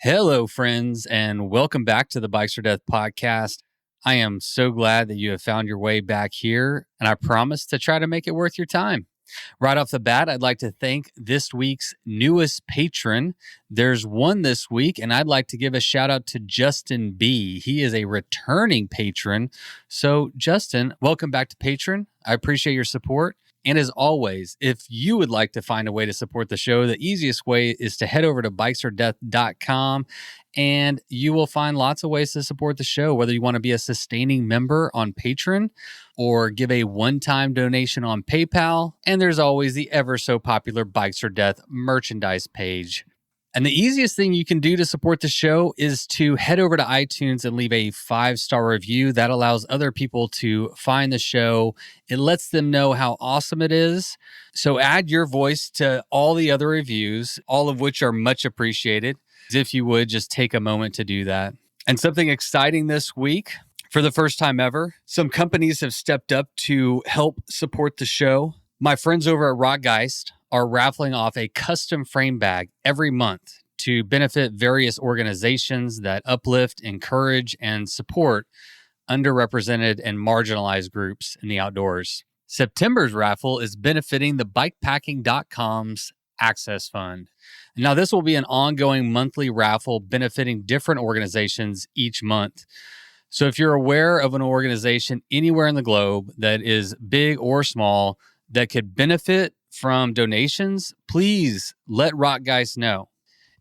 Hello, friends, and welcome back to the Bikes or Death podcast. I am so glad that you have found your way back here, and I promise to try to make it worth your time. Right off the bat, I'd like to thank this week's newest patron. There's one this week, and I'd like to give a shout out to Justin B. He is a returning patron. So, Justin, welcome back to Patron. I appreciate your support. And as always, if you would like to find a way to support the show, the easiest way is to head over to bikesordeath.com and you will find lots of ways to support the show, whether you want to be a sustaining member on Patreon or give a one-time donation on PayPal. And there's always the ever so popular Bikes or Death merchandise page. And the easiest thing you can do to support the show is to head over to iTunes and leave a 5-star review. That allows other people to find the show. It lets them know how awesome it is. So add your voice to all the other reviews, all of which are much appreciated. If you would, just take a moment to do that. And something exciting this week, for the first time ever, some companies have stepped up to help support the show. My friends over at Rockgeist are raffling off a custom frame bag every month to benefit various organizations that uplift, encourage, and support underrepresented and marginalized groups in the outdoors. September's raffle is benefiting the bikepacking.com's Access Fund. Now, this will be an ongoing monthly raffle benefiting different organizations each month. So if you're aware of an organization anywhere in the globe that is big or small that could benefit from donations, please let Rockgeist know.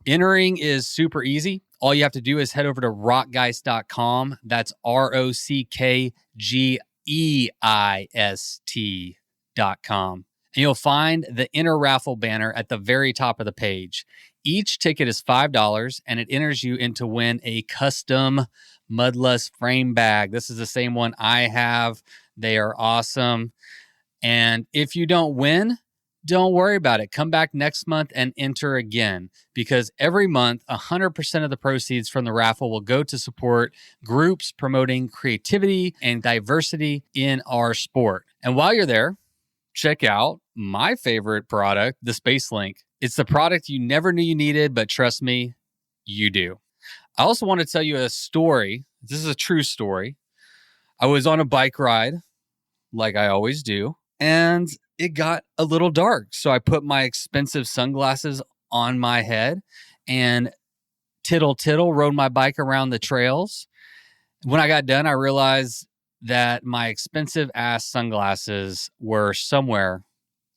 Entering is super easy. All you have to do is head over to rockgeist.com. That's ROCKGEIST.com. And you'll find the Enter Raffle banner at the very top of the page. Each ticket is $5 and it enters you in to win a custom mudless frame bag. This is the same one I have. They are awesome. And if you don't win, don't worry about it. Come back next month and enter again, because every month, 100% of the proceeds from the raffle will go to support groups promoting creativity and diversity in our sport. And while you're there, check out my favorite product, the Space Link. It's the product you never knew you needed, but trust me, you do. I also want to tell you a story. This is a true story. I was on a bike ride, like I always do, and it got a little dark. So I put my expensive sunglasses on my head and tittle rode my bike around the trails. When I got done, I realized that my expensive ass sunglasses were somewhere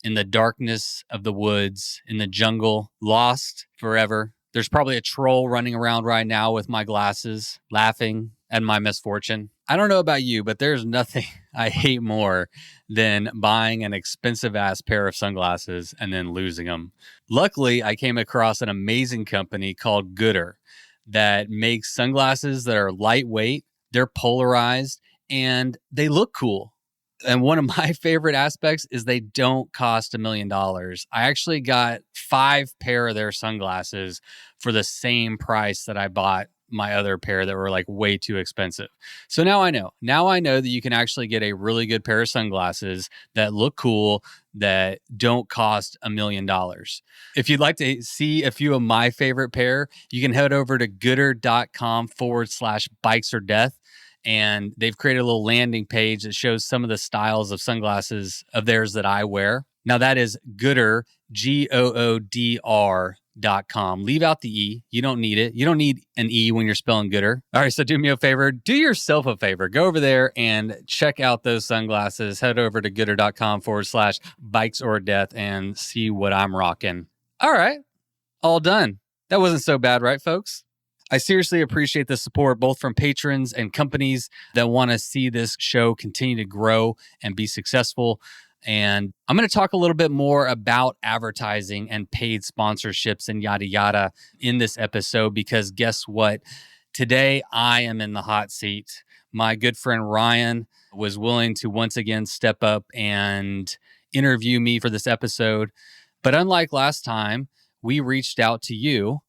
in the darkness of the woods, in the jungle, lost forever. There's probably a troll running around right now with my glasses, laughing at my misfortune. I don't know about you, but there's nothing I hate more than buying an expensive ass pair of sunglasses and then losing them. Luckily, I came across an amazing company called Gooder that makes sunglasses that are lightweight, they're polarized, and they look cool. And one of my favorite aspects is they don't cost $1 million. I actually got 5 pair of their sunglasses for the same price that I bought my other pair that were like way too expensive. So now I know. Now I know that you can actually get a really good pair of sunglasses that look cool, that don't cost $1 million. If you'd like to see a few of my favorite pair, you can head over to gooder.com/bikes-or-death. And they've created a little landing page that shows some of the styles of sunglasses of theirs that I wear. Now that is Gooder, GOODR.com. Leave out the E. You don't need it. You don't need an E when you're spelling Gooder. All right, so do me a favor. Do yourself a favor. Go over there and check out those sunglasses. Head over to gooder.com/bikes-or-death and see what I'm rocking. All right, all done. That wasn't so bad, right, folks? I seriously appreciate the support, both from patrons and companies that want to see this show continue to grow and be successful. And I'm going to talk a little bit more about advertising and paid sponsorships and yada, yada in this episode, because guess what? Today, I am in the hot seat. My good friend Ryan was willing to once again step up and interview me for this episode. But unlike last time, we reached out to you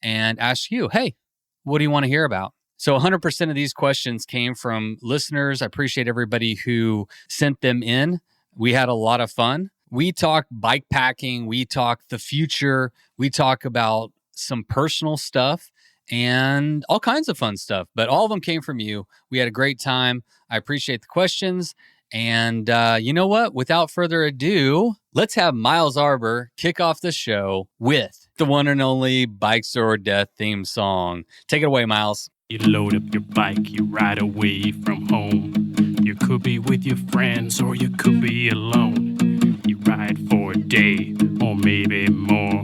and asked you, hey, what do you want to hear about? So 100% of these questions came from listeners. I appreciate everybody who sent them in. We had a lot of fun. We talk bike packing. We talk the future. We talk about some personal stuff. and all kinds of fun stuff. But all of them came from you. We had a great time. I appreciate the questions. And you know what? Without further ado, let's have Miles Arbor kick off the show with the one and only Bikes or Death theme song. Take it away, Miles. You load up your bike, you ride away from home. You could be with your friends or you could be alone. You ride for a day or maybe more.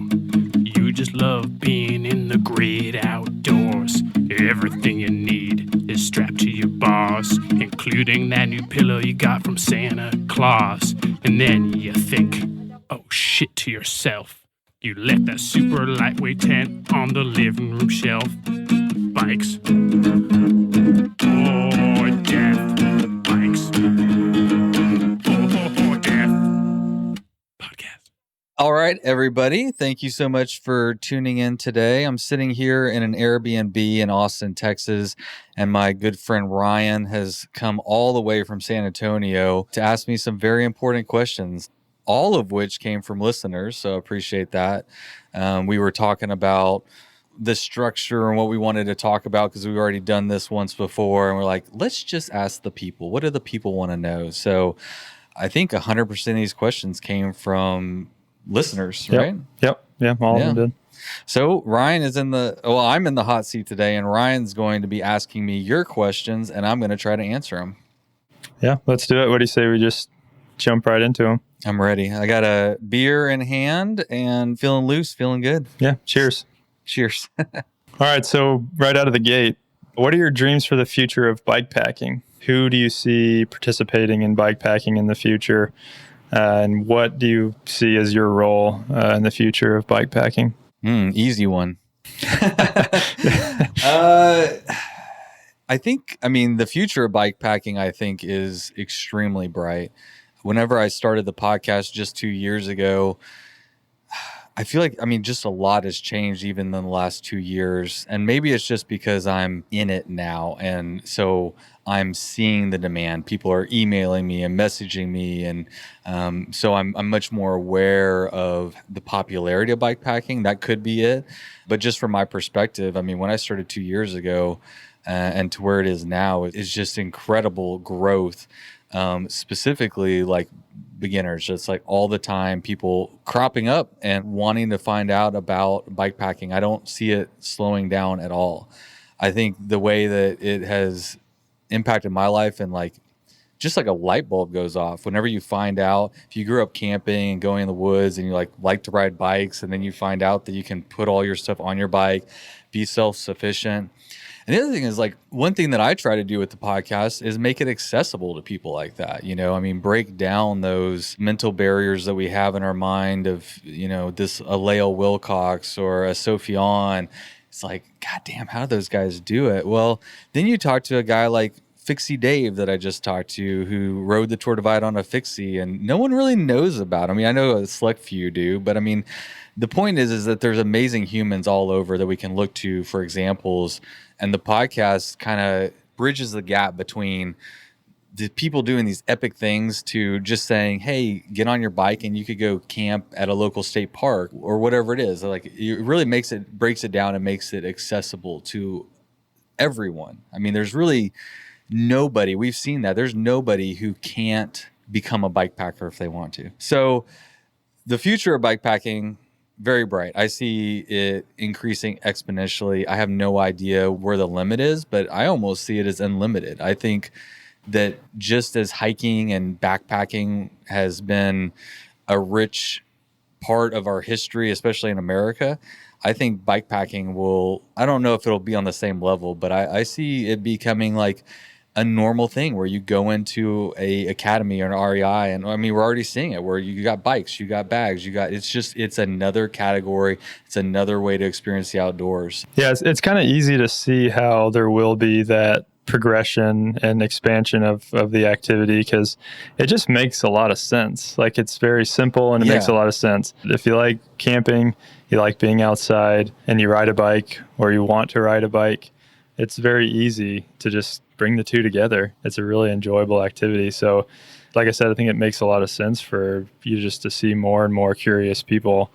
You just love being in the great outdoors. Everything you need is strapped to your bars, including that new pillow you got from Santa Claus. And then you think, oh shit, to yourself. You left that super lightweight tent on the living room shelf. Bikes or death. Bikes or death. Podcast. All right, everybody. Thank you so much for tuning in today. I'm sitting here in an Airbnb in Austin, Texas, and my good friend Ryan has come all the way from San Antonio to ask me some very important questions, all of which came from listeners, so appreciate that. We were talking about the structure and what we wanted to talk about because we've already done this once before, and we're like, let's just ask the people. What do the people want to know? So I think 100% of these questions came from listeners, right? Yep. Yeah, all of them did. So Ryan is I'm in the hot seat today, and Ryan's going to be asking me your questions, and I'm going to try to answer them. Yeah, let's do it. What do you say we just jump right into them? I'm ready. I got a beer in hand and feeling loose, feeling good. Yeah, cheers. Cheers. All right, so right out of the gate, what are your dreams for the future of bike packing? Who do you see participating in bike packing in the future? And what do you see as your role in the future of bike packing? Easy one. The future of bike packing, I think, is extremely bright. Whenever I started the podcast just 2 years ago, I feel like, just a lot has changed even in the last 2 years. And maybe it's just because I'm in it now. And so I'm seeing the demand. People are emailing me and messaging me. And so I'm much more aware of the popularity of bike packing. That could be it. But just from my perspective, when I started 2 years ago and to where it is now, it's just incredible growth. Specifically like beginners, just like all the time people cropping up and wanting to find out about bike packing. I don't see it slowing down at all. I think the way that it has impacted my life, and just like a light bulb goes off whenever you find out, if you grew up camping and going in the woods and you like to ride bikes, and then you find out that you can put all your stuff on your bike, be self-sufficient. And the other thing is, one thing that I try to do with the podcast is make it accessible to people like that. Break down those mental barriers that we have in our mind of, this Aleo Wilcox or a Sophion. It's like, God damn, how do those guys do it? Well, then you talk to a guy like Fixie Dave that I just talked to, who rode the Tour Divide on a Fixie, and no one really knows about him. I know a select few do, but the point is that there's amazing humans all over that we can look to for examples. And the podcast kind of bridges the gap between the people doing these epic things to just saying, hey, get on your bike and you could go camp at a local state park or whatever it is. It really breaks it down and makes it accessible to everyone. There's really nobody, we've seen that. There's nobody who can't become a bike packer if they want to. So the future of bike packing, very bright. I see it increasing exponentially. I have no idea where the limit is, but I almost see it as unlimited. I think that just as hiking and backpacking has been a rich part of our history, especially in America, I think bikepacking I don't know if it'll be on the same level, but I see it becoming like a normal thing where you go into a academy or an REI, and we're already seeing it where you got bikes, you got bags, it's another category. It's another way to experience the outdoors. Yeah, it's kind of easy to see how there will be that progression and expansion of the activity, because it just makes a lot of sense. It's very simple and it makes a lot of sense. If you like camping, you like being outside, and you ride a bike or you want to ride a bike, it's very easy to just bring the two together. It's a really enjoyable activity. So like I said, I think it makes a lot of sense for you just to see more and more curious people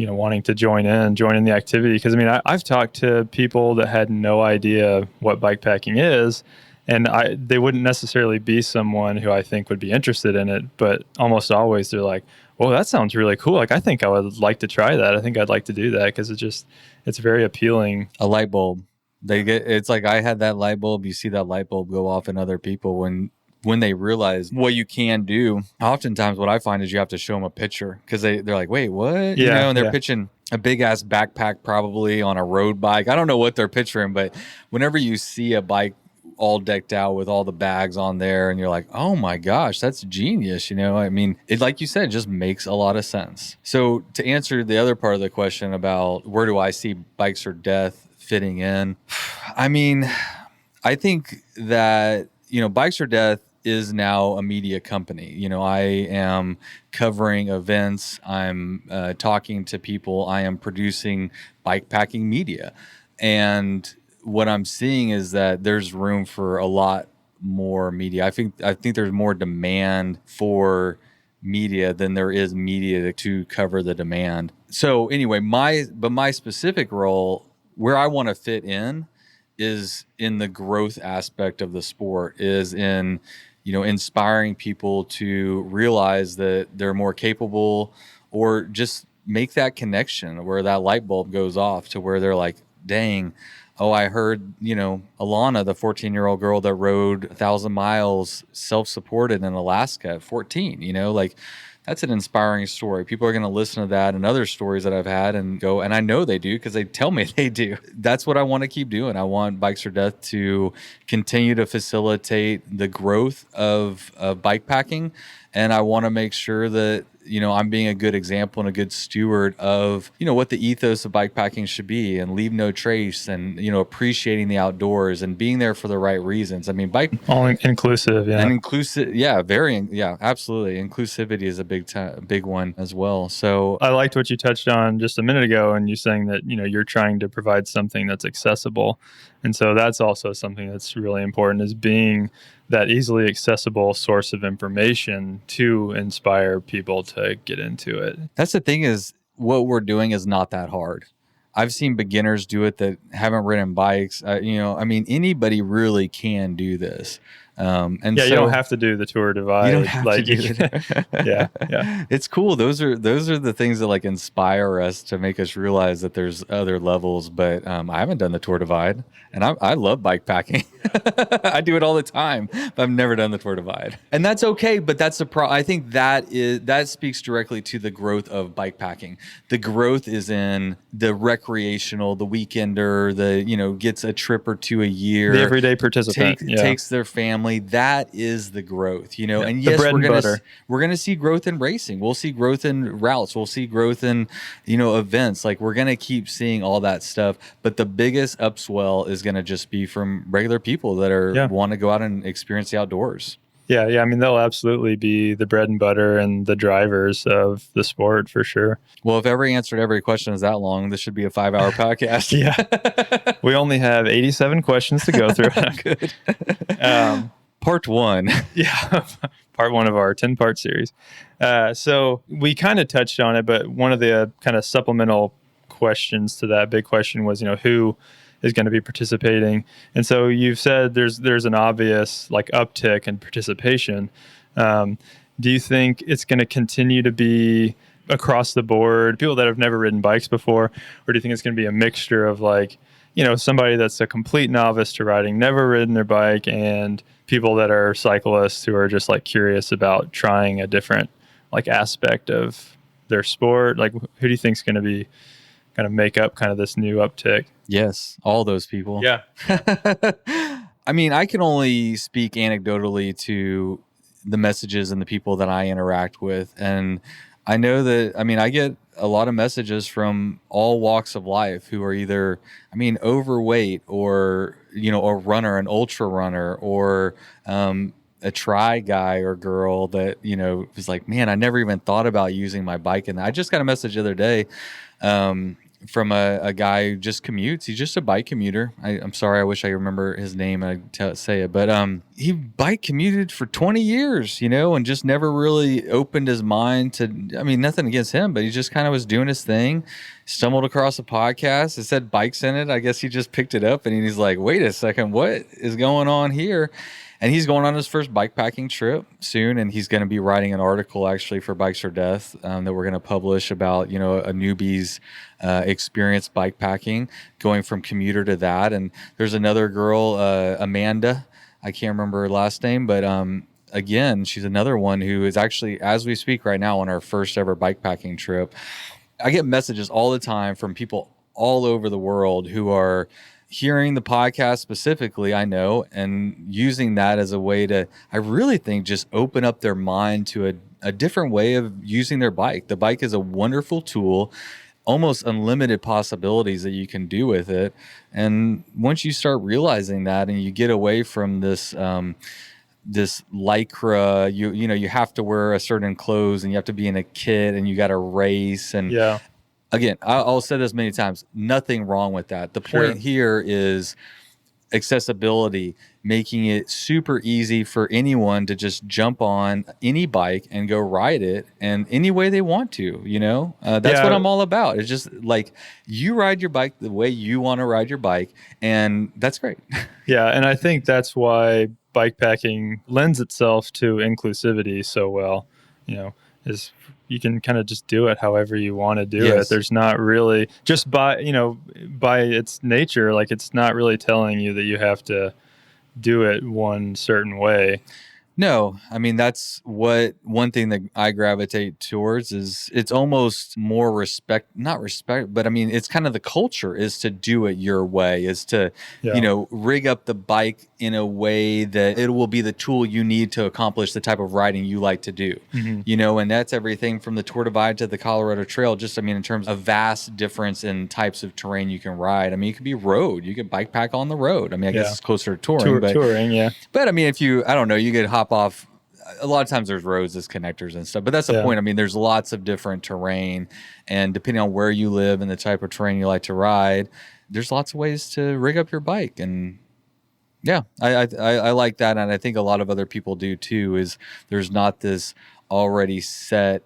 wanting to join in the activity. Because I mean, I've talked to people that had no idea what bikepacking is, and they wouldn't necessarily be someone who I think would be interested in it, but almost always they're like, "Well, that sounds really cool. Like, I think I would like to try that. I think I'd like to do that because it's very appealing." A light bulb. It's like I had that light bulb. You see that light bulb go off in other people when they realize what you can do. Oftentimes what I find is you have to show them a picture because they're like, wait, what? Yeah, and they're pitching a big ass backpack probably on a road bike. I don't know what they're picturing, but whenever you see a bike all decked out with all the bags on there and you're like, oh my gosh, that's genius. I mean, it, like you said, just makes a lot of sense. So to answer the other part of the question about where do I see Bikes or Death fitting in? I mean, I think that, Bikes or Death is now a media company. I am covering events. I'm talking to people. I am producing bikepacking media. And what I'm seeing is that there's room for a lot more media. I think there's more demand for media than there is media to cover the demand. So anyway, my specific role where I want to fit in is in the growth aspect of the sport, is in inspiring people to realize that they're more capable, or just make that connection where that light bulb goes off to where they're like, dang, oh, I heard, Alana, the 14-year-old girl that rode 1,000 miles self-supported in Alaska at 14, like that's an inspiring story. People are going to listen to that and other stories that I've had and go, and I know they do because they tell me they do. That's what I want to keep doing. I want Bikes or Death to continue to facilitate the growth of bikepacking. And I want to make sure that, I'm being a good example and a good steward of, what the ethos of bikepacking should be, and leave no trace, and, appreciating the outdoors and being there for the right reasons. I mean, all inclusive. Yeah. And inclusive. Yeah. Absolutely. Inclusivity is a big one as well. So I liked what you touched on just a minute ago, and you saying that, you're trying to provide something that's accessible. And so that's also something that's really important, is being that easily accessible source of information to inspire people to get into it. That's the thing, is what we're doing is not that hard. I've seen beginners do it that haven't ridden bikes. Anybody really can do this. And you don't have to do the Tour Divide. You don't have to do it. Yeah. It's cool. Those are the things that like inspire us to make us realize that there's other levels. But I haven't done the Tour Divide, and I love bikepacking. I do it all the time, but I've never done the Tour Divide, and that's okay. But that's the I think that speaks directly to the growth of bikepacking. The growth is in the recreational, the weekender, gets a trip or two a year, the everyday participant, takes their family. That is the growth, and yes, we're going to see growth in racing. We'll see growth in routes. We'll see growth in, events. Like, we're going to keep seeing all that stuff. But the biggest upswell is going to just be from regular people that want to go out and experience the outdoors. Yeah. I mean, they'll absolutely be the bread and butter and the drivers of the sport for sure. Well, if answered every question is that long, this should be a 5-hour podcast. Yeah. We only have 87 questions to go through. Good. Part 1. Yeah. Part 1 of our 10-part series. So we kind of touched on it, but one of the kind of supplemental questions to that big question was, who is going to be participating. And so you've said there's an obvious like uptick in participation. Do you think it's going to continue to be across the board, people that have never ridden bikes before, or do you think it's going to be a mixture of like, somebody that's a complete novice to riding, never ridden their bike, and people that are cyclists who are just like curious about trying a different like aspect of their sport? Like, who do you think is going to be kind of make up kind of this new uptick? Yes, all those people. Yeah. I mean, I can only speak anecdotally to the messages and the people that I interact with. And I know that, I get a lot of messages from all walks of life who are either, overweight, or, a runner, an ultra runner, or a tri guy or girl that, was like, man, I never even thought about using my bike. And I just got a message the other day. from a guy who just commutes. He's just a bike commuter. I'm sorry, I wish I remember his name and I'd say it, but he bike commuted for 20 years, and just never really opened his mind to, nothing against him, but he just kind of was doing his thing, stumbled across a podcast. It said bikes in it. I guess he just picked it up and he's like, wait a second, what is going on here? And he's going on his first bikepacking trip soon, and he's going to be writing an article actually for Bikes or Death that we're going to publish about, a newbie's experience bikepacking, going from commuter to that. And there's another girl, Amanda, I can't remember her last name, but again, she's another one who is actually, as we speak right now, on our first ever bikepacking trip. I get messages all the time from people all over the world who are hearing the podcast specifically, I know, and using that as a way to, I really think, just open up their mind to a different way of using their bike. The bike is a wonderful tool, almost unlimited possibilities that you can do with it. And once you start realizing that and you get away from this, this lycra, you have to wear a certain clothes and you have to be in a kit and you got to race. And yeah. Again, I'll say this many times, nothing wrong with that. The point here is accessibility, making it super easy for anyone to just jump on any bike and go ride it and any way they want to, that's what I'm all about. It's just like you ride your bike the way you want to ride your bike, and that's great. Yeah, and I think that's why bikepacking lends itself to inclusivity so well, is you can kind of just do it however you want to do it. There's not really, just by its nature, like it's not really telling you that you have to do it one certain way. No, that's one thing that I gravitate towards is it's almost more not respect, but it's kind of the culture is to do it your way, is to, rig up the bike in a way that it will be the tool you need to accomplish the type of riding you like to do, and that's everything from the Tour Divide to the Colorado Trail, just, in terms of vast difference in types of terrain you can ride. It could be road, you can bike pack on the road. I guess it's closer to touring, touring, yeah. But if you, I don't know, you could hop off. A lot of times there's roads as connectors and stuff, but that's the point. There's lots of different terrain, and depending on where you live and the type of terrain you like to ride, there's lots of ways to rig up your bike. And yeah, I like that. And I think a lot of other people do too, is there's not this already set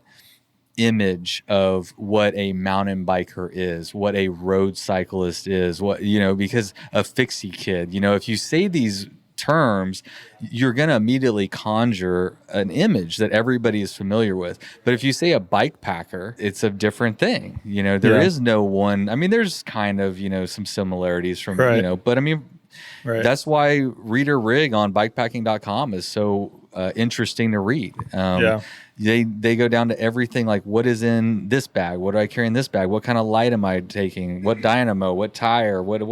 image of what a mountain biker is, what a road cyclist is, what, because a fixie kid, if you say these terms, you're going to immediately conjure an image that everybody is familiar with. But if you say a bike packer, it's a different thing. There is no one. There's kind of, some similarities from, but that's why Reader Rig on bikepacking.com is so interesting to read. They go down to everything, like what is in this bag? What do I carry in this bag? What kind of light am I taking? What dynamo? What tire? What,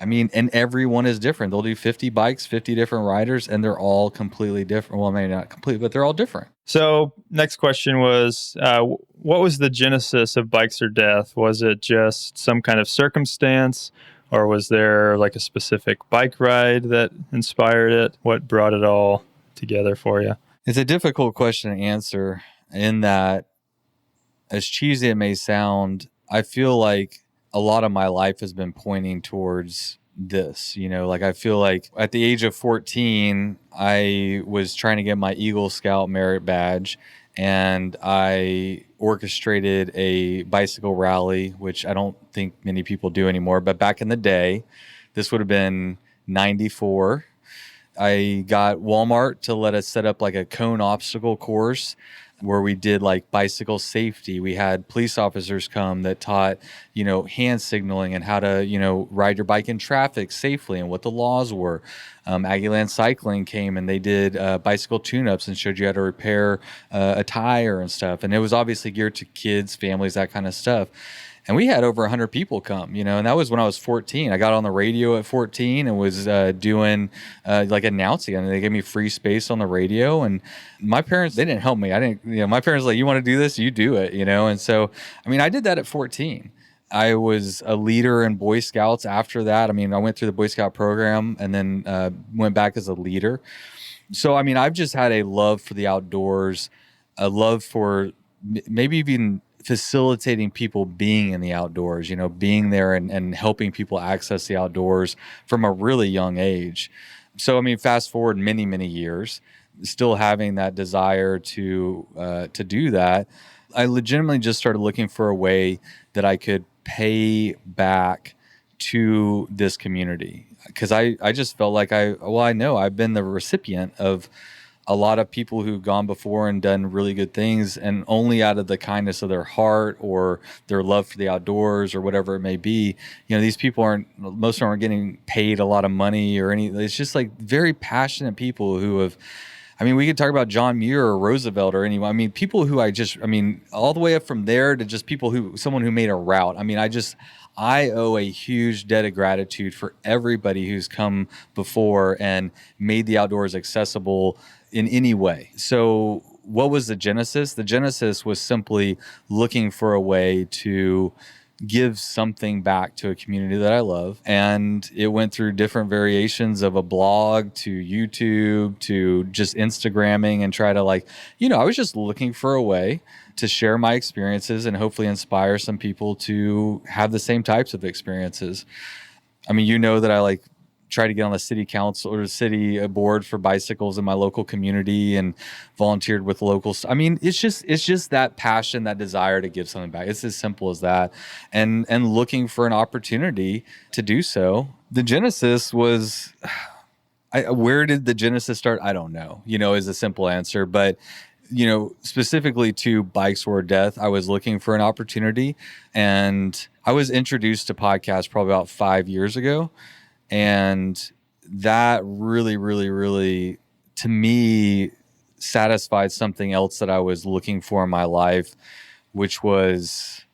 and everyone is different. They'll do 50 bikes, 50 different riders, and they're all completely different. Well, maybe not complete, but they're all different. So next question was, what was the genesis of Bikes or Death? Was it just some kind of circumstance, or was there like a specific bike ride that inspired it? What brought it all together for you? It's a difficult question to answer, in that, as cheesy it may sound, I feel like a lot of my life has been pointing towards this, I feel like at the age of 14, I was trying to get my Eagle Scout merit badge, and I orchestrated a bicycle rally, which I don't think many people do anymore. But back in the day, this would have been 94. I got Walmart to let us set up like a cone obstacle course where we did like bicycle safety. We had police officers come that taught, hand signaling and how to, ride your bike in traffic safely and what the laws were. Aggieland Cycling came and they did bicycle tune-ups and showed you how to repair a tire and stuff. And it was obviously geared to kids, families, that kind of stuff. And we had over 100 people come, and that was when I was 14. I got on the radio at 14 and was doing like announcing, and they gave me free space on the radio. And my parents, they didn't help me. My parents were like, you want to do this? You do it, And so, I did that at 14. I was a leader in Boy Scouts after that. I went through the Boy Scout program and then went back as a leader. So, I've just had a love for the outdoors, a love for maybe even facilitating people being in the outdoors, being there and helping people access the outdoors from a really young age. So, I mean, fast forward many, many years, still having that desire to do that, I legitimately just started looking for a way that I could pay back to this community. Because I just felt like I know I've been the recipient of a lot of people who've gone before and done really good things, and only out of the kindness of their heart or their love for the outdoors or whatever it may be. These people most of them aren't getting paid a lot of money or any. It's just like very passionate people who have. I mean, we could talk about John Muir or Roosevelt or anyone. I mean, people who all the way up from there to just someone who made a route. I mean, I owe a huge debt of gratitude for everybody who's come before and made the outdoors accessible in any way. So what was the genesis? The genesis was simply looking for a way to give something back to a community that I love. And it went through different variations of a blog to YouTube to just Instagramming and try to I was just looking for a way to share my experiences and hopefully inspire some people to have the same types of experiences. I mean, that I try to get on the city council or the city board for bicycles in my local community and volunteered with locals. I mean, it's just that passion, that desire to give something back. It's as simple as that. And looking for an opportunity to do so. The genesis was, where did the genesis start? I don't know, is a simple answer, but specifically to Bikes or Death, I was looking for an opportunity, and I was introduced to podcasts probably about 5 years ago. And that really, really, really, to me, satisfied something else that I was looking for in my life, which was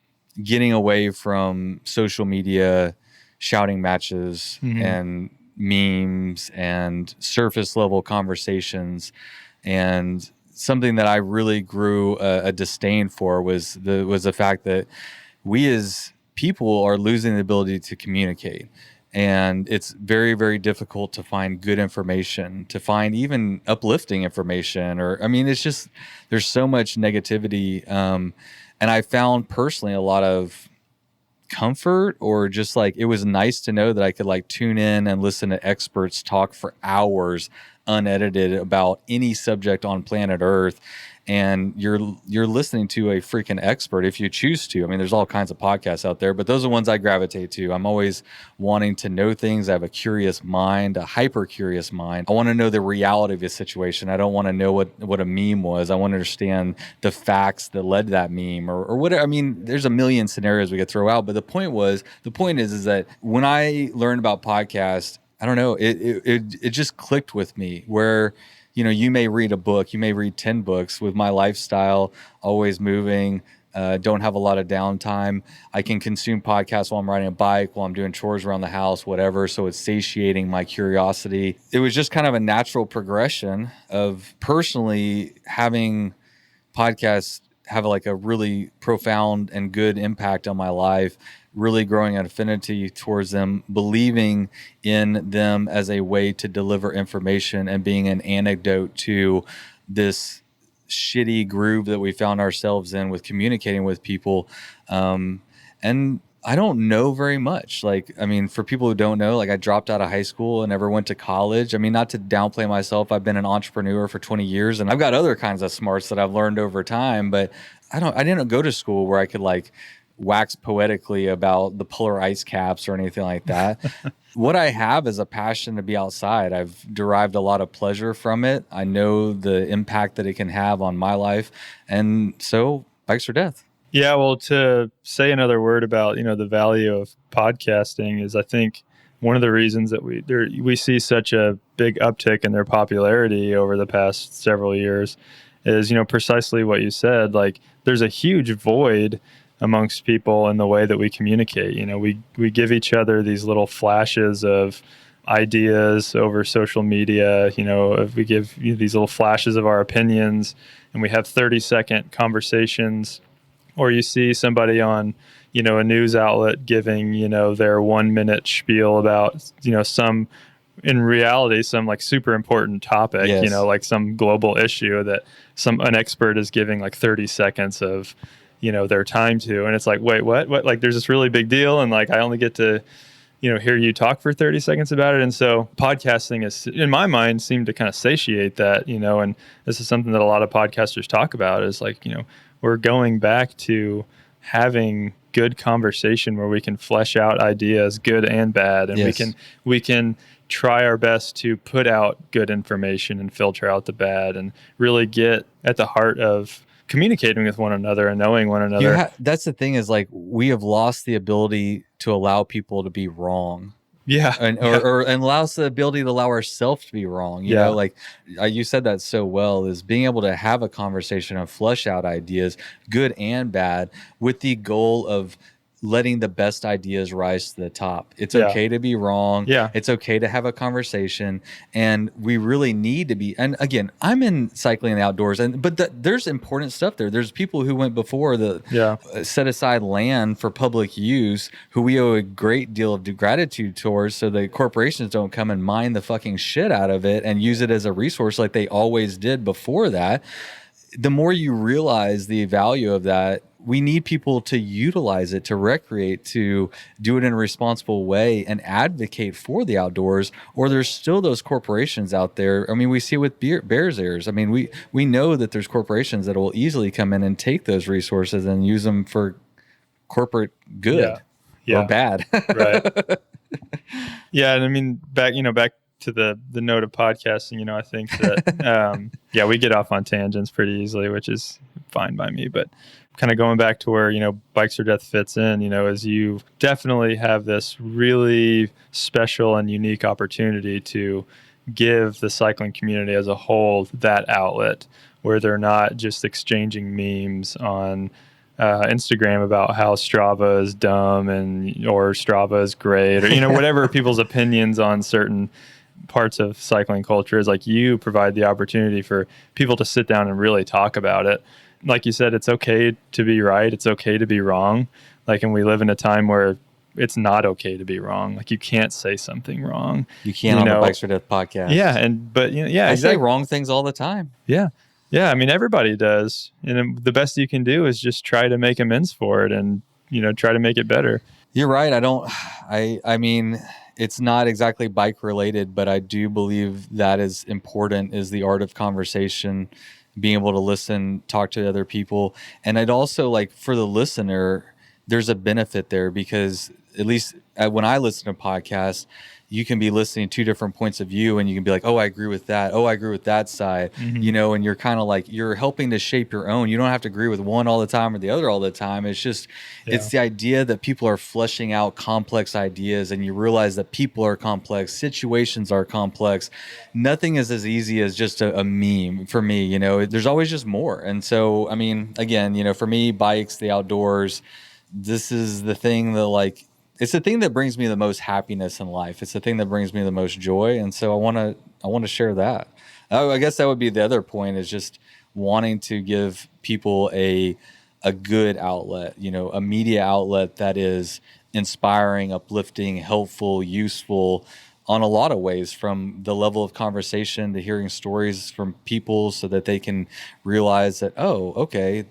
getting away from social media, shouting matches and memes and surface level conversations. And something that I really grew a disdain for was the fact that we as people are losing the ability to communicate. And it's very, very difficult to find good information, to find even uplifting information. It's just, there's so much negativity. And I found personally a lot of comfort, or just it was nice to know that I could tune in and listen to experts talk for hours unedited about any subject on planet Earth. And you're listening to a freaking expert if you choose to. I mean, there's all kinds of podcasts out there, but those are the ones I gravitate to. I'm always wanting to know things. I have a curious mind, a hyper curious mind. I want to know the reality of a situation. I don't want to know what a meme was. I want to understand the facts that led to that meme or whatever. I mean, there's a million scenarios we could throw out, but the point is that when I learned about podcasts, I don't know, it just clicked with me where, you may read a book, you may read 10 books. With my lifestyle, always moving, don't have a lot of downtime. I can consume podcasts while I'm riding a bike, while I'm doing chores around the house, whatever. So it's satiating my curiosity. It was just kind of a natural progression of personally having podcasts have a really profound and good impact on my life, really growing an affinity towards them, believing in them as a way to deliver information and being an antidote to this shitty groove that we found ourselves in with communicating with people. And I don't know very much. For people who don't know, I dropped out of high school and never went to college. I mean, not to downplay myself. I've been an entrepreneur for 20 years and I've got other kinds of smarts that I've learned over time, but I didn't go to school where I could wax poetically about the polar ice caps or anything like that. What I have is a passion to be outside. I've derived a lot of pleasure from it. I know the impact that it can have on my life. And so Bikes or Death. Yeah, well, to say another word about, the value of podcasting is, I think, one of the reasons that we see such a big uptick in their popularity over the past several years is, precisely what you said. There's a huge void amongst people in the way that we communicate. We give each other these little flashes of ideas over social media. If we give these little flashes of our opinions, and we have 30-second conversations. Or you see somebody on, a news outlet giving, their 1 minute spiel about, some super important topic, yes. Some global issue that an expert is giving 30 seconds of, their time to. And it's like, wait, what? Like, there's this really big deal, and like I only get to hear you talk for 30 seconds about it. And so podcasting is, in my mind, seemed to kind of satiate that, and this is something that a lot of podcasters talk about is like, we're going back to having good conversation where we can flesh out ideas, good and bad. And Yes. we can try our best to put out good information and filter out the bad and really get at the heart of communicating with one another and knowing one another. That's the thing is like we have lost the ability to allow people to be wrong. Yeah. And allow us the ability to allow ourselves to be wrong. You know, like you said that so well, is being able to have a conversation and flush out ideas, good and bad, with the goal of letting the best ideas rise to the top. It's okay to be wrong. Yeah. It's okay to have a conversation. And we really need to be, and again, I'm in cycling in the outdoors, but there's important stuff there. There's people who went before the set aside land for public use, who we owe a great deal of gratitude towards, so the corporations don't come and mine the fucking shit out of it and use it as a resource like they always did before that. The more you realize the value of that, we need people to utilize it, to recreate, to do it in a responsible way and advocate for the outdoors, or there's still those corporations out there. I mean, we see it with Bears Ears. I mean, we know that there's corporations that will easily come in and take those resources and use them for corporate good or bad. Right. Yeah. And I mean, back to the note of podcasting, I think that, we get off on tangents pretty easily, which is fine by me, but kind of going back to where, Bikes or Death fits in, is you definitely have this really special and unique opportunity to give the cycling community as a whole that outlet where they're not just exchanging memes on Instagram about how Strava is dumb or Strava is great, or, whatever people's opinions on certain parts of cycling culture is. Like, you provide the opportunity for people to sit down and really talk about it. Like you said, it's okay to be right. It's okay to be wrong. Like, and we live in a time where it's not okay to be wrong. Like, you can't say something wrong. You can't on the Bikes or Death podcast. Yeah. I say wrong things all the time. Yeah. Yeah. I mean, everybody does. And the best you can do is just try to make amends for it and, try to make it better. You're right. I mean, it's not exactly bike related, but I do believe that is important, is the art of conversation, being able to listen, talk to other people. And I'd also, like, for the listener, there's a benefit there, because at least when I listen to podcasts, you can be listening to two different points of view and you can be like, oh, I agree with that. Oh, I agree with that side, and you're kind of like, you're helping to shape your own. You don't have to agree with one all the time or the other all the time. It's just, it's the idea that people are fleshing out complex ideas, and you realize that people are complex, situations are complex. Nothing is as easy as just a meme for me, there's always just more. And so, I mean, again, for me, bikes, the outdoors, this is the thing that, like, it's the thing that brings me the most happiness in life. It's the thing that brings me the most joy. And so I want to share that. I guess that would be the other point, is just wanting to give people a good outlet, a media outlet that is inspiring, uplifting, helpful, useful on a lot of ways, from the level of conversation to hearing stories from people so that they can realize that, oh, okay,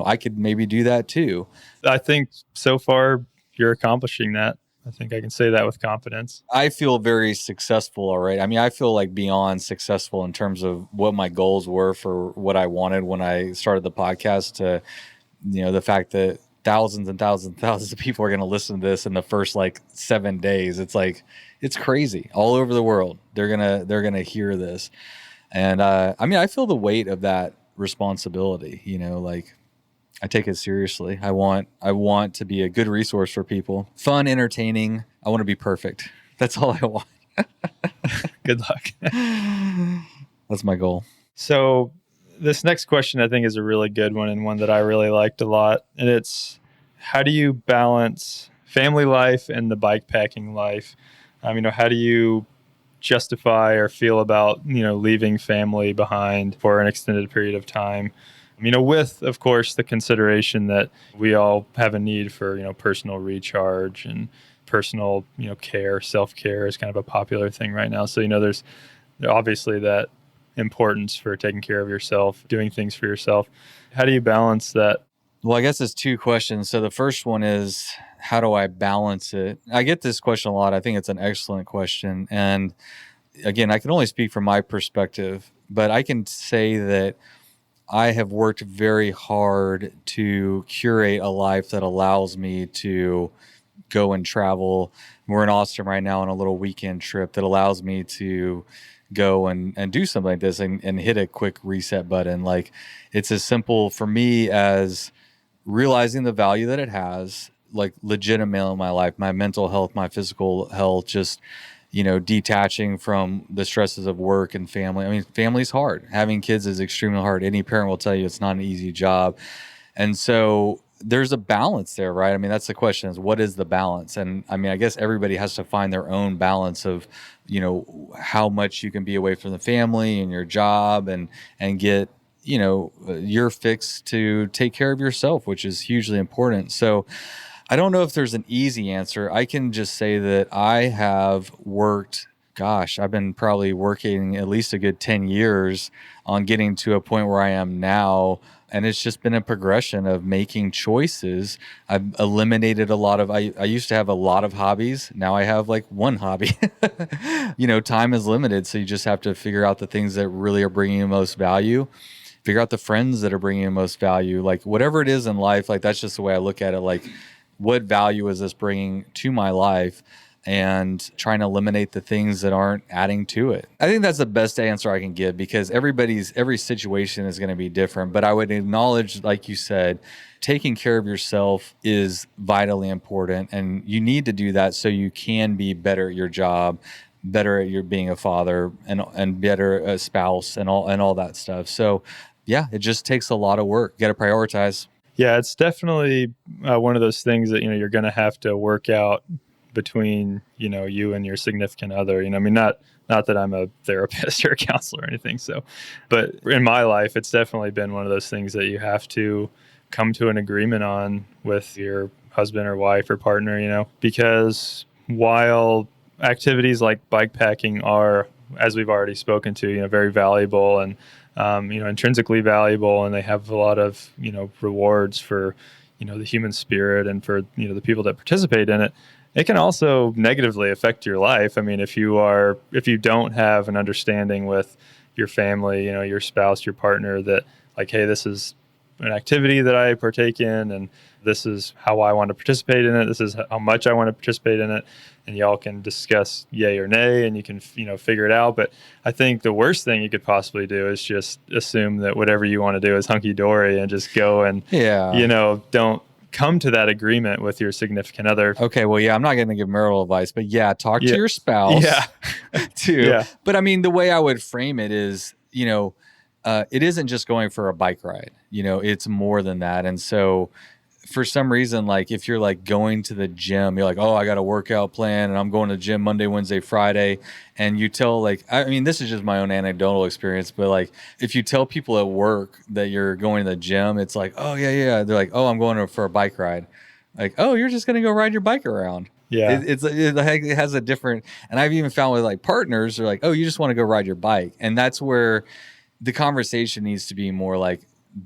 I could maybe do that too. I think so far you're accomplishing that. I think I can say that with confidence. I feel very successful already. I mean, I feel like beyond successful in terms of what my goals were for what I wanted when I started the podcast, to, the fact that thousands and thousands and thousands of people are going to listen to this in the first 7 days. It's like, it's crazy. All over the world, they're going to hear this. And I mean, I feel the weight of that responsibility, I take it seriously. I want to be a good resource for people. Fun, entertaining. I want to be perfect. That's all I want. Good luck. That's my goal. So this next question, I think, is a really good one, and one that I really liked a lot. And it's, how do you balance family life and the bike packing life? How do you justify or feel about, leaving family behind for an extended period of time? With, of course, the consideration that we all have a need for, personal recharge and personal, care. Self-care is kind of a popular thing right now. So, there's obviously that importance for taking care of yourself, doing things for yourself. How do you balance that? Well, I guess it's two questions. So the first one is, how do I balance it? I get this question a lot. I think it's an excellent question. And again, I can only speak from my perspective, but I can say that I have worked very hard to curate a life that allows me to go and travel. We're in Austin right now on a little weekend trip that allows me to go and do something like this and hit a quick reset button. Like, it's as simple for me as realizing the value that it has, like legitimately in my life, my mental health, my physical health, just, detaching from the stresses of work and family. I mean, family's hard. Having kids is extremely hard. Any parent will tell you it's not an easy job. And so there's a balance there, right? I mean, that's the question, is what is the balance? And I mean, I guess everybody has to find their own balance of, how much you can be away from the family and your job and get, your fix to take care of yourself, which is hugely important. So I don't know if there's an easy answer. I can just say that I have worked, I've been probably working at least a good 10 years on getting to a point where I am now. And it's just been a progression of making choices. I've eliminated a lot of, I used to have a lot of hobbies. Now I have like one hobby. Time is limited. So you just have to figure out the things that really are bringing you most value. Figure out the friends that are bringing you most value. Like, whatever it is in life, like, that's just the way I look at it. Like, what value is this bringing to my life, and trying to eliminate the things that aren't adding to it. I think that's the best answer I can give, because every situation is going to be different. But I would acknowledge, like you said, taking care of yourself is vitally important, and you need to do that so you can be better at your job, better at your being a father, and better a spouse, and all that stuff. So yeah, it just takes a lot of work. You got to prioritize. Yeah, it's definitely one of those things that, you're going to have to work out between, you and your significant other. I mean, not that I'm a therapist or a counselor or anything. So, but in my life, it's definitely been one of those things that you have to come to an agreement on with your husband or wife or partner, because while activities like bike packing are, as we've already spoken to, very valuable and intrinsically valuable, and they have a lot of, rewards for, the human spirit and for, the people that participate in it. It can also negatively affect your life. I mean, if you don't have an understanding with your family, your spouse, your partner, that like, hey, this is an activity that I partake in, and this is how I want to participate in it. This is how much I want to participate in it. And y'all can discuss yay or nay, and you can, figure it out. But I think the worst thing you could possibly do is just assume that whatever you want to do is hunky dory and just go and, don't come to that agreement with your significant other. Okay, well, yeah, I'm not going to give marital advice, but yeah, talk to your spouse too. Yeah. But I mean, the way I would frame it is, it isn't just going for a bike ride, it's more than that. And so for some reason, like, if you're like going to the gym, you're like, oh, I got a workout plan and I'm going to the gym Monday, Wednesday, Friday. And you tell, like, I mean, this is just my own anecdotal experience, but like, if you tell people at work that you're going to the gym, it's like, oh yeah. They're like, oh, I'm going for a bike ride. Like, oh, you're just going to go ride your bike around. Yeah. It has a different, and I've even found with like partners, they're like, oh, you just want to go ride your bike. And that's where the conversation needs to be more like,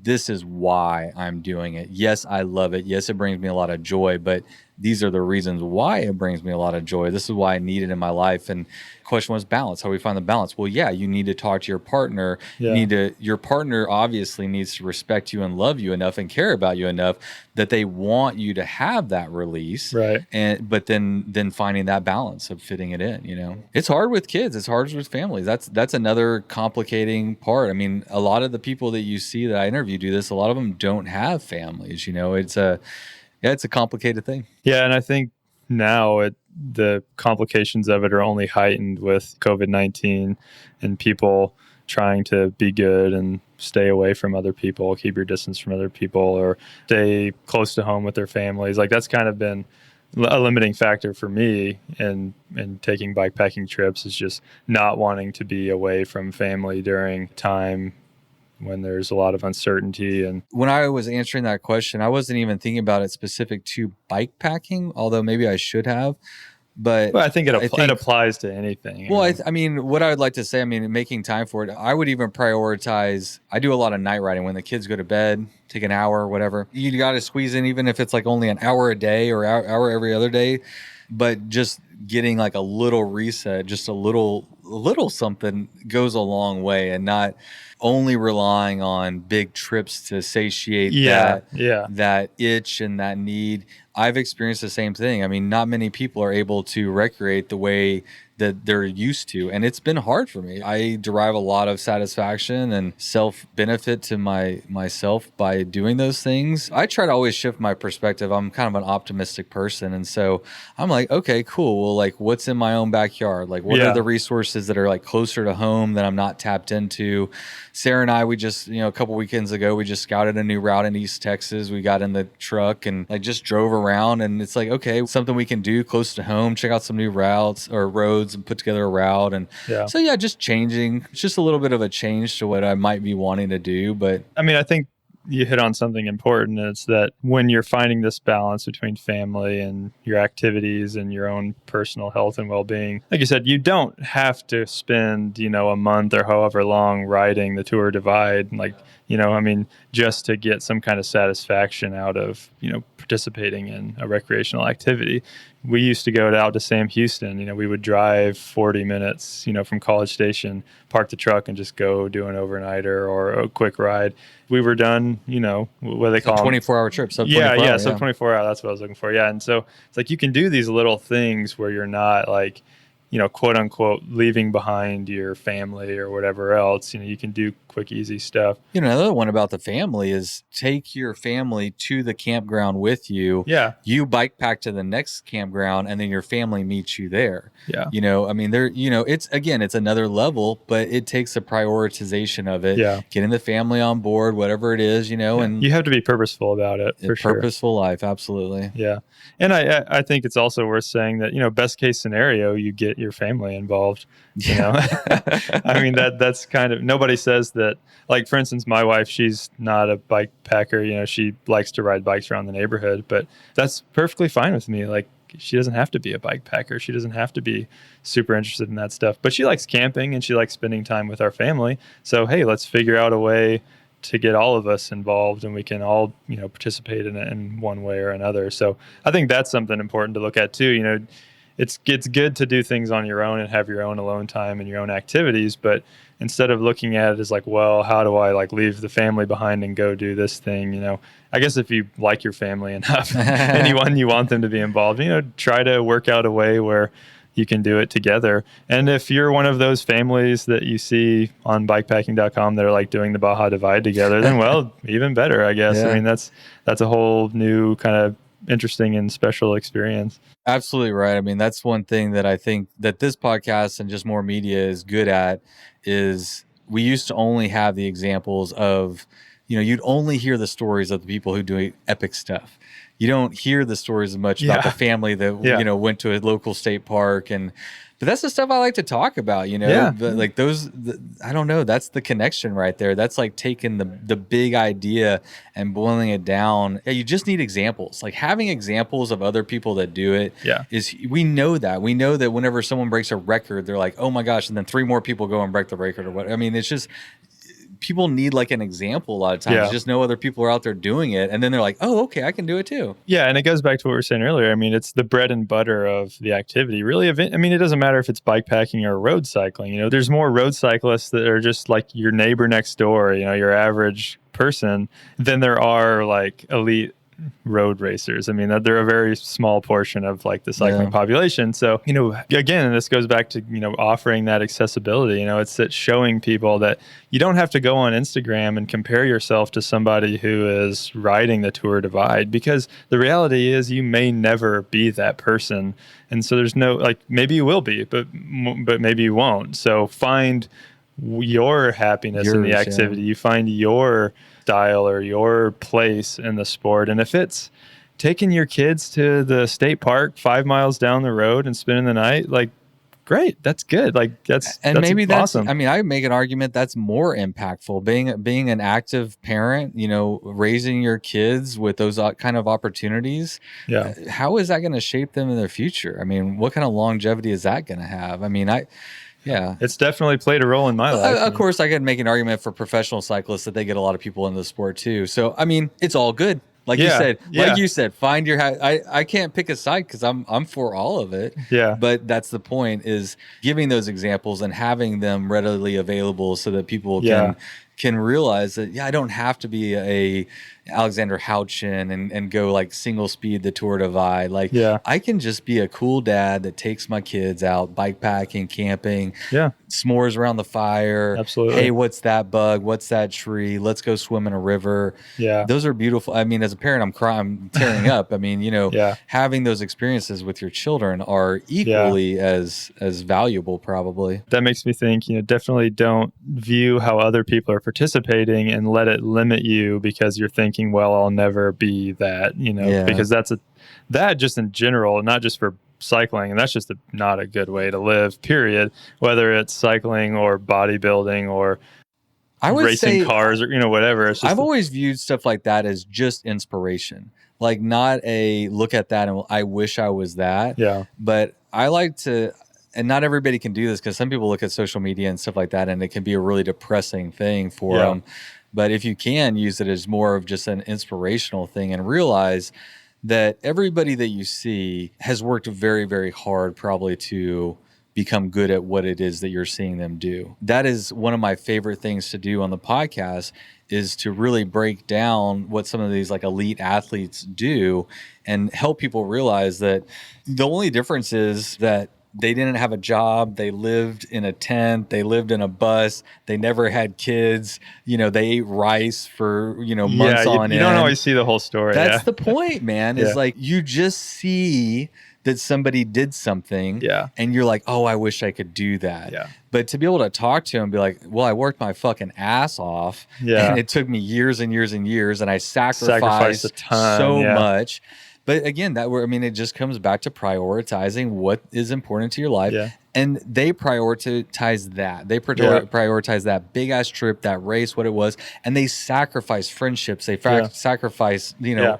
this is why I'm doing it. Yes, I love it. Yes, it brings me a lot of joy, but these are the reasons why it brings me a lot of joy. This is why I need it in my life. And the question was balance. How do we find the balance? Well, yeah, you need to talk to your partner. Yeah. Your partner obviously needs to respect you and love you enough and care about you enough that they want you to have that release. Right. But then finding that balance of fitting it in, It's hard with kids. It's hard with families. That's another complicating part. I mean, a lot of the people that you see that I interview do this. A lot of them don't have families, it's a complicated thing. Yeah. And I think now the complications of it are only heightened with COVID-19 and people trying to be good and stay away from other people, keep your distance from other people, or stay close to home with their families. Like, that's kind of been a limiting factor for me in taking bikepacking trips, is just not wanting to be away from family during time when there's a lot of uncertainty. And when I was answering that question, I wasn't even thinking about it specific to bike packing, although maybe I should have. But Well, I think it applies to anything. Well, I mean, what I would like to say, I mean, making time for it, I would even prioritize. I do a lot of night riding when the kids go to bed, take an hour or whatever. You got to squeeze in, even if it's like only an hour a day or hour every other day. But just getting like a little reset, just a little something goes a long way, and not only relying on big trips to satiate that itch and that need. I've experienced the same thing. I mean, not many people are able to recreate the way that they're used to, and it's been hard for me. I derive a lot of satisfaction and self-benefit to myself by doing those things. I try to always shift my perspective. I'm kind of an optimistic person, and so I'm like, okay, cool. Well, like, what's in my own backyard? Like, what are the resources that are like closer to home that I'm not tapped into? Sarah and I, we just, a couple weekends ago, we just scouted a new route in East Texas. We got in the truck and like just drove around, and it's like, okay, something we can do close to home, check out some new routes or roads and put together a route. And so, just changing. It's just a little bit of a change to what I might be wanting to do. But I mean, I think you hit on something important. It's that when you're finding this balance between family and your activities and your own personal health and well-being, like you said, you don't have to spend, a month or however long riding the Tour Divide, like, just to get some kind of satisfaction out of, participating in a recreational activity. We used to go out to Sam Houston. We would drive 40 minutes, from College Station, park the truck, and just go do an overnighter or a quick ride. We were done, what do they call them? 24-hour trip. So 24 hour. That's what I was looking for. Yeah. And so it's like you can do these little things where you're not like, quote unquote, leaving behind your family or whatever else. You can do quick, easy stuff. Another one about the family is take your family to the campground with you. Yeah. You bike pack to the next campground, and then your family meets you there. Yeah. I mean, it's another level, but it takes a prioritization of it. Yeah. Getting the family on board, whatever it is, and you have to be purposeful about it. For sure. Purposeful life. Absolutely. Yeah. And I think it's also worth saying that, best case scenario, you get your family involved. I mean, that's kind of, nobody says that. Like, for instance, my wife, she's not a bike packer. She likes to ride bikes around the neighborhood, but that's perfectly fine with me. Like, she doesn't have to be a bike packer. She doesn't have to be super interested in that stuff, but she likes camping and she likes spending time with our family. So, hey, let's figure out a way to get all of us involved, and we can all, participate in it in one way or another. So I think that's something important to look at too. It's good to do things on your own and have your own alone time and your own activities, but instead of looking at it as like, well, how do I like leave the family behind and go do this thing? I guess if you like your family enough and you want them to be involved, try to work out a way where you can do it together. And if you're one of those families that you see on bikepacking.com that are like doing the Baja Divide together, then well, even better, I guess. Yeah. I mean, that's a whole new kind of interesting and special experience. Absolutely right. I mean, that's one thing that I think that this podcast and just more media is good at, is we used to only have the examples of, you'd only hear the stories of the people who do epic stuff. You don't hear the stories as much about the family that, went to a local state park. But that's the stuff I like to talk about, But like I don't know, that's the connection right there. That's like taking the big idea and boiling it down. Yeah, you just need examples. Like having examples of other people that do it we know that. We know that whenever someone breaks a record, they're like, oh my gosh, and then 3 more people go and break the record or what. I mean, it's just, people need like an example a lot of times. Yeah. Just know other people are out there doing it, and then they're like, oh, okay, I can do it too. Yeah, and it goes back to what we were saying earlier. I mean, it's the bread and butter of the activity. Really, I mean, it doesn't matter if it's bike packing or road cycling. There's more road cyclists that are just like your neighbor next door, your average person, than there are like elite road racers. I mean, they're a very small portion of like the cycling population. So, again, this goes back to, offering that accessibility. It's showing people that you don't have to go on Instagram and compare yourself to somebody who is riding the Tour Divide, because the reality is you may never be that person. And so there's no, like, maybe you will be, but maybe you won't. So find your happiness in the activity. You find your style or your place in the sport. And if it's taking your kids to the state park 5 miles down the road and spending the night, like, great. That's good. Like that's maybe awesome. I mean, I make an argument that's more impactful. Being an active parent, raising your kids with those kind of opportunities. Yeah. How is that going to shape them in their future? I mean, what kind of longevity is that going to have? I mean, yeah. It's definitely played a role in my life. Of course, I could make an argument for professional cyclists that they get a lot of people into the sport too. So, I mean, it's all good. Like you said, find your. I can't pick a side because I'm for all of it. Yeah. But that's the point, is giving those examples and having them readily available so that people can realize that I don't have to be a Alexander Houchin and go like single speed the Tour Divide. Like I can just be a cool dad that takes my kids out bike packing, camping, s'mores around the fire. Absolutely. Hey, what's that bug? What's that tree? Let's go swim in a river. Yeah. Those are beautiful. I mean, as a parent, I'm crying, I'm tearing up. I mean, having those experiences with your children are equally as valuable, probably. That makes me think, definitely don't view how other people are participating and let it limit you because you're thinking, well, I'll never be that, because that just in general, not just for cycling, and that's just not a good way to live, period, whether it's cycling or bodybuilding or racing cars or whatever. It's just I've always viewed stuff like that as just inspiration, like not a look at that and I wish I was that. But I like to, and not everybody can do this because some people look at social media and stuff like that and it can be a really depressing thing for them. But if you can use it as more of just an inspirational thing and realize that everybody that you see has worked very, very hard probably to become good at what it is that you're seeing them do. That is one of my favorite things to do on the podcast, is to really break down what some of these like elite athletes do and help people realize that the only difference is that they didn't have a job. They lived in a tent. They lived in a bus. They never had kids. They ate rice for, months on end. You don't always see the whole story. That's the point, man. Is like you just see that somebody did something and you're like, oh, I wish I could do that. But to be able to talk to him and be like, well, I worked my fucking ass off and it took me years and years and years and I sacrificed a ton, so much. But again, it just comes back to prioritizing what is important to your life. And they prioritize that. They prioritize that big ass trip, that race, what it was. And they sacrifice friendships. They sacrifice,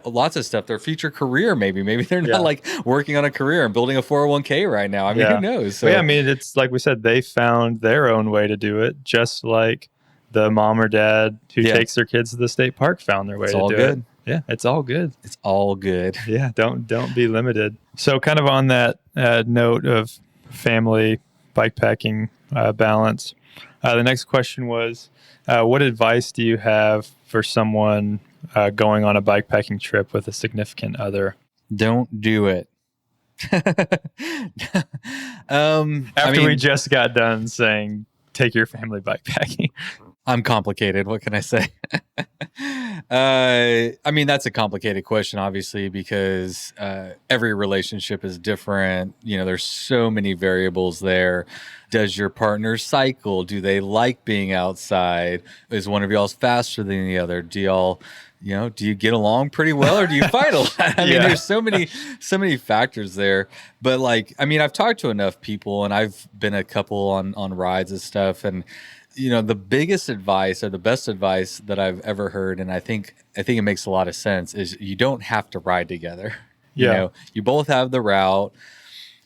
lots of stuff. Their future career, maybe. Maybe they're not like working on a career and building a 401k right now. I mean, who knows? So, it's like we said, they found their own way to do it, just like the mom or dad who takes their kids to the state park found their way to do it. Yeah, it's all good. It's all good. Yeah, don't be limited. So kind of on that note of family bikepacking balance, the next question was, what advice do you have for someone going on a bikepacking trip with a significant other? Don't do it. We just got done saying, take your family bikepacking. I'm complicated. What can I say? That's a complicated question, obviously, because every relationship is different. There's so many variables there. Does your partner cycle? Do they like being outside? Is one of y'all's faster than the other? Do y'all, do you get along pretty well or do you fight a lot? There's so many factors there. But I've talked to enough people and I've been a couple on rides and stuff, and the biggest advice or the best advice that I've ever heard, and I think it makes a lot of sense, is you don't have to ride together. You both have the route.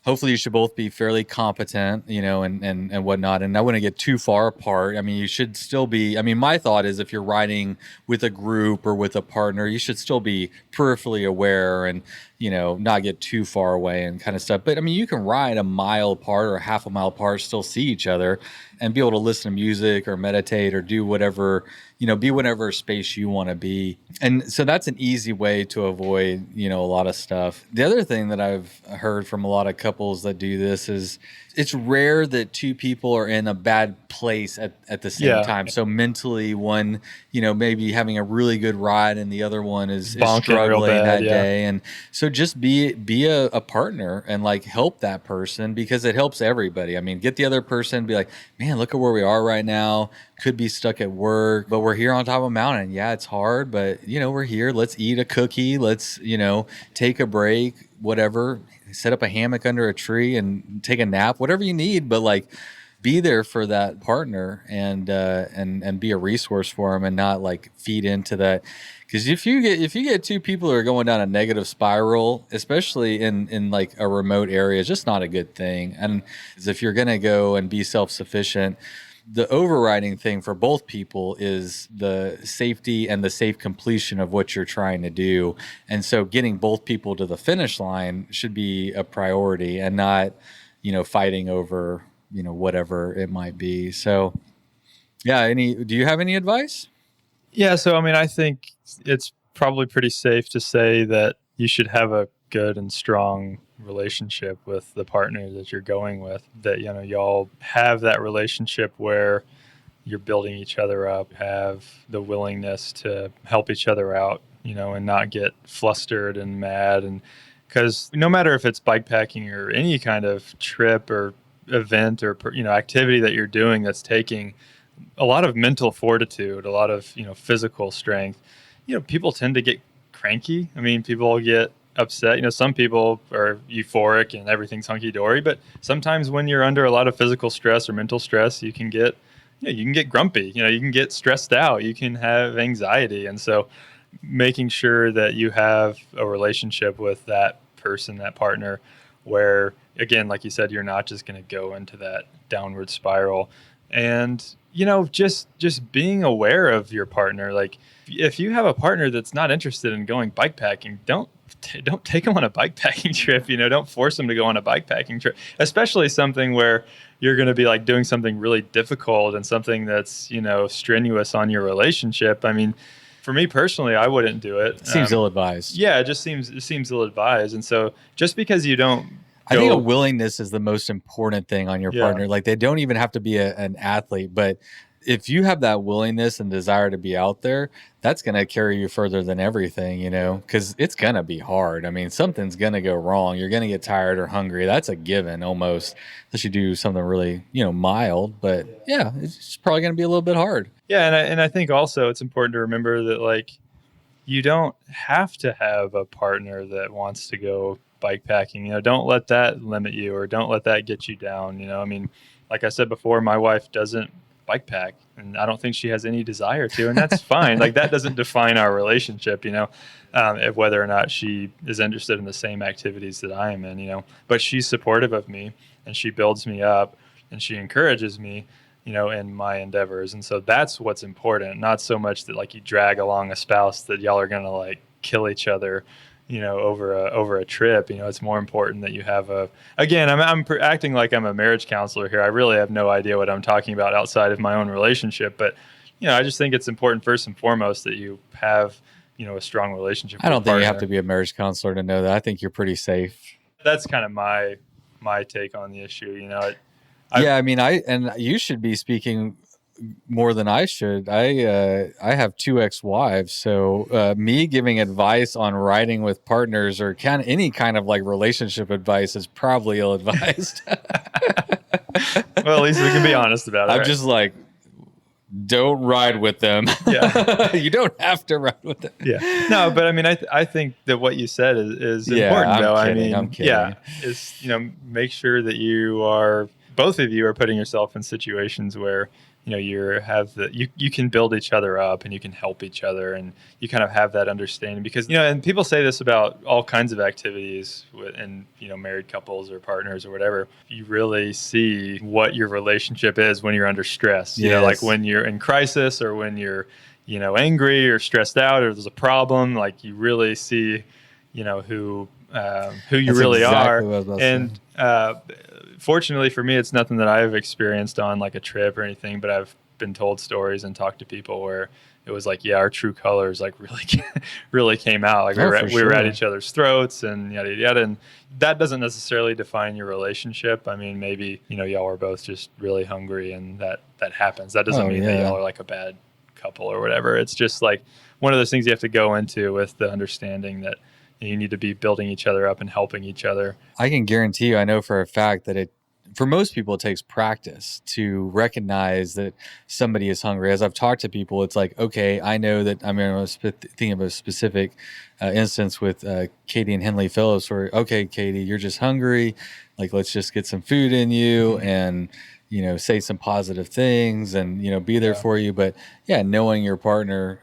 Hopefully you should both be fairly competent, and whatnot. And I wouldn't get too far apart. You should still be, my thought is if you're riding with a group or with a partner, you should still be peripherally aware and, not get too far away and kind of stuff. But you can ride a mile apart or half a mile apart, still see each other and be able to listen to music or meditate or do whatever, be whatever space you want to be. And so that's an easy way to avoid, a lot of stuff. The other thing that I've heard from a lot of couples that do this is it's rare that two people are in a bad place at the same time. So mentally, one, maybe having a really good ride and the other one is struggling that day. And so So just be a partner and like help that person, because it helps everybody. I mean, get the other person, be like, man, look at where we are right now. Could be stuck at work, but we're here on top of a mountain. Yeah, it's hard, but we're here. Let's eat a cookie. Let's, take a break, whatever. Set up a hammock under a tree and take a nap, whatever you need. But like, be there for that partner and be a resource for them, and not like feed into that. Because if you get two people who are going down a negative spiral, especially in like a remote area, it's just not a good thing. And if you're going to go and be self-sufficient, the overriding thing for both people is the safety and the safe completion of what you're trying to do. And so getting both people to the finish line should be a priority, and not, fighting over, whatever it might be. So yeah. Do you have any advice? Yeah. So, I mean, I think it's probably pretty safe to say that you should have a good and strong relationship with the partner that you're going with, that, y'all have that relationship where you're building each other up, have the willingness to help each other out, and not get flustered and mad. And because no matter if it's bikepacking or any kind of trip or event or, activity that you're doing that's taking a lot of mental fortitude, a lot of, physical strength, people tend to get cranky. I mean, people get upset. Some people are euphoric and everything's hunky dory, but sometimes when you're under a lot of physical stress or mental stress, you can get, you can get grumpy, you can get stressed out, you can have anxiety. And so making sure that you have a relationship with that person, that partner, where, again, like you said, you're not just going to go into that downward spiral. And, just being aware of your partner. Like, if you have a partner that's not interested in going bikepacking, don't take them on a bikepacking trip. Don't force them to go on a bikepacking trip, especially something where you're going to be like doing something really difficult and something that's, strenuous on your relationship. I mean, for me personally, I wouldn't do it. It seems ill-advised. Yeah, it seems ill-advised. And so just because you don't I think a willingness is the most important thing on your partner. Like, they don't even have to be an athlete, but if you have that willingness and desire to be out there, that's going to carry you further than everything, because it's going to be hard. I mean, something's going to go wrong. You're going to get tired or hungry. That's a given almost, unless you do something really, mild. But yeah, it's probably going to be a little bit hard. Yeah. And I think also it's important to remember that, like, you don't have to have a partner that wants to go bikepacking. Don't let that limit you, or don't let that get you down. I mean, like I said before, my wife doesn't bike pack, and I don't think she has any desire to, and that's fine. Like, that doesn't define our relationship, whether or not she is interested in the same activities that I am in, but she's supportive of me, and she builds me up, and she encourages me, in my endeavors. And so that's what's important, not so much that, like, you drag along a spouse that y'all are going to like kill each other, over a trip. It's more important that you have again, I'm acting like I'm a marriage counselor here. I really have no idea what I'm talking about outside of my own relationship, but, I just think it's important first and foremost that you have, a strong relationship. I don't think you have to be a marriage counselor to know that. I think you're pretty safe. That's kind of my take on the issue. I mean, and you should be speaking more than I should. I have 2 ex-wives, so me giving advice on riding with partners or any kind of like relationship advice is probably ill-advised. Well, at least we can be honest about it. I'm just like, don't ride with them. Yeah. You don't have to ride with them. Yeah. No, but I mean, I think that what you said is important, though. I'm kidding. Yeah, is, make sure that both of you are putting yourself in situations where, you can build each other up, and you can help each other, and you kind of have that understanding, because, and people say this about all kinds of activities and, married couples or partners or whatever. You really see what your relationship is when you're under stress, like when you're in crisis, or when you're, angry or stressed out, or there's a problem, like you really see, who you really are. And, fortunately for me, it's nothing that I've experienced on like a trip or anything, but I've been told stories and talked to people where it was like, our true colors like really came out. Like we were at each other's throats and yada, yada, yada. And that doesn't necessarily define your relationship. I mean, maybe, y'all are both just really hungry, and that happens. That doesn't mean that y'all are like a bad couple or whatever. It's just like one of those things you have to go into with the understanding that, You need to be building each other up and helping each other. I can guarantee you, I know for a fact that for most people, it takes practice to recognize that somebody is hungry. As I've talked to people, it's like, okay, I know that. I mean, I was thinking of a specific instance with Katie and Henley Phillips where, okay, Katie, you're just hungry. Like, let's just get some food in you and, say some positive things and, be there for you. But yeah, knowing your partner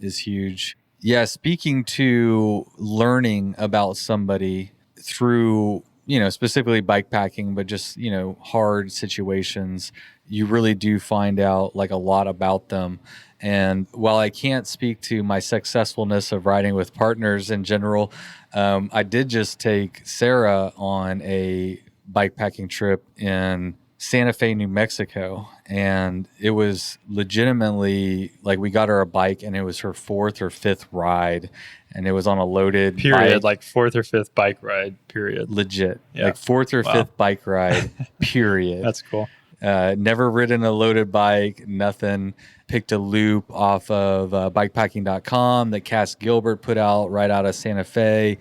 is huge. Yeah, speaking to learning about somebody through, specifically bike packing, but just, hard situations, you really do find out like a lot about them. And while I can't speak to my successfulness of riding with partners in general, I did just take Sarah on a bike packing trip in Santa Fe, New Mexico. And it was legitimately like we got her a bike and it was her fourth or fifth ride. And it was on a loaded period, bike. like fourth or fifth bike ride, period. Legit. Yeah. Like fourth or fifth bike ride, period. That's cool. Never ridden a loaded bike, nothing. Picked a loop off of bikepacking.com that Cass Gilbert put out right out of Santa Fe.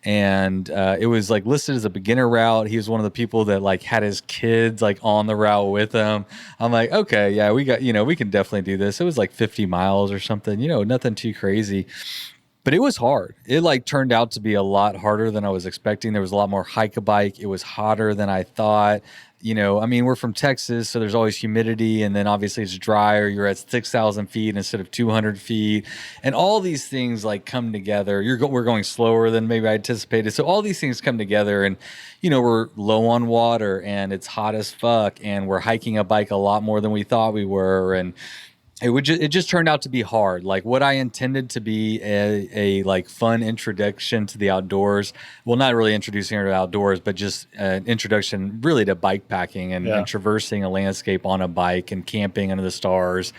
And it was like listed as a beginner route. He was one of the people that like had his kids like on the route with him. I'm like, okay, yeah, we got, we can definitely do this. It was like 50 miles or something, nothing too crazy. But it was hard. It like turned out to be a lot harder than I was expecting. There was a lot more hike-a-bike. It was hotter than I thought. We're from Texas, so there's always humidity, and then obviously it's drier. You're at 6,000 feet instead of 200 feet, and all these things like come together. We're going slower than maybe I anticipated, so all these things come together, and we're low on water, and it's hot as fuck, and we're hiking a bike a lot more than we thought we were, and it just turned out to be hard. Like what I intended to be a like fun introduction to the outdoors. Well, not really introducing her to outdoors, but just an introduction really to bike packing and traversing a landscape on a bike and camping under the stars.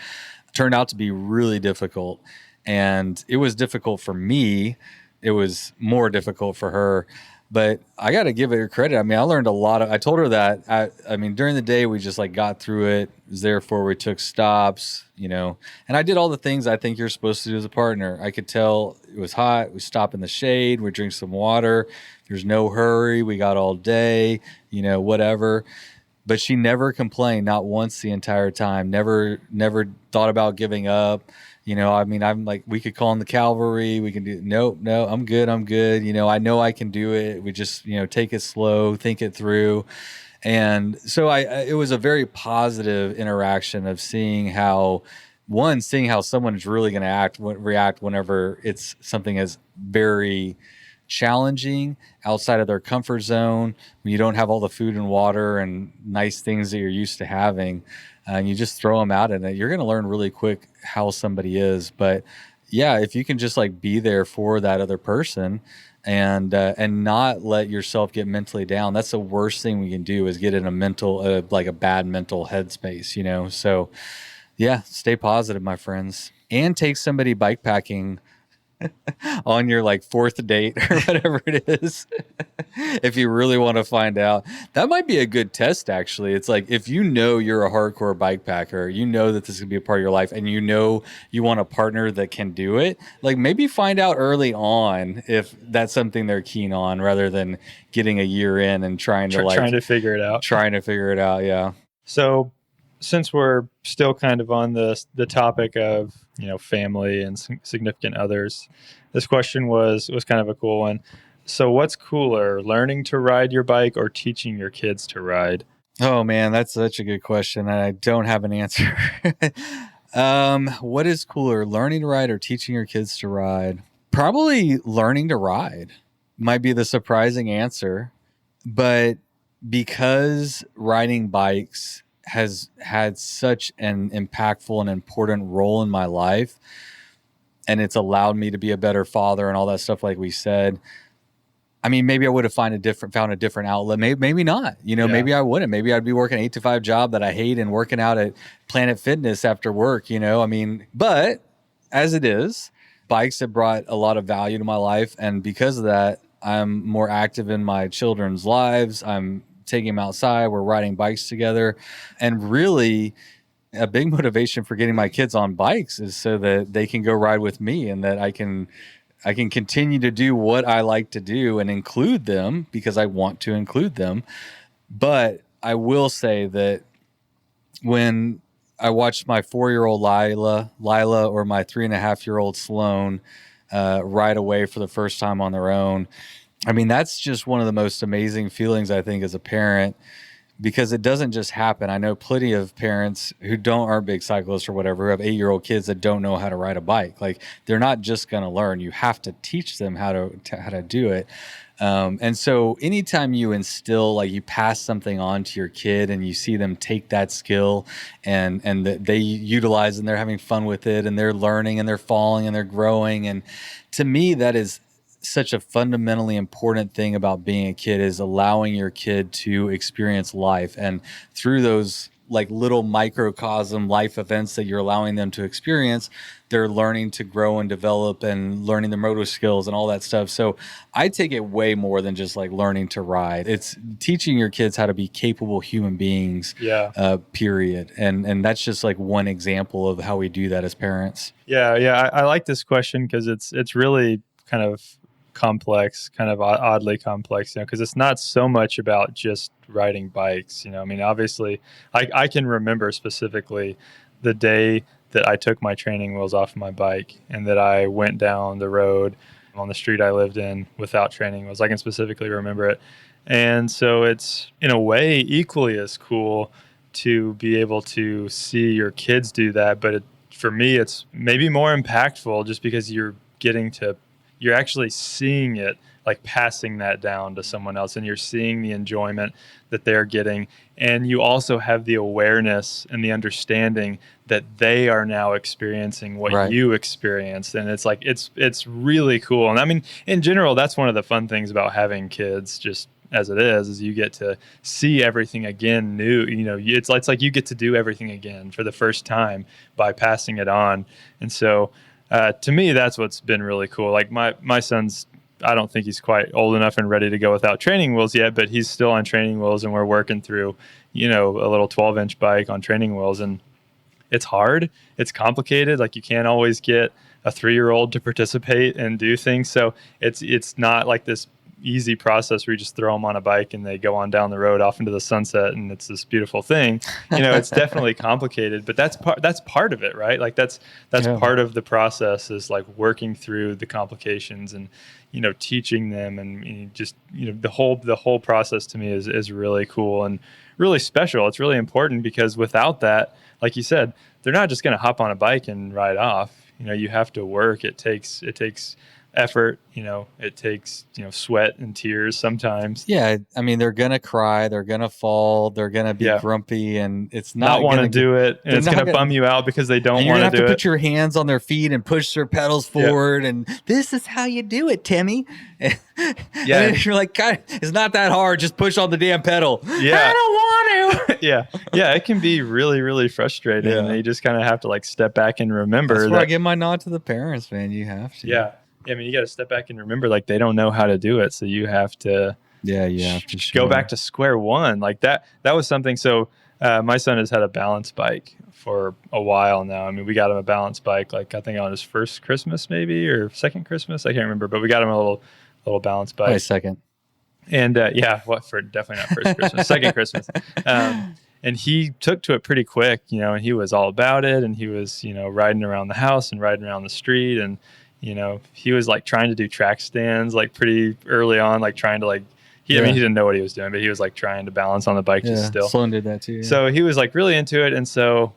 Turned out to be really difficult. And it was difficult for me. It was more difficult for her. But I got to give her credit. I mean, I learned a lot. I told her that, during the day, we just like got through it. Therefore, we took stops, and I did all the things I think you're supposed to do as a partner. I could tell it was hot. We stop in the shade. We drink some water. There's no hurry. We got all day, whatever. But she never complained, not once the entire time. Never thought about giving up. I'm like, we could call in the cavalry. We can do, no, I'm good. I know I can do it. We just, take it slow, think it through. And so it was a very positive interaction of seeing how someone is really going to react whenever it's something as very challenging outside of their comfort zone, when you don't have all the food and water and nice things that you're used to having. And you just throw them out in it, you're going to learn really quick how somebody is. But yeah, if you can just like be there for that other person and not let yourself get mentally down, that's the worst thing we can do is get in a mental, like a bad mental headspace, So yeah, stay positive, my friends, and take somebody bike packing on your like fourth date or whatever it is. If you really want to find out, that might be a good test. Actually, it's like, if you're a hardcore bike packer, that this could be a part of your life, and you want a partner that can do it, like maybe find out early on if that's something they're keen on, rather than getting a year in and trying to figure it out. Yeah. So since we're still kind of on the topic of family and significant others, this question was kind of a cool one. So what's cooler, learning to ride your bike or teaching your kids to ride? Oh man, that's such a good question, and I don't have an answer. What is cooler, learning to ride or teaching your kids to ride? Probably learning to ride might be the surprising answer, but because riding bikes has had such an impactful and important role in my life, and it's allowed me to be a better father and all that stuff, like we said. I mean, maybe I would have found a different outlet. Maybe not. Maybe I wouldn't. Maybe I'd be working an 8-to-5 job that I hate and working out at Planet Fitness after work. But as it is, bikes have brought a lot of value to my life, and because of that, I'm more active in my children's lives. I'm taking them outside. We're riding bikes together, and really, a big motivation for getting my kids on bikes is so that they can go ride with me, and that I can I can continue to do what I like to do and include them because I want to include them. But I will say that when I watched my 4-year-old Lila, or my 3.5-year-old Sloan ride away for the first time on their own, I mean, that's just one of the most amazing feelings, I think, as a parent, because it doesn't just happen. I know plenty of parents who aren't big cyclists or whatever, who have 8-year-old kids that don't know how to ride a bike. Like, they're not just going to learn. You have to teach them how to do it. And so anytime you instill, like, you pass something on to your kid and you see them take that skill and they utilize and they're having fun with it and they're learning and they're falling and they're growing. And to me, that is such a fundamentally important thing about being a kid, is allowing your kid to experience life. And through those like little microcosm life events that you're allowing them to experience, they're learning to grow and develop and learning the motor skills and all that stuff. So I take it way more than just like learning to ride. It's teaching your kids how to be capable human beings, period. And that's just like one example of how we do that as parents. Yeah. I like this question because it's really kind of complex, kind of oddly complex, because it's not so much about just riding bikes. I mean, obviously, I can remember specifically the day that I took my training wheels off of my bike and that I went down the road on the street I lived in without training wheels. I can specifically remember it. And so it's, in a way, equally as cool to be able to see your kids do that. But for me, it's maybe more impactful just because you're actually seeing it, like passing that down to someone else, and you're seeing the enjoyment that they're getting. And you also have the awareness and the understanding that they are now experiencing what you experienced. And it's like, it's really cool. And I mean, in general, that's one of the fun things about having kids, just as it is you get to see everything again new. It's like you get to do everything again for the first time by passing it on. And so, to me, that's what's been really cool. Like my son's, I don't think he's quite old enough and ready to go without training wheels yet, but he's still on training wheels, and we're working through, a little 12-inch bike on training wheels. And it's hard. It's complicated. Like, you can't always get a 3-year-old to participate and do things. So it's not like this easy process where you just throw them on a bike and they go on down the road off into the sunset and it's this beautiful thing. It's definitely complicated, but that's part of it, right? Like that's part of the process, is like working through the complications and teaching them, and just the whole process to me is really cool and really special. It's really important because without that, like you said, they're not just going to hop on a bike and ride off. You have to work. It takes effort, it takes, sweat and tears sometimes. Yeah. I mean, they're going to cry, they're going to fall, they're going to be grumpy, and it's not want to do it. And it's going to bum you out because they don't want to do it. You have to put your hands on their feet and push their pedals forward. And this is how you do it, Timmy. And you're like, God, it's not that hard. Just push on the damn pedal. Yeah. I don't want to. Yeah. It can be really, really frustrating. And you just kind of have to like step back and remember. That's where I give my nod to the parents, man. You have to. Yeah. I mean, you got to step back and remember, like, they don't know how to do it. So you have to, go back to square one. Like that was something. So my son has had a balance bike for a while now. I mean, we got him a balance bike, like I think on his first Christmas, maybe, or second Christmas. I can't remember, but we got him a little balance bike. Probably second. And for definitely not first Christmas, second Christmas. And he took to it pretty quick, and he was all about it. And he was, riding around the house and riding around the street. And, he was like trying to do track stands, like pretty early on, like trying to like, I mean, he didn't know what he was doing, but he was like trying to balance on the bike just still. Sloan did that too. Yeah. So he was like really into it. And so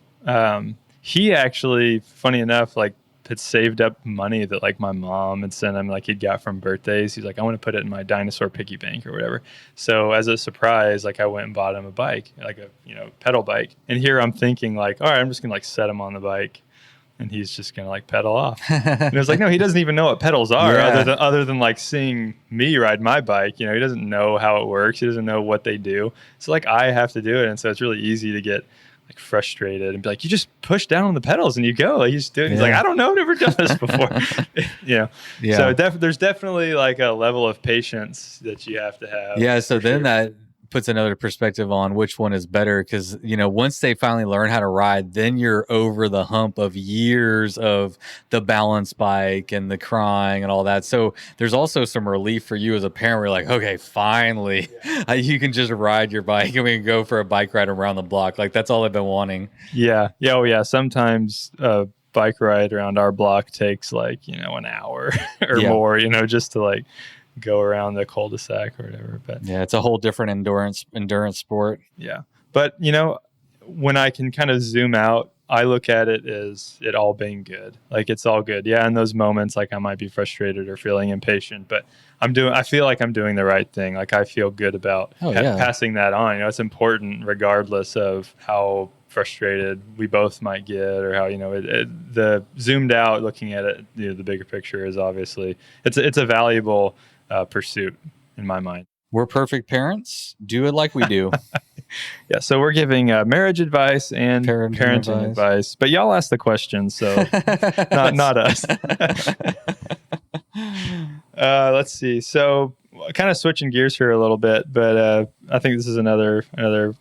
he actually, funny enough, like had saved up money that like my mom had sent him, like he'd got from birthdays. He's like, I want to put it in my dinosaur piggy bank or whatever. So as a surprise, like I went and bought him a bike, like a, pedal bike. And here I'm thinking like, all right, I'm just gonna like set him on the bike and he's just gonna like pedal off. And it was like, no, he doesn't even know what pedals are other than like seeing me ride my bike. He doesn't know how it works. He doesn't know what they do. So like I have to do it. And so it's really easy to get like frustrated and be like, you just push down on the pedals and you go, like you just do it. He's like, I don't know, I've never done this before. So there's definitely like a level of patience that you have to have. Yeah. So then that puts another perspective on which one is better. Cause once they finally learn how to ride, then you're over the hump of years of the balance bike and the crying and all that. So there's also some relief for you as a parent where you're like, okay, finally you can just ride your bike and we can go for a bike ride around the block. Like that's all I've been wanting. Yeah. Yeah. Oh yeah. Sometimes bike ride around our block takes like, an hour or more, just to like go around the cul-de-sac or whatever. But yeah, it's a whole different endurance sport. Yeah. But, when I can kind of zoom out, I look at it as it all being good. Like it's all good. Yeah. In those moments, like I might be frustrated or feeling impatient, but I feel like I'm doing the right thing. Like I feel good about passing that on. It's important regardless of how frustrated we both might get or how, the zoomed out looking at it, the bigger picture is obviously, it's a valuable pursuit in my mind. We're perfect parents. Do it like we do. Yeah, so we're giving marriage advice and parenting advice, but y'all ask the questions, so not us. Let's see. So, kind of switching gears here a little bit, but I think this is another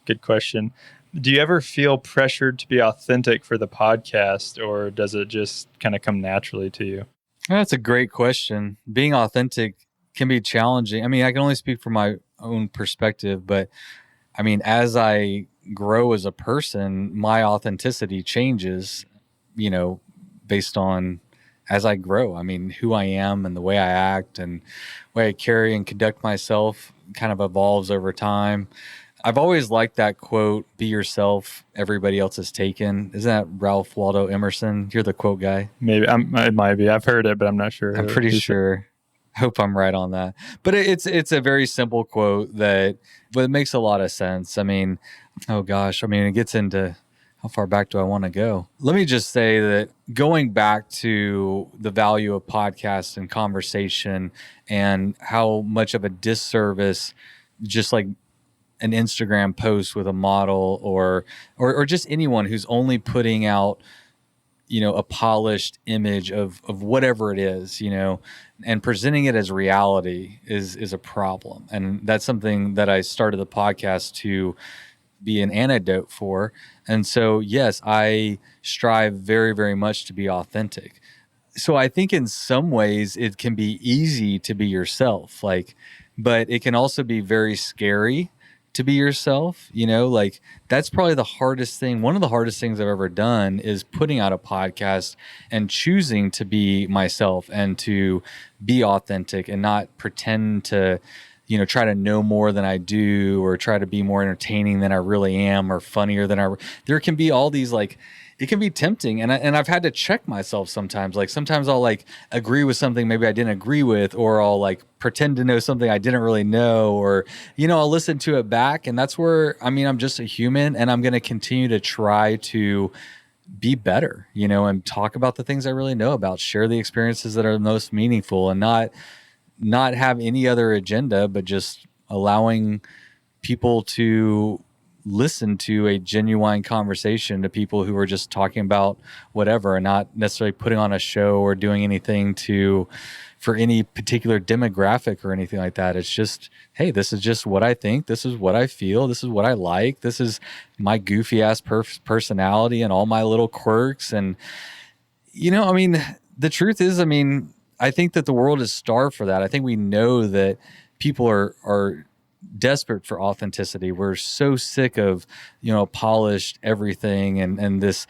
good question. Do you ever feel pressured to be authentic for the podcast, or does it just kind of come naturally to you? That's a great question. Being authentic can be challenging. I mean, I can only speak from my own perspective, but I mean, as I grow as a person, my authenticity changes, based on as I grow. I mean, who I am and the way I act and the way I carry and conduct myself kind of evolves over time. I've always liked that quote, be yourself, everybody else is taken. Isn't that Ralph Waldo Emerson? You're the quote guy. Maybe. It might be. I've heard it, but I'm not sure. I'm pretty sure. I hope I'm right on that. But it's a very simple quote but it makes a lot of sense. I mean, it gets into how far back do I want to go? Let me just say that going back to the value of podcasts and conversation and how much of a disservice just like an Instagram post with a model or just anyone who's only putting out, a polished image of whatever it is, and presenting it as reality is a problem. And that's something that I started the podcast to be an antidote for. And so, yes, I strive very, very much to be authentic. So I think in some ways it can be easy to be yourself, but it can also be very scary to be yourself, that's probably the hardest thing. One of the hardest things I've ever done is putting out a podcast and choosing to be myself and to be authentic and not pretend to, try to know more than I do or try to be more entertaining than I really am or funnier than there can be all these it can be tempting. And I've had to check myself sometimes. Sometimes I'll agree with something maybe I didn't agree with, or I'll pretend to know something I didn't really know, or, I'll listen to it back. And that's where, I'm just a human and I'm going to continue to try to be better, and talk about the things I really know about, share the experiences that are most meaningful and not have any other agenda, but just allowing people to listen to a genuine conversation to people who are just talking about whatever and not necessarily putting on a show or doing anything for any particular demographic or anything like that. It's just, hey, this is just what I think. This is what I feel. This is what I like. This is my goofy ass personality and all my little quirks. And, the truth is, I think that the world is starved for that. I think we know that people are desperate for authenticity. We're so sick of, polished everything and this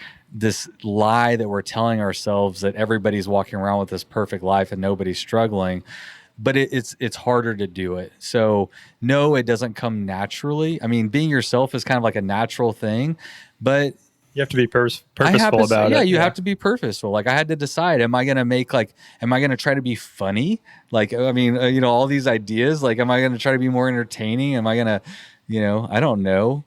lie that we're telling ourselves that everybody's walking around with this perfect life and nobody's struggling. But it's harder to do it. So no, it doesn't come naturally. Being yourself is kind of like a natural thing, but you have to be purposeful about it. Yeah, you have to be purposeful. I had to decide, am I going to try to be funny? All these ideas, am I going to try to be more entertaining? Am I going to, I don't know.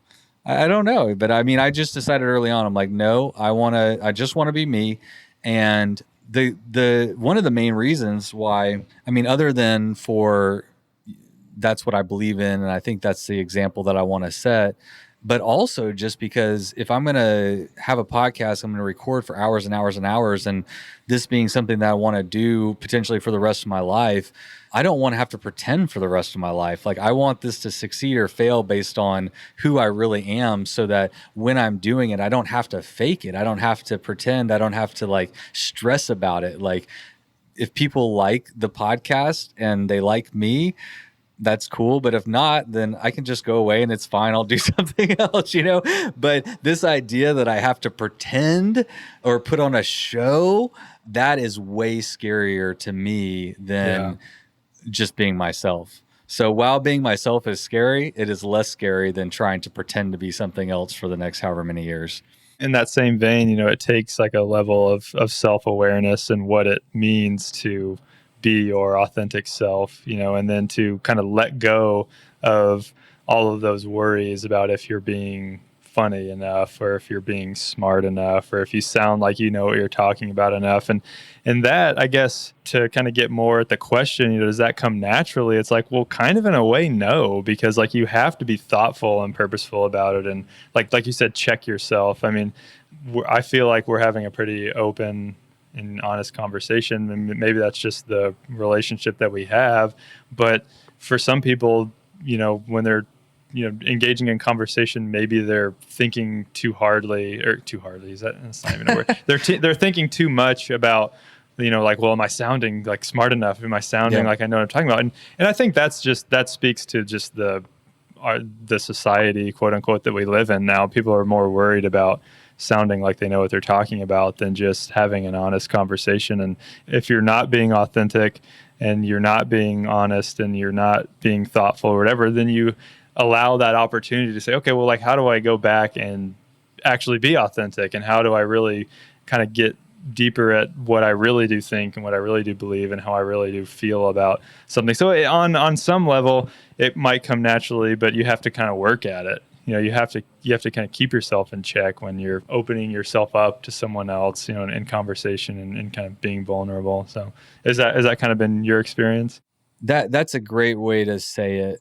I don't know. But I just decided early on, I'm like, no, I just want to be me. And the one of the main reasons why, other than for that's what I believe in, and I think that's the example that I want to set. but also just because if I'm going to have a podcast, I'm going to record for hours and hours and hours, and this being something that I want to do potentially for the rest of my life, I don't want to have to pretend for the rest of my life. Like, I want this to succeed or fail based on who I really am, so that when I'm doing it, I don't have to fake it. I don't have to pretend. I don't have to like stress about it. Like, if people like the podcast and they like me, that's cool. But if not, then I can just go away and it's fine. I'll do something else, But this idea that I have to pretend or put on a show, that is way scarier to me than just being myself. So while being myself is scary, it is less scary than trying to pretend to be something else for the next however many years. In that same vein, it takes like a level of self-awareness and what it means to be your authentic self, and then to kind of let go of all of those worries about if you're being funny enough, or if you're being smart enough, or if you sound like you know what you're talking about enough. And that, I guess, to kind of get more at the question, does that come naturally? It's like, well, kind of in a way, no, because like you have to be thoughtful and purposeful about it. And like you said, check yourself. I mean, I feel like we're having a pretty open and honest conversation, and maybe that's just the relationship that we have. But for some people, when they're engaging in conversation, maybe they're thinking too hardly. That's not even a word. They're thinking too much about, like, well, am I sounding like smart enough? Am I sounding like I know what I'm talking about? And I think that speaks to just the society, quote unquote, that we live in now. People are more worried about sounding like they know what they're talking about than just having an honest conversation. And if you're not being authentic and you're not being honest and you're not being thoughtful or whatever, then you allow that opportunity to say, okay, well, like, how do I go back and actually be authentic? And how do I really kind of get deeper at what I really do think and what I really do believe and how I really do feel about something? So on some level, it might come naturally, but you have to kind of work at it. You have to kind of keep yourself in check when you're opening yourself up to someone else, in conversation and kind of being vulnerable. So is that kind of been your experience? That's a great way to say it,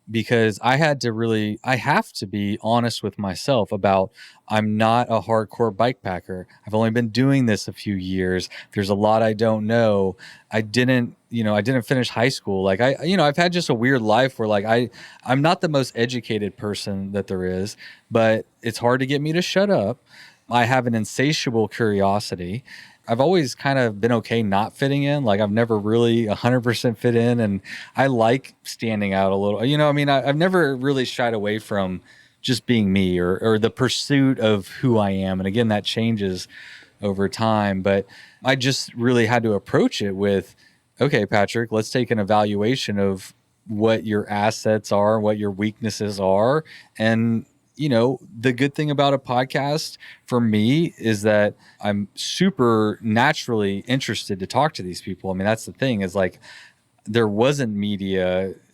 because I have to be honest with myself about, I'm not a hardcore bike packer. I've only been doing this a few years. There's a lot I don't know. I didn't finish high school. Like I've had just a weird life where like I'm not the most educated person that there is, but it's hard to get me to shut up. I have an insatiable curiosity. I've always kind of been okay not fitting in. Like I've never really 100% fit in, and I like standing out a little. I've never really shied away from just being me or the pursuit of who I am. And again, that changes over time, but I just really had to approach it with, okay, Patrick, let's take an evaluation of what your assets are, what your weaknesses are. And the good thing about a podcast for me is that I'm super naturally interested to talk to these people. I mean, that's the thing, is like, there wasn't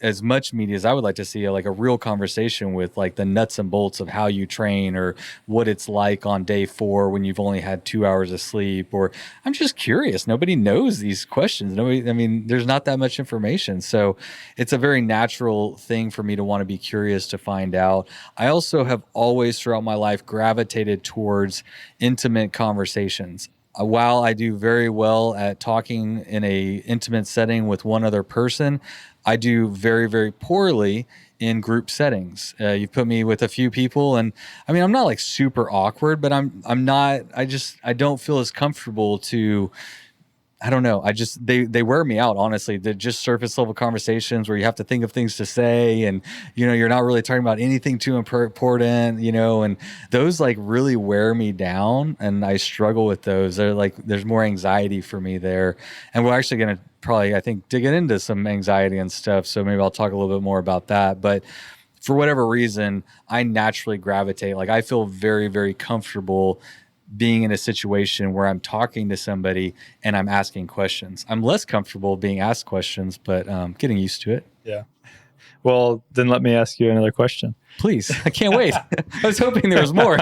as much media as I would like to see, like a real conversation with like the nuts and bolts of how you train or what it's like on day 4 when you've only had 2 hours of sleep. Or I'm just curious. Nobody knows these questions. There's not that much information. So it's a very natural thing for me to want to be curious to find out. I also have always throughout my life gravitated towards intimate conversations. While I do very well at talking in a intimate setting with one other person, I do very, very poorly in group settings. You've put me with a few people, and I'm not like super awkward, but I'm not. I don't feel as comfortable to. I don't know. They wear me out, honestly. They're just surface level conversations where you have to think of things to say, and you're not really talking about anything too important, and those like really wear me down, and I struggle with those. They're like, there's more anxiety for me there, and we're actually going to probably, I think, dig into some anxiety and stuff. So maybe I'll talk a little bit more about that. But for whatever reason, I naturally gravitate. Like I feel very, very comfortable being in a situation where I'm talking to somebody and I'm asking questions. I'm less comfortable being asked questions, but getting used to it. Yeah. Well, then let me ask you another question. Please. I can't wait. I was hoping there was more.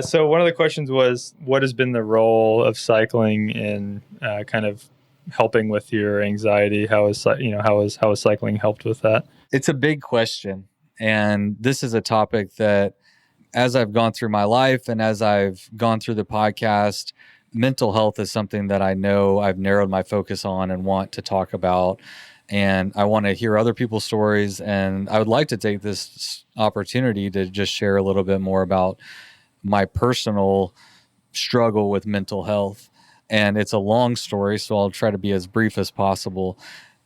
So one of the questions was, what has been the role of cycling in kind of helping with your anxiety? How has cycling helped with that? It's a big question. And this is a topic that, as I've gone through my life and as I've gone through the podcast, mental health is something that I know I've narrowed my focus on and want to talk about. And I want to hear other people's stories. And I would like to take this opportunity to just share a little bit more about my personal struggle with mental health. And it's a long story, so I'll try to be as brief as possible.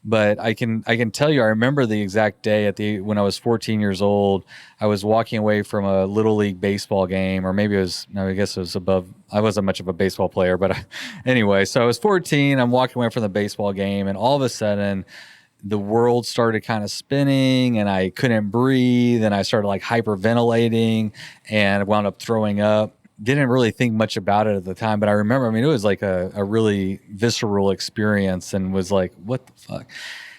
But I can tell you, I remember the exact day when I was 14 years old. I was walking away from a little league baseball game, or maybe I guess it was above. I wasn't much of a baseball player, but anyway, so I was 14. I'm walking away from the baseball game, and all of a sudden, the world started kind of spinning, and I couldn't breathe, and I started like hyperventilating, and I wound up throwing up. Didn't really think much about it at the time, but I remember, it was like a really visceral experience, and was like, what the fuck?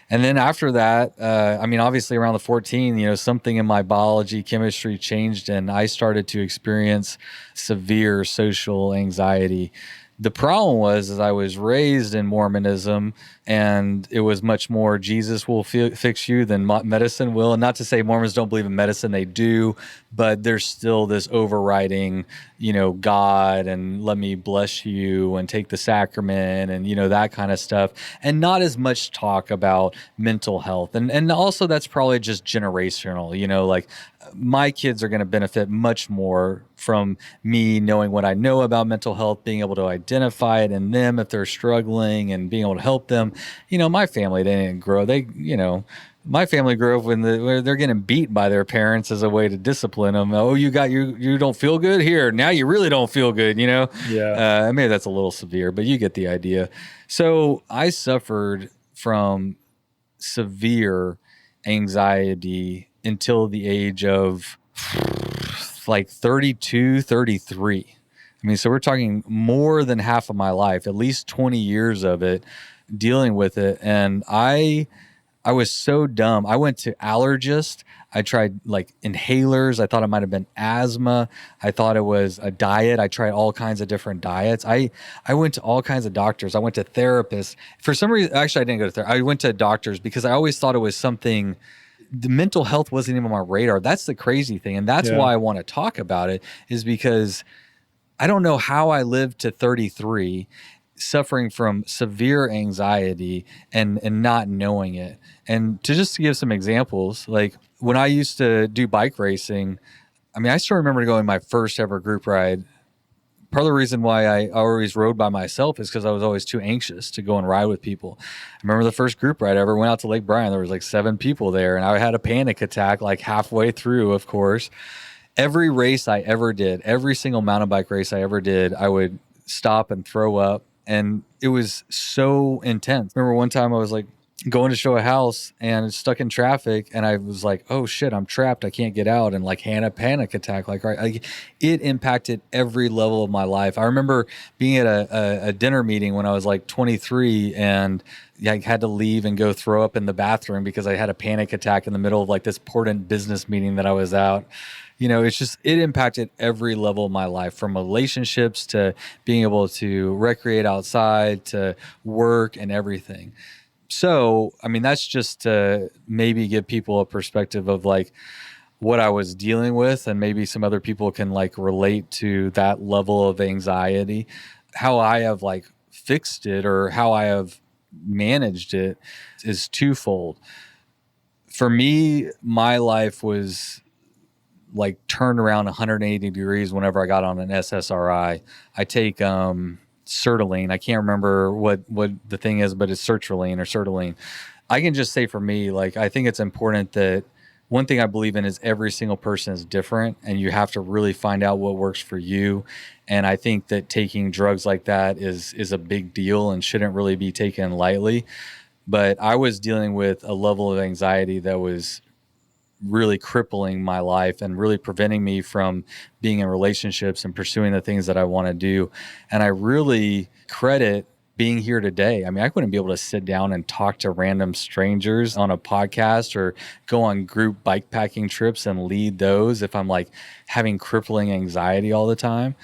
And then after that, obviously around the 14, something in my biology, chemistry changed, and I started to experience severe social anxiety. The problem is I was raised in Mormonism, and it was much more Jesus will fix you than medicine will. And not to say Mormons don't believe in medicine, they do, but there's still this overriding, God and let me bless you and take the sacrament and, that kind of stuff. And not as much talk about mental health. And also that's probably just generational, like my kids are going to benefit much more from me knowing what I know about mental health, being able to identify it in them if they're struggling and being able to help them. My family, they didn't grow. My family grew up where they're getting beat by their parents as a way to discipline them. Oh, you don't feel good here. Now you really don't feel good, Yeah. Maybe that's a little severe, but you get the idea. So I suffered from severe anxiety until the age of like 32, 33. So we're talking more than half of my life, at least 20 years of it, dealing with it. And I was so dumb. I went to allergist. I tried like inhalers. I thought it might have been asthma. I thought it was a diet. I tried all kinds of different diets. I went to all kinds of doctors. I went to therapists. For some reason, actually, I didn't go to therapy. I went to doctors because I always thought it was something. The mental health wasn't even on my radar. That's the crazy thing. And that's why I want to talk about it, is because I don't know how I lived to 33 suffering from severe anxiety and not knowing it. And to give some examples, like when I used to do bike racing, I still remember going my first ever group ride. Part of the reason why I always rode by myself is because I was always too anxious to go and ride with people. I remember the first group ride I ever went out to Lake Bryan. There was like 7 people there, and I had a panic attack like halfway through, of course. Every race I ever did, every single mountain bike race I ever did, I would stop and throw up. And it was so intense. Remember one time I was like going to show a house and stuck in traffic, and I was like, oh shit, I'm trapped. I can't get out. And like had a panic attack. It impacted every level of my life. I remember being at a dinner meeting when I was like 23, and I had to leave and go throw up in the bathroom because I had a panic attack in the middle of like this important business meeting that I was out. It impacted every level of my life, from relationships to being able to recreate outside to work and everything. So, that's just to maybe give people a perspective of like what I was dealing with, and maybe some other people can like relate to that level of anxiety. How I have like fixed it, or how I have managed it, is twofold. For me, my life was like turned around 180 degrees whenever I got on an SSRI. I take sertraline. I can't remember what the thing is, but it's sertraline. I can just say for me, like, I think it's important that one thing I believe in is every single person is different, and you have to really find out what works for you. And I think that taking drugs like that is a big deal and shouldn't really be taken lightly. But I was dealing with a level of anxiety that was really crippling my life and really preventing me from being in relationships and pursuing the things that I want to do. And I really credit being here today. I wouldn't be able to sit down and talk to random strangers on a podcast or go on group bikepacking trips and lead those if I'm like having crippling anxiety all the time.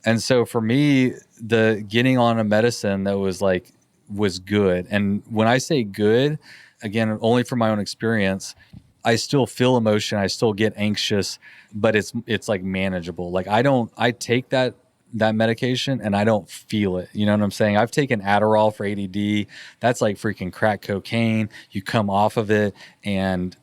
And so for me, the getting on a medicine that was good. And when I say good, again, only from my own experience, I still feel emotion. I still get anxious, but it's like manageable. Like I take that medication and I don't feel it. You know what I'm saying? I've taken Adderall for ADD. That's like freaking crack cocaine. You come off of it. And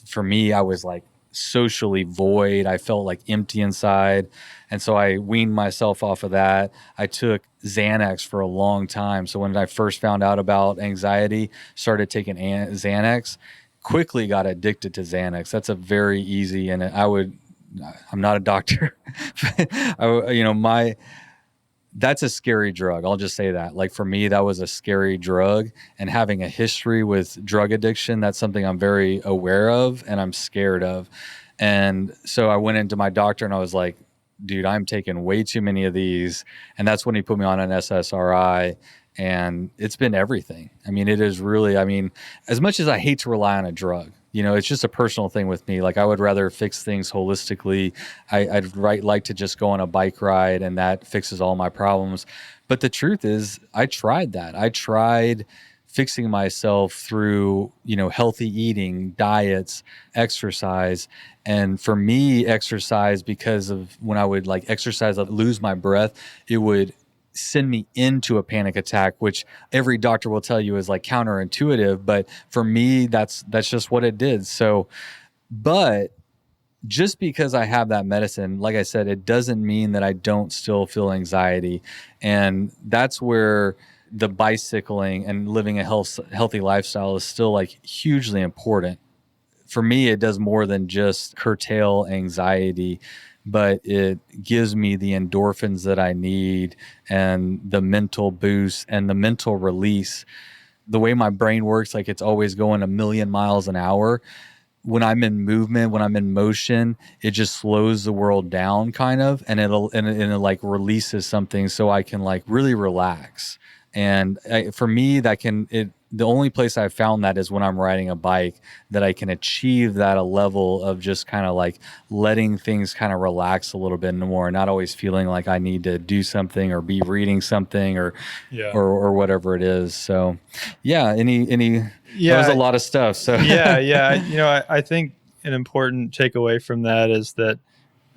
for me, I was like socially void. I felt like empty inside. And so I weaned myself off of that. I took Xanax for a long time. So when I first found out about anxiety, started taking Xanax, quickly got addicted to Xanax. That's a very easy, and I'm not a doctor. That's a scary drug. I'll just say that. Like for me, that was a scary drug, and having a history with drug addiction, that's something I'm very aware of and I'm scared of. And so I went into my doctor and I was like, dude, I'm taking way too many of these. And that's when he put me on an SSRI. And it's been everything. I mean, it is really, as much as I hate to rely on a drug, it's just a personal thing with me. Like I would rather fix things holistically. I'd like to just go on a bike ride and that fixes all my problems. But the truth is I tried that. I tried fixing myself through, healthy eating, diets, exercise. And for me, exercise, because of when I would like exercise, I'd lose my breath, it would send me into a panic attack, which every doctor will tell you is like counterintuitive. But for me, that's just what it did. So, but just because I have that medicine, like I said, it doesn't mean that I don't still feel anxiety. And that's where the bicycling and living a healthy lifestyle is still like hugely important. For me, it does more than just curtail anxiety, but it gives me the endorphins that I need and the mental boost and the mental release. The way my brain works, like it's always going a million miles an hour. When I'm in movement, when I'm in motion, it just slows the world down kind of, and it like releases something so I can like really relax. And for me, the only place I've found that is when I'm riding a bike, that I can achieve that a level of just kind of like letting things kind of relax a little bit more, not always feeling like I need to do something or be reading something or whatever it is. So that was a lot of stuff. So I think an important takeaway from that is that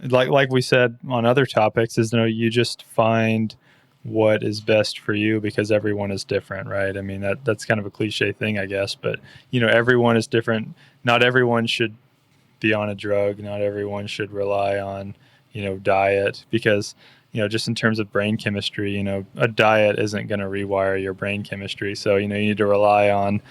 like we said on other topics is, you just find what is best for you because everyone is different, right? I mean, that's kind of a cliche thing, I guess, but everyone is different. Not everyone should be on a drug. Not everyone should rely on, diet because, just in terms of brain chemistry, a diet isn't going to rewire your brain chemistry. So, you need to rely on,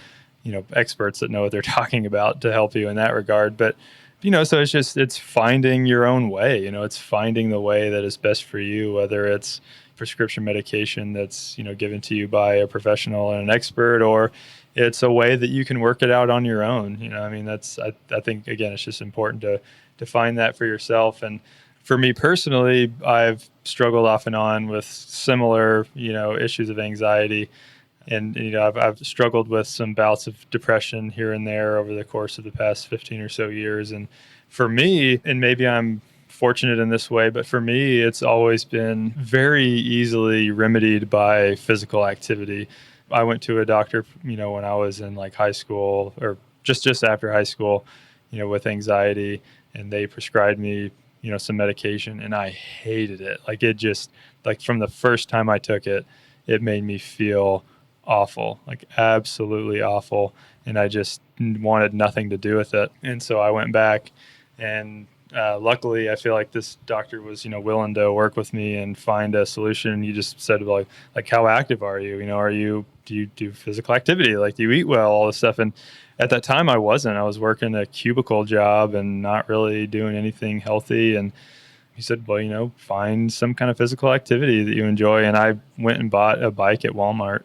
experts that know what they're talking about to help you in that regard. But, so it's finding your own way, it's finding the way that is best for you, whether it's prescription medication that's given to you by a professional and an expert, or it's a way that you can work it out on your own. I think again, it's just important to find that for yourself. And for me personally, I've struggled off and on with similar issues of anxiety, and I've struggled with some bouts of depression here and there over the course of the past 15 or so years. And for me, and maybe I'm fortunate in this way, but for me, it's always been very easily remedied by physical activity. I went to a doctor, when I was in like high school or just after high school, with anxiety, and they prescribed me, some medication, and I hated it. Like it just, like from the first time I took it, it made me feel awful, like absolutely awful. And I just wanted nothing to do with it. And so I went back, and luckily, I feel like this doctor was, willing to work with me and find a solution. He just said, like, how active are you? Do you do physical activity? Like, do you eat well? All this stuff. And at that time, I wasn't. I was working a cubicle job and not really doing anything healthy. And he said, well, find some kind of physical activity that you enjoy. And I went and bought a bike at Walmart.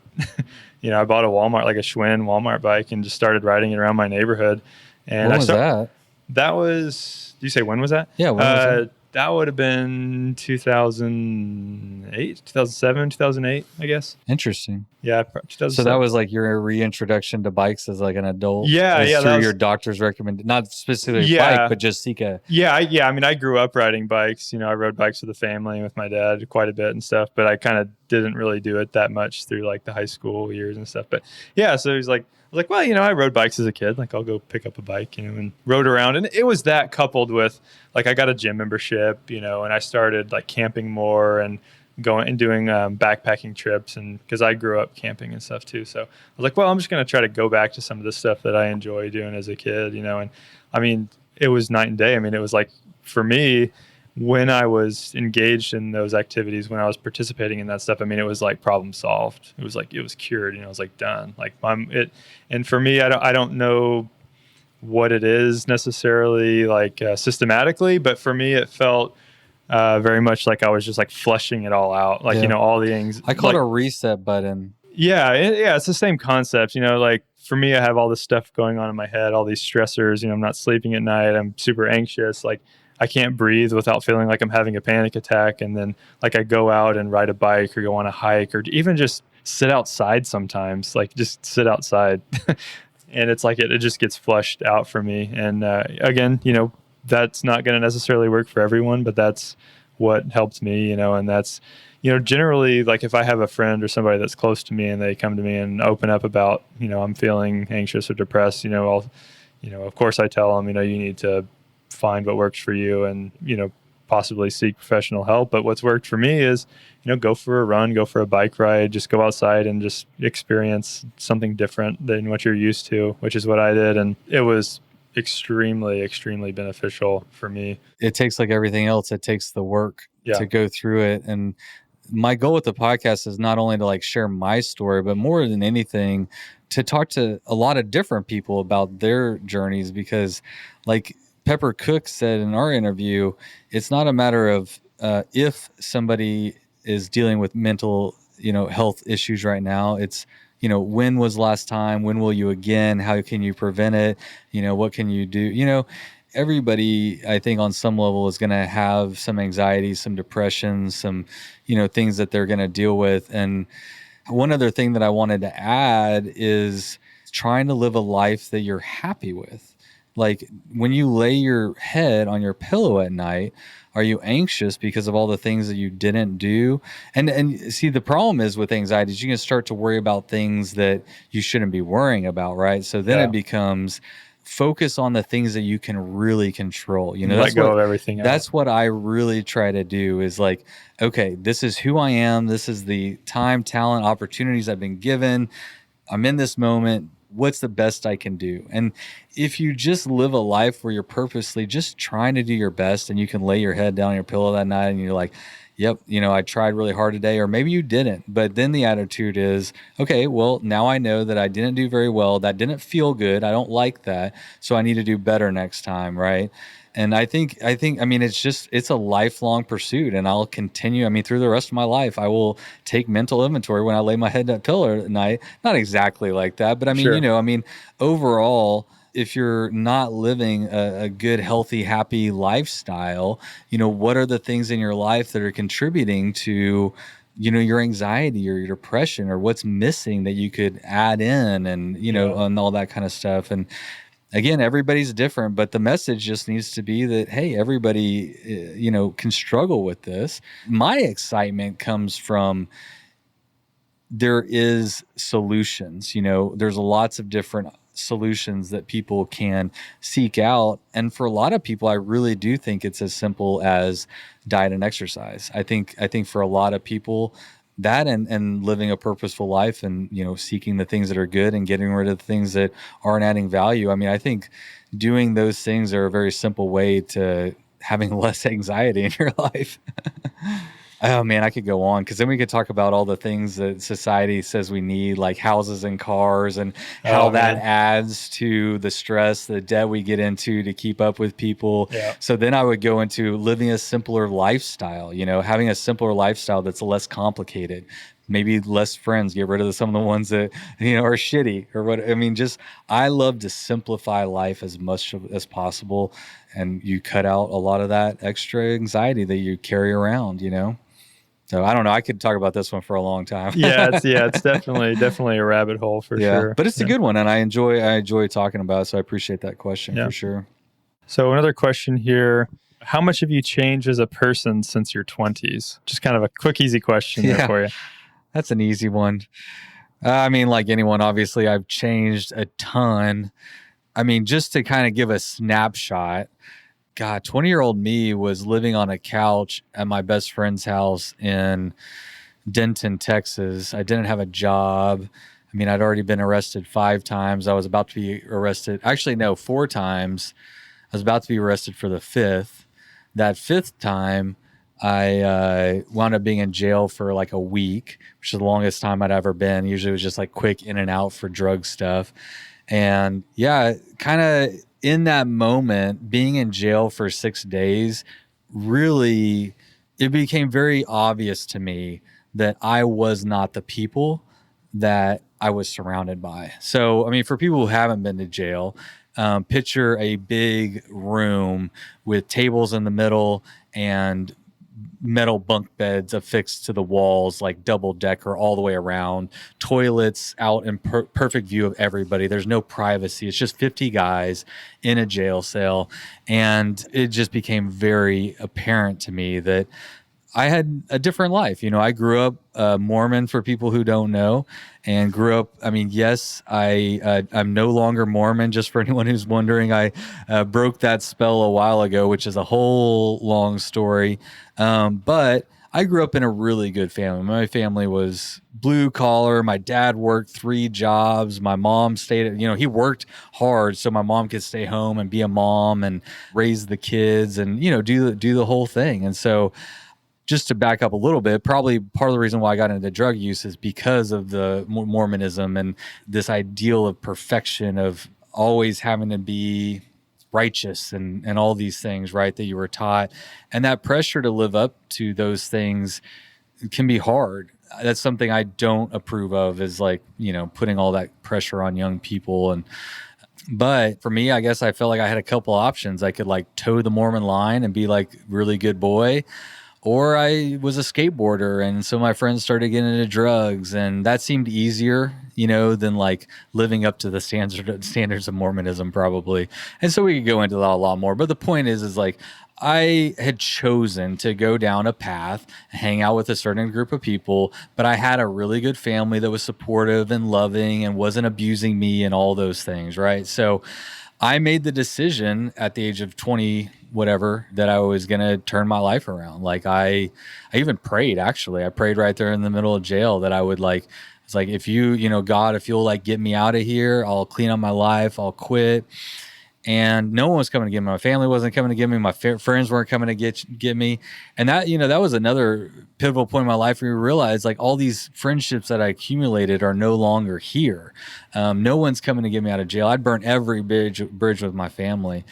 I bought a Walmart, like a Schwinn Walmart bike, and just started riding it around my neighborhood. And when was that? That was, do you say when was that? Yeah, when was that? That would have been 2008, 2007, 2008, I guess. Interesting. Yeah, 2007. So that was like your reintroduction to bikes as like an adult? Yeah. Through your doctor's recommendation, not specifically bike, but just seek a... Yeah. I mean, I grew up riding bikes. I rode bikes with the family and with my dad quite a bit and stuff, but I kind of didn't really do it that much through like the high school years and stuff. But yeah, so he was like, was like, well, I rode bikes as a kid. Like, I'll go pick up a bike, and rode around. And it was that coupled with, like, I got a gym membership, and I started, like, camping more and going and doing backpacking trips. And because I grew up camping and stuff too. So I was like, well, I'm just going to try to go back to some of the stuff that I enjoy doing as a kid, And I mean, it was night and day. I mean, it was like, for me, when I was engaged in those activities, when I was participating in that stuff, I mean, it was like problem solved. It was like, it was cured, I was like done. Like and for me, I don't know what it is necessarily like systematically, but for me, it felt very much like I was just like flushing it all out. Like, all the anxiety. I call it a reset button. Yeah. It's the same concept, like for me, I have all this stuff going on in my head, all these stressors, I'm not sleeping at night. I'm super anxious. Like, I can't breathe without feeling like I'm having a panic attack. And then like I go out and ride a bike or go on a hike or even just sit outside sometimes, like just sit outside. And it's like, it just gets flushed out for me. And again, that's not going to necessarily work for everyone, but that's what helped me, and that's, generally like if I have a friend or somebody that's close to me and they come to me and open up about, I'm feeling anxious or depressed, I'll, of course I tell them, you need to find what works for you and, possibly seek professional help. But what's worked for me is, go for a run, go for a bike ride, just go outside and just experience something different than what you're used to, which is what I did. And it was extremely, extremely beneficial for me. It takes like everything else. It takes the work to go through it. And my goal with the podcast is not only to like share my story, but more than anything, to talk to a lot of different people about their journeys, because like Pepper Cook said in our interview, it's not a matter of if somebody is dealing with mental, health issues right now. It's, when was last time? When will you again? How can you prevent it? What can you do? Everybody, I think on some level is going to have some anxiety, some depression, some, things that they're going to deal with. And one other thing that I wanted to add is trying to live a life that you're happy with. Like when you lay your head on your pillow at night, are you anxious because of all the things that you didn't do? And see, the problem is with anxiety is you can start to worry about things that you shouldn't be worrying about, right? So then it becomes focus on the things that you can really control. Let go of everything else. That's what I really try to do is like, okay, this is who I am. This is the time, talent, opportunities I've been given. I'm in this moment. What's the best I can do? And if you just live a life where you're purposely just trying to do your best and you can lay your head down on your pillow that night and you're like, yep, I tried really hard today, or maybe you didn't. But then the attitude is, okay, well, now I know that I didn't do very well. That didn't feel good. I don't like that. So I need to do better next time, right? And I think, it's a lifelong pursuit, and I'll continue. Through the rest of my life, I will take mental inventory when I lay my head on that pillow at night. Not exactly like that, but sure. Overall, if you're not living a good, healthy, happy lifestyle, what are the things in your life that are contributing to, your anxiety or your depression, or what's missing that you could add in and, and all that kind of stuff. And again, everybody's different, but the message just needs to be that, hey, everybody, can struggle with this. My excitement comes from there is solutions. There's lots of different solutions that people can seek out. And for a lot of people, I really do think it's as simple as diet and exercise. I think for a lot of people, that and living a purposeful life and, seeking the things that are good and getting rid of the things that aren't adding value. I think doing those things are a very simple way to having less anxiety in your life. Oh man, I could go on, because then we could talk about all the things that society says we need, like houses and cars, and how that adds to the stress, the debt we get into to keep up with people. Yeah. So then I would go into living a simpler lifestyle, having a simpler lifestyle that's less complicated. Maybe less friends, get rid of some of the ones that, are shitty or what. I love to simplify life as much as possible. And you cut out a lot of that extra anxiety that you carry around, So I don't know. I could talk about this one for a long time. It's definitely a rabbit hole for sure. But it's a good one, and I enjoy talking about it. So I appreciate that question for sure. So another question here: how much have you changed as a person since your 20s? Just kind of a quick, easy question there for you. That's an easy one. I mean, like anyone, obviously, I've changed a ton. I mean, just to kind of give a snapshot, God, 20-year-old me was living on a couch at my best friend's house in Denton, Texas. I didn't have a job. I mean, I'd already been arrested 5 times. I was about to be arrested. Actually, no, 4 times. I was about to be arrested for the 5th. That 5th time, I wound up being in jail for like a week, which is the longest time I'd ever been. Usually it was just like quick in and out for drug stuff. And yeah, kind of in that moment, being in jail for 6 days, really, it became very obvious to me that I was not the people that I was surrounded by. So, I mean, for people who haven't been to jail, picture a big room with tables in the middle and metal bunk beds affixed to the walls, like double decker all the way around, toilets out in perfect view of everybody. There's no privacy. It's just 50 guys in a jail cell. And it just became very apparent to me that I had a different life. You know, I grew up Mormon, for people who don't know, and grew up. I mean, yes, I'm no longer Mormon. Just for anyone who's wondering, I broke that spell a while ago, which is a whole long story. But I grew up in a really good family. My family was blue collar. My dad worked 3 jobs. My mom stayed, he worked hard so my mom could stay home and be a mom and raise the kids and, do the whole thing. And so, just to back up a little bit, probably part of the reason why I got into drug use is because of the Mormonism and this ideal of perfection, of always having to be righteous and all these things, right, that you were taught. And that pressure to live up to those things can be hard. That's something I don't approve of, is like, putting all that pressure on young people. But for me, I guess I felt like I had a couple options. I could like toe the Mormon line and be like really good boy, or I was a skateboarder, and so my friends started getting into drugs, and that seemed easier, than like living up to the standards of Mormonism, probably. And so we could go into that a lot more. But the point is like, I had chosen to go down a path, hang out with a certain group of people, but I had a really good family that was supportive and loving and wasn't abusing me and all those things, right? So I made the decision at the age of 20, whatever, that I was going to turn my life around. Like I even prayed, actually. I prayed right there in the middle of jail that I would like, it's like, if God, if you'll like get me out of here, I'll clean up my life, I'll quit. And no one was coming to get me. My family wasn't coming to get me. My friends weren't coming to get me. And that, that was another pivotal point in my life where you realize like all these friendships that I accumulated are no longer here. No one's coming to get me out of jail. I'd burnt every bridge with my family.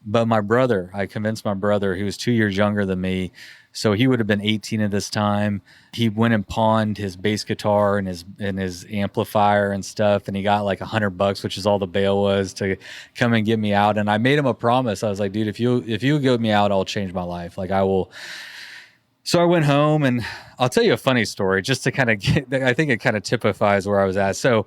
But my brother, I convinced my brother, who was 2 years younger than me, so he would have been 18 at this time. He went and pawned his bass guitar and his amplifier and stuff, and he got like $100, which is all the bail was, to come and get me out. And I made him a promise. I was like, dude, if you get me out, I'll change my life. Like I will. So I went home, and I'll tell you a funny story just to kind of I think it kind of typifies where I was at. So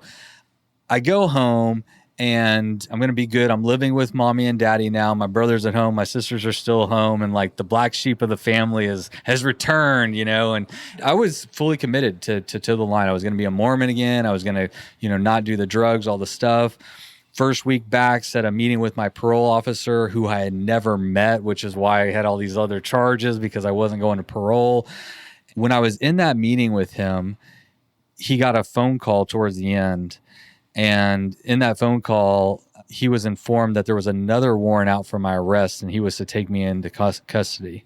I go home, and I'm going to be good. I'm living with mommy and daddy now. My brother's at home. My sisters are still home. And like the black sheep of the family has returned, and I was fully committed to the line. I was going to be a Mormon again. I was going to, not do the drugs, all the stuff. First week back, set a meeting with my parole officer, who I had never met, which is why I had all these other charges, because I wasn't going to parole. When I was in that meeting with him, he got a phone call towards the end. And in that phone call, he was informed that there was another warrant out for my arrest, and he was to take me into custody.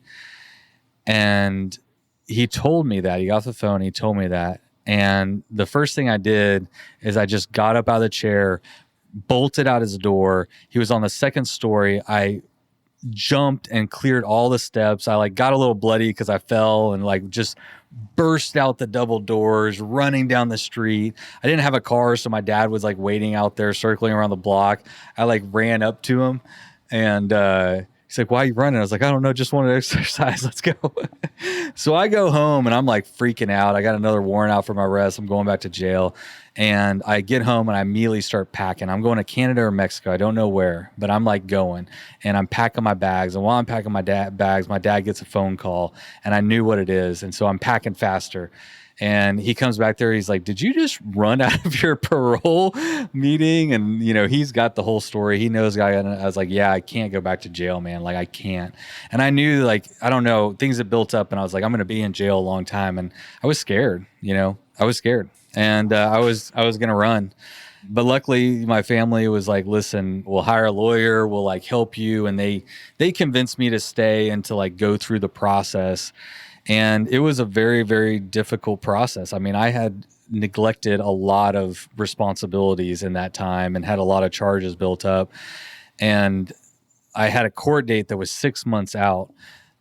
And he told me that. He got off the phone, he told me that. And the first thing I did is I just got up out of the chair, bolted out his door. He was on the 2nd story. I jumped and cleared all the steps. I like got a little bloody because I fell, and like just burst out the double doors, running down the street. I didn't have a car, so my dad was like waiting out there, circling around the block. I like ran up to him, and he's like, "Why are you running?" I was like, "I don't know, just wanted to exercise. Let's go." So I go home, and I'm like freaking out. I got another warrant out for my arrest. I'm going back to jail. And I get home, and I immediately start packing. I'm going to Canada or Mexico. I don't know where, but I'm like going, and I'm packing my bags. And while I'm packing my bags, my dad gets a phone call, and I knew what it is. And so I'm packing faster. And he comes back there. He's like, did you just run out of your parole meeting? And, he's got the whole story. He knows. I was like, yeah, I can't go back to jail, man. Like, I can't. And I knew, like, I don't know, things had built up, and I was like, I'm going to be in jail a long time. And I was scared, I was scared. And I was going to run. But luckily, my family was like, listen, we'll hire a lawyer. We'll like help you. And they convinced me to stay and to like go through the process. And it was a very, very difficult process. I mean, I had neglected a lot of responsibilities in that time and had a lot of charges built up. And I had a court date that was 6 months out.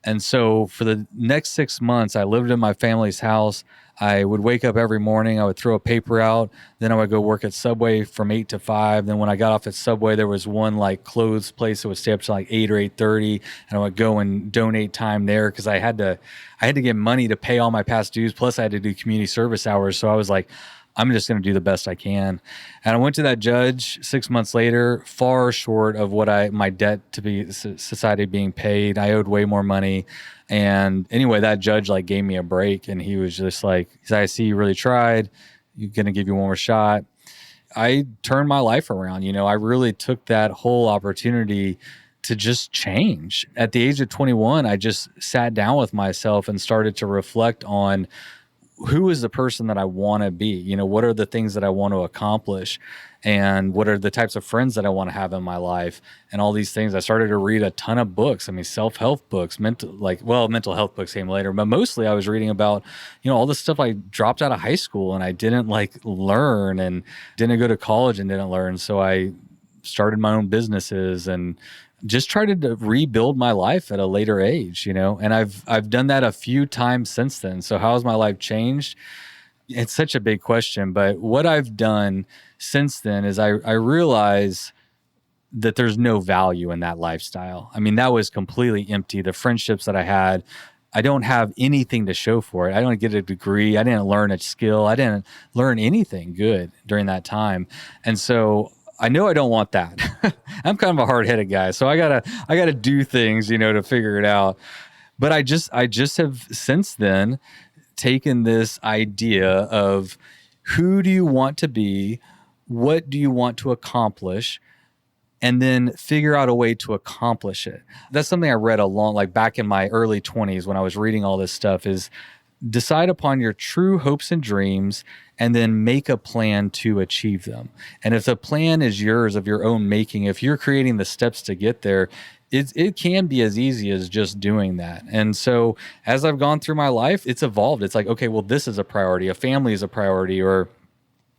And so for the next 6 months, I lived in my family's house. I would wake up every morning. I would throw a paper out. Then I would go work at Subway from 8 to 5. Then when I got off at Subway, there was one like clothes place that would stay up to like 8 or 8:30, and I would go and donate time there because I had to get money to pay all my past dues. Plus, I had to do community service hours. So I was like, I'm just going to do the best I can. And I went to that judge 6 months later, far short of what my debt to be society being paid. I owed way more money. And anyway, that judge like gave me a break, and he was just like, I see you really tried. You're going to give you one more shot. I turned my life around. I really took that whole opportunity to just change. At the age of 21, I just sat down with myself and started to reflect on who is the person that I want to be? What are the things that I want to accomplish? And what are the types of friends that I want to have in my life? And all these things. I started to read a ton of books. I mean, self-help books, mental health books came later, but mostly I was reading about, all the stuff I dropped out of high school and I didn't like learn, and didn't go to college and didn't learn. So I started my own businesses and just tried to rebuild my life at a later age, and I've done that a few times since then. So how has my life changed? It's such a big question, but what I've done since then is I realize that there's no value in that lifestyle. I mean, that was completely empty. The friendships that I had, I don't have anything to show for it. I don't get a degree. I didn't learn a skill. I didn't learn anything good during that time. And so I know I don't want that. I'm kind of a hard-headed guy, so I gotta do things, to figure it out. But I just have since then taken this idea of who do you want to be, what do you want to accomplish, and then figure out a way to accomplish it. That's something I read back in my early 20s when I was reading all this stuff, is decide upon your true hopes and dreams and then make a plan to achieve them. And if the plan is yours of your own making, if you're creating the steps to get there, it can be as easy as just doing that. And so as I've gone through my life, it's evolved. It's like, okay, well, this is a priority. A family is a priority, or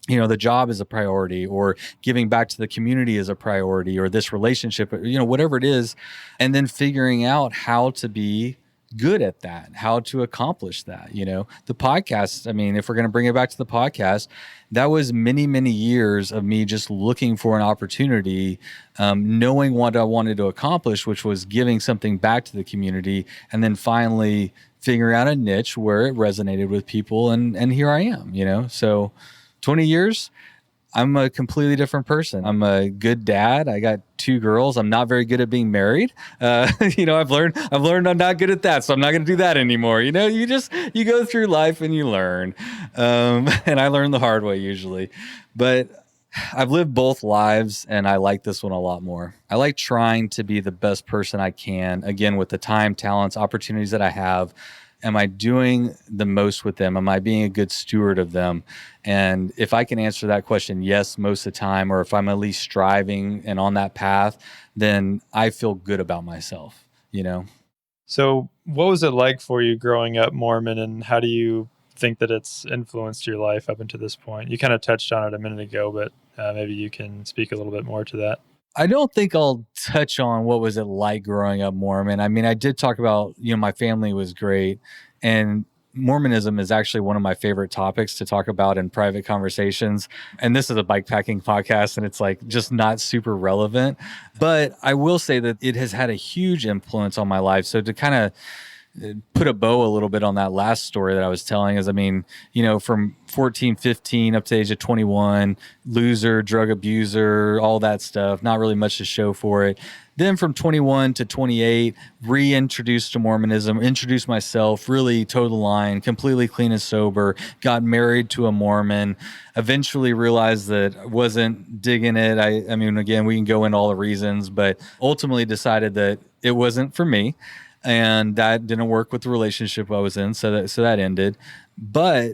the job is a priority, or giving back to the community is a priority, or this relationship, whatever it is. And then figuring out how to be good at that, how to accomplish that. The podcast, I mean, if we're going to bring it back to the podcast, that was many, many years of me just looking for an opportunity, knowing what I wanted to accomplish, which was giving something back to the community, and then finally figuring out a niche where it resonated with people. And here I am, so 20 years, I'm a completely different person. I'm a good dad. I got 2 girls. I'm not very good at being married. I've learned I'm not good at that, so I'm not going to do that anymore. You go through life and you learn. And I learn the hard way usually. But I've lived both lives, and I like this one a lot more. I like trying to be the best person I can, again, with the time, talents, opportunities that I have. Am I doing the most with them? Am I being a good steward of them? And if I can answer that question, yes, most of the time, or if I'm at least striving and on that path, then I feel good about myself, So what was it like for you growing up Mormon, and how do you think that it's influenced your life up until this point? You kind of touched on it a minute ago, but maybe you can speak a little bit more to that. I don't think I'll touch on what was it like growing up Mormon. I mean, I did talk about, my family was great, and Mormonism is actually one of my favorite topics to talk about in private conversations. And this is a bikepacking podcast, and it's like just not super relevant. But I will say that it has had a huge influence on my life. So to kind of put a bow a little bit on that last story that I was telling is, I mean, from 14, 15 up to the age of 21, loser, drug abuser, all that stuff, not really much to show for it. Then from 21 to 28, reintroduced to Mormonism, introduced myself, really towed the line, completely clean and sober, got married to a Mormon, eventually realized that I wasn't digging it. I mean, again, we can go into all the reasons, but ultimately decided that it wasn't for me. And that didn't work with the relationship I was in. So that ended. But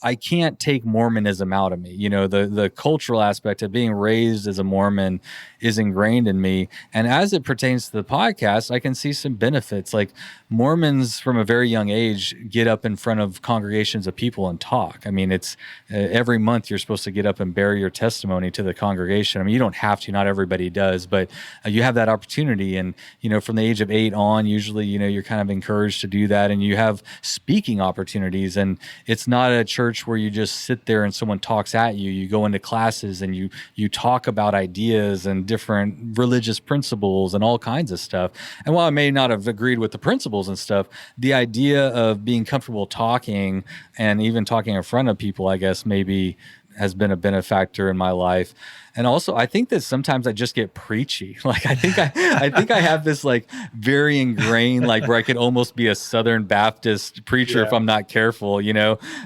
I can't take Mormonism out of me. The cultural aspect of being raised as a Mormon is ingrained in me. And as it pertains to the podcast, I can see some benefits. Like Mormons from a very young age get up in front of congregations of people and talk. I mean, it's every month you're supposed to get up and bear your testimony to the congregation. I mean, you don't have to, not everybody does, but you have that opportunity. And, from the age of 8 on, usually, you're kind of encouraged to do that. And you have speaking opportunities. And it's not a church where you just sit there and someone talks at you. You go into classes and you talk about ideas and different religious principles and all kinds of stuff. And while I may not have agreed with the principles and stuff, the idea of being comfortable talking and even talking in front of people, I guess, maybe has been a benefactor in my life. And also, I think that sometimes I just get preachy. Like, I think I have this like very ingrained, like where I could almost be a Southern Baptist preacher if I'm not careful,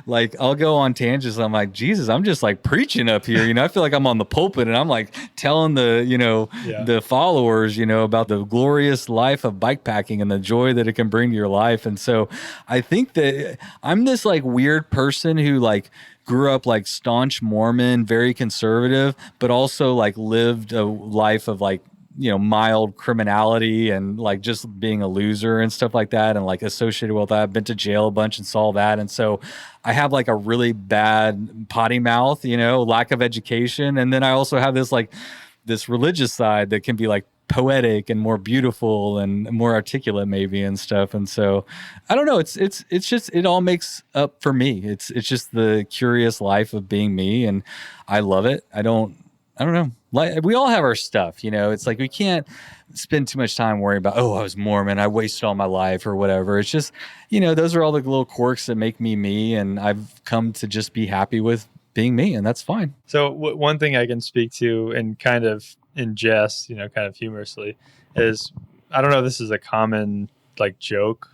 like I'll go on tangents. I'm like, Jesus, I'm just like preaching up here. I feel like I'm on the pulpit and I'm like telling the followers, about the glorious life of bikepacking and the joy that it can bring to your life. And so I think that I'm this like weird person who like grew up like staunch Mormon, very conservative, but also like lived a life of like, mild criminality and like just being a loser and stuff like that. And like associated with that, I've been to jail a bunch and saw that. And so I have like a really bad potty mouth, lack of education. And then I also have this religious side that can be like poetic and more beautiful and more articulate maybe and stuff. And so I don't know, it's just, it all makes up for me. It's just the curious life of being me. And I love it. I don't know. Like we all have our stuff, it's like, we can't spend too much time worrying about, I was Mormon, I wasted all my life or whatever. It's just, those are all the little quirks that make me me. And I've come to just be happy with being me, and that's fine. So one thing I can speak to and kind of in jest, kind of humorously, is I don't know if this is a common like joke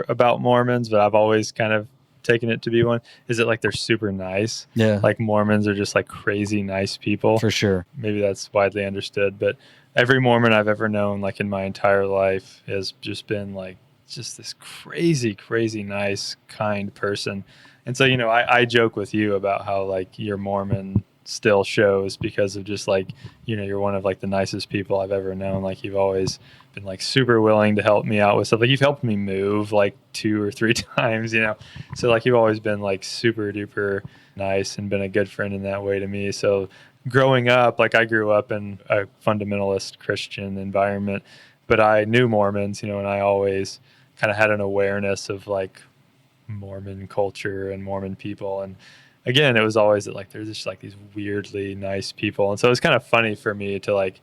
about Mormons, but I've always kind of taken it to be one. Is it like they're super nice? Yeah. Like Mormons are just like crazy nice people. For sure. Maybe that's widely understood, but every Mormon I've ever known, like in my entire life, has just been like just this crazy, crazy nice, kind person. And so, I joke with you about how like your Mormon still shows because of just like, you're one of like the nicest people I've ever known. Like you've always been like super willing to help me out with stuff. Like you've helped me move like 2 or 3 times, So like you've always been like super duper nice and been a good friend in that way to me. So growing up, like I grew up in a fundamentalist Christian environment, but I knew Mormons, and I always kind of had an awareness of like Mormon culture and Mormon people. And again, it was always that like there's just like these weirdly nice people. And so it's kind of funny for me to like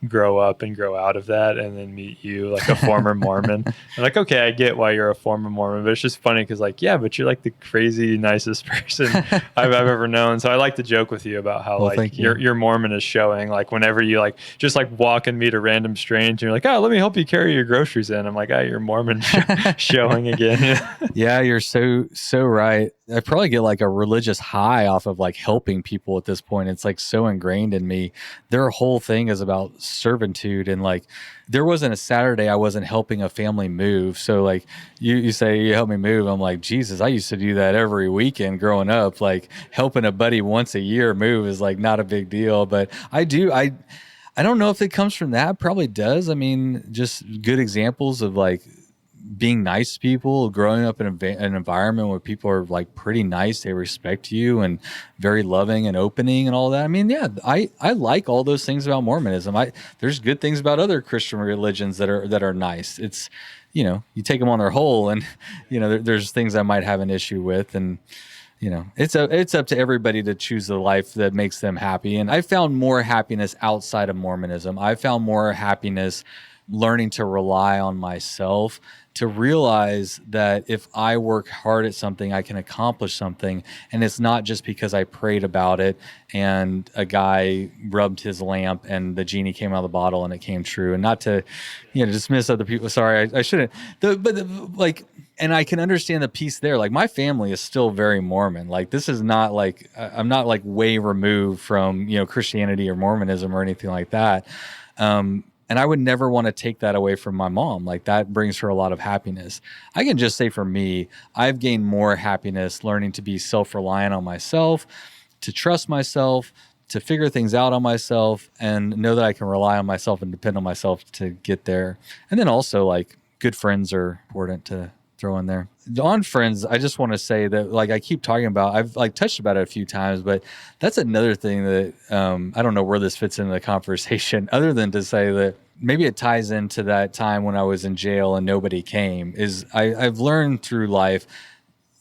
grow up and grow out of that and then meet you like a former Mormon. And like, okay, I get why you're a former Mormon, but it's just funny because like, yeah, but you're like the crazy nicest person I've ever known. So I like to joke with you about how like your Mormon is showing, like whenever you like just like walk and meet a random stranger and you're like, oh, let me help you carry your groceries in. I'm like, oh, your Mormon showing again. Yeah, you're so right. I probably get like a religious high off of like helping people at this point. It's like so ingrained in me. Their whole thing is about servitude, and like there wasn't a Saturday I wasn't helping a family move. So like you say you help me move, I'm like, Jesus, I used to do that every weekend growing up. Like helping a buddy once a year move is like not a big deal, but I don't know if it comes from that. Probably does. I mean, just good examples of like being nice to people, growing up in an environment where people are like pretty nice, they respect you and very loving and opening and all that. I mean, yeah, I like all those things about Mormonism. There's good things about other Christian religions that are nice. It's, you take them on their whole, and there's things I might have an issue with, and it's up to everybody to choose the life that makes them happy. And I found more happiness outside of Mormonism. I found more happiness learning to rely on myself, to realize that if I work hard at something, I can accomplish something. And it's not just because I prayed about it and a guy rubbed his lamp and the genie came out of the bottle and it came true. And not to, dismiss other people. Sorry, I shouldn't. And I can understand the piece there. Like, my family is still very Mormon. Like, this is not like, I'm not like way removed from, Christianity or Mormonism or anything like that. And I would never want to take that away from my mom. Like, that brings her a lot of happiness. I can just say for me, I've gained more happiness learning to be self-reliant on myself, to trust myself, to figure things out on myself, and know that I can rely on myself and depend on myself to get there. And then also, like, good friends are important to throw in there. On friends, I just want to say that, like, I keep talking about, I've like touched about it a few times, but that's another thing that I don't know where this fits into the conversation, other than to say that maybe it ties into that time when I was in jail and nobody came. Is I've learned through life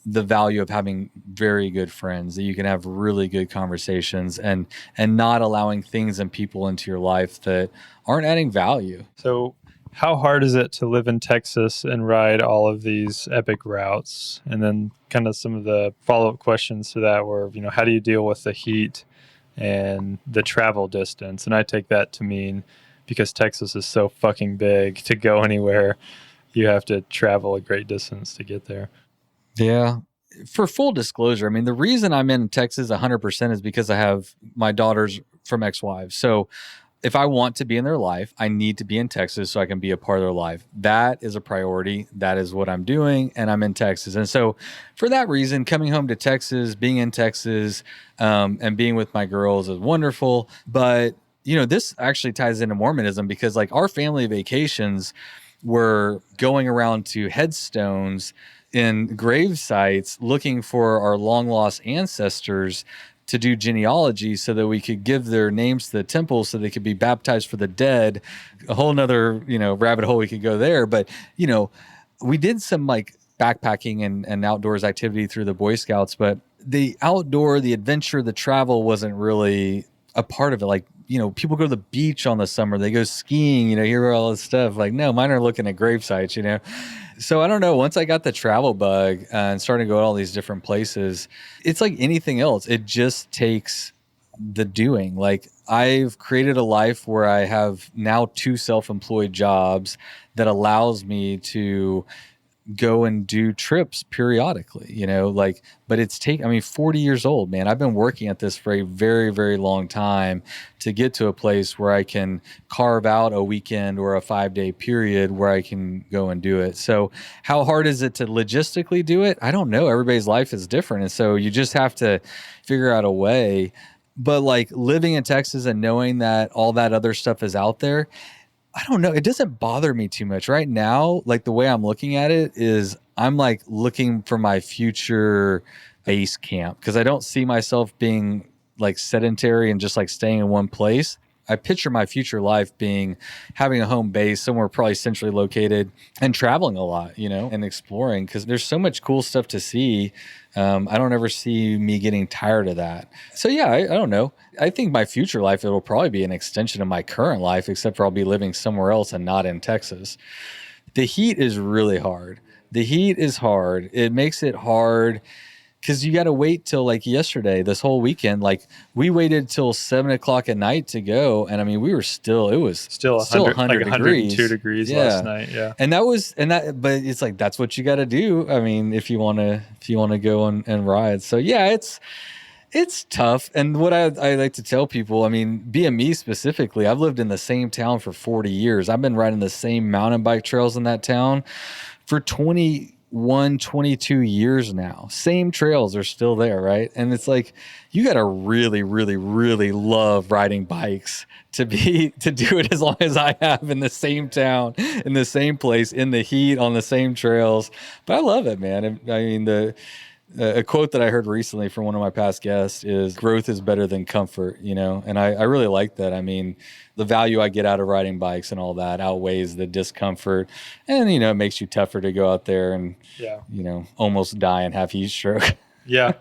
the value of having very good friends, that you can have really good conversations and not allowing things and people into your life that aren't adding value. So how hard is it to live in Texas and ride all of these epic routes? And then kind of some of the follow-up questions to that were, how do you deal with the heat and the travel distance? And I take that to mean, because Texas is so fucking big, to go anywhere, you have to travel a great distance to get there. Yeah. For full disclosure, I mean, the reason I'm in Texas 100% is because I have my daughters from ex-wives. So if I want to be in their life, I need to be in Texas so I can be a part of their life. That is a priority. That is what I'm doing, and I'm in Texas. And so for that reason, coming home to Texas, being in Texas, and being with my girls is wonderful. But, this actually ties into Mormonism, because like our family vacations were going around to headstones in grave sites looking for our long lost ancestors to do genealogy so that we could give their names to the temple so they could be baptized for the dead. A whole nother, rabbit hole we could go there. But, we did some like backpacking and outdoors activity through the Boy Scouts, but the outdoor, the adventure, the travel wasn't really a part of it. Like, people go to the beach on the summer, they go skiing, hear all this stuff. Like, no, mine are looking at grave sites, So I don't know. Once I got the travel bug and started to go to all these different places, it's like anything else. It just takes the doing. Like, I've created a life where I have now 2 self-employed jobs that allows me to go and do trips periodically, but it's 40 years old, man. I've been working at this for a very, very long time to get to a place where I can carve out a weekend or a 5-day period where I can go and do it. So how hard is it to logistically do it? I don't know. Everybody's life is different. And so you just have to figure out a way. But like living in Texas and knowing that all that other stuff is out there, I don't know. It doesn't bother me too much right now. Like, the way I'm looking at it is I'm like looking for my future base camp, because I don't see myself being like sedentary and just like staying in one place. I picture my future life being having a home base somewhere probably centrally located and traveling a lot, and exploring, because there's so much cool stuff to see. I don't ever see me getting tired of that. So yeah, I don't know. I think my future life, it'll probably be an extension of my current life, except for I'll be living somewhere else and not in Texas. The heat is really hard. The heat is hard. It makes it hard because you got to wait till like yesterday, this whole weekend. Like, we waited till 7:00 at night to go. And I mean, it was still 100 like degrees. 102 degrees last night. Yeah. But it's like, that's what you got to do. I mean, if you want to go and ride. So yeah, it's tough. And what I like to tell people, I mean, BME specifically, I've lived in the same town for 40 years. I've been riding the same mountain bike trails in that town for 22 years now. Same trails are still there, right? And it's like, you got to really, really, really love riding bikes to do it as long as I have, in the same town, in the same place, in the heat, on the same trails. But I love it, man. I mean, a quote that I heard recently from one of my past guests is, growth is better than comfort, and I really like that. I mean, the value I get out of riding bikes and all that outweighs the discomfort, and, it makes you tougher to go out there and, almost die and have heat stroke. Yeah.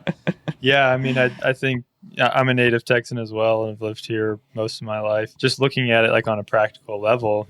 Yeah. I mean, I think I'm a native Texan as well, and I've lived here most of my life. Just looking at it like on a practical level,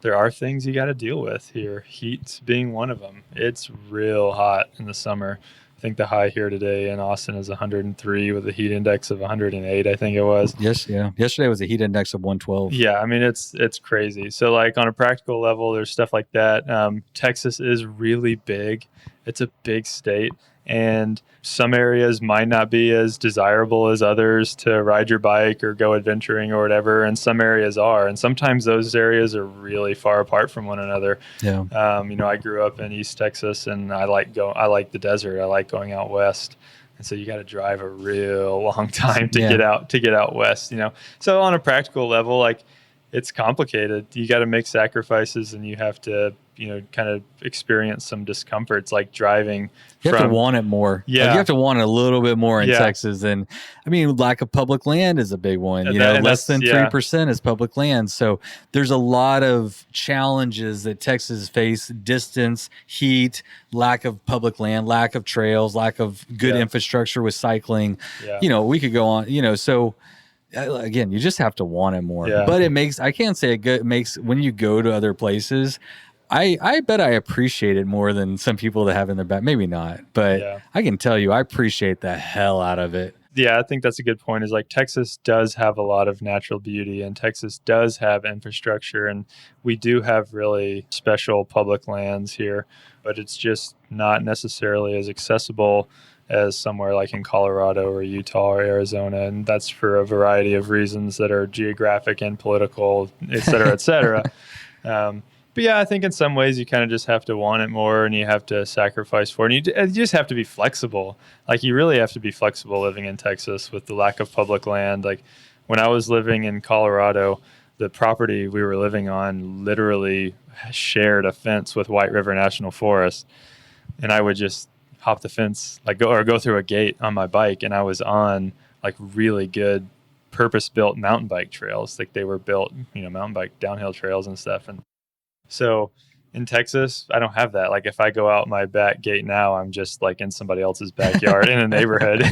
there are things you got to deal with here. Heat being one of them. It's real hot in the summer. I think the high here today in Austin is 103 with a heat index of 108, I think it was. Yes, yeah. Yesterday was a heat index of 112. Yeah, I mean, it's crazy. So, like, on a practical level, there's stuff like that. Texas is really big. It's a big state. And some areas might not be as desirable as others to ride your bike or go adventuring or whatever. And some areas are. And sometimes those areas are really far apart from one another. Yeah. I grew up in East Texas, and I like the desert. I like going out west. And so you got to drive a real long time to get out west, So on a practical level, like, it's complicated. You got to make sacrifices, and you have to, kind of experience some discomforts, like driving. You have to want it more. Yeah. Like, you have to want it a little bit more in Texas. And I mean, lack of public land is a big one. Less than 3% is public land. So there's a lot of challenges that Texas face: distance, heat, lack of public land, lack of trails, lack of good infrastructure with cycling. Yeah. We could go on, so again, you just have to want it more. Yeah. But I can't say it makes, when you go to other places, I bet I appreciate it more than some people that have in their back. Maybe not, but I can tell you, I appreciate the hell out of it. Yeah, I think that's a good point, is like Texas does have a lot of natural beauty, and Texas does have infrastructure, and we do have really special public lands here, but it's just not necessarily as accessible as somewhere like in Colorado or Utah or Arizona. And that's for a variety of reasons that are geographic and political, et cetera, et cetera. But yeah, I think in some ways you kind of just have to want it more, and you have to sacrifice for it. And you just have to be flexible. Like, you really have to be flexible living in Texas with the lack of public land. Like, when I was living in Colorado, the property we were living on literally shared a fence with White River National Forest. And I would just hop the fence, like go through a gate on my bike, and I was on like really good purpose-built mountain bike trails. Like, they were built, mountain bike downhill trails and stuff. And so in Texas, I don't have that. Like, if I go out my back gate now, I'm just like in somebody else's backyard in a neighborhood,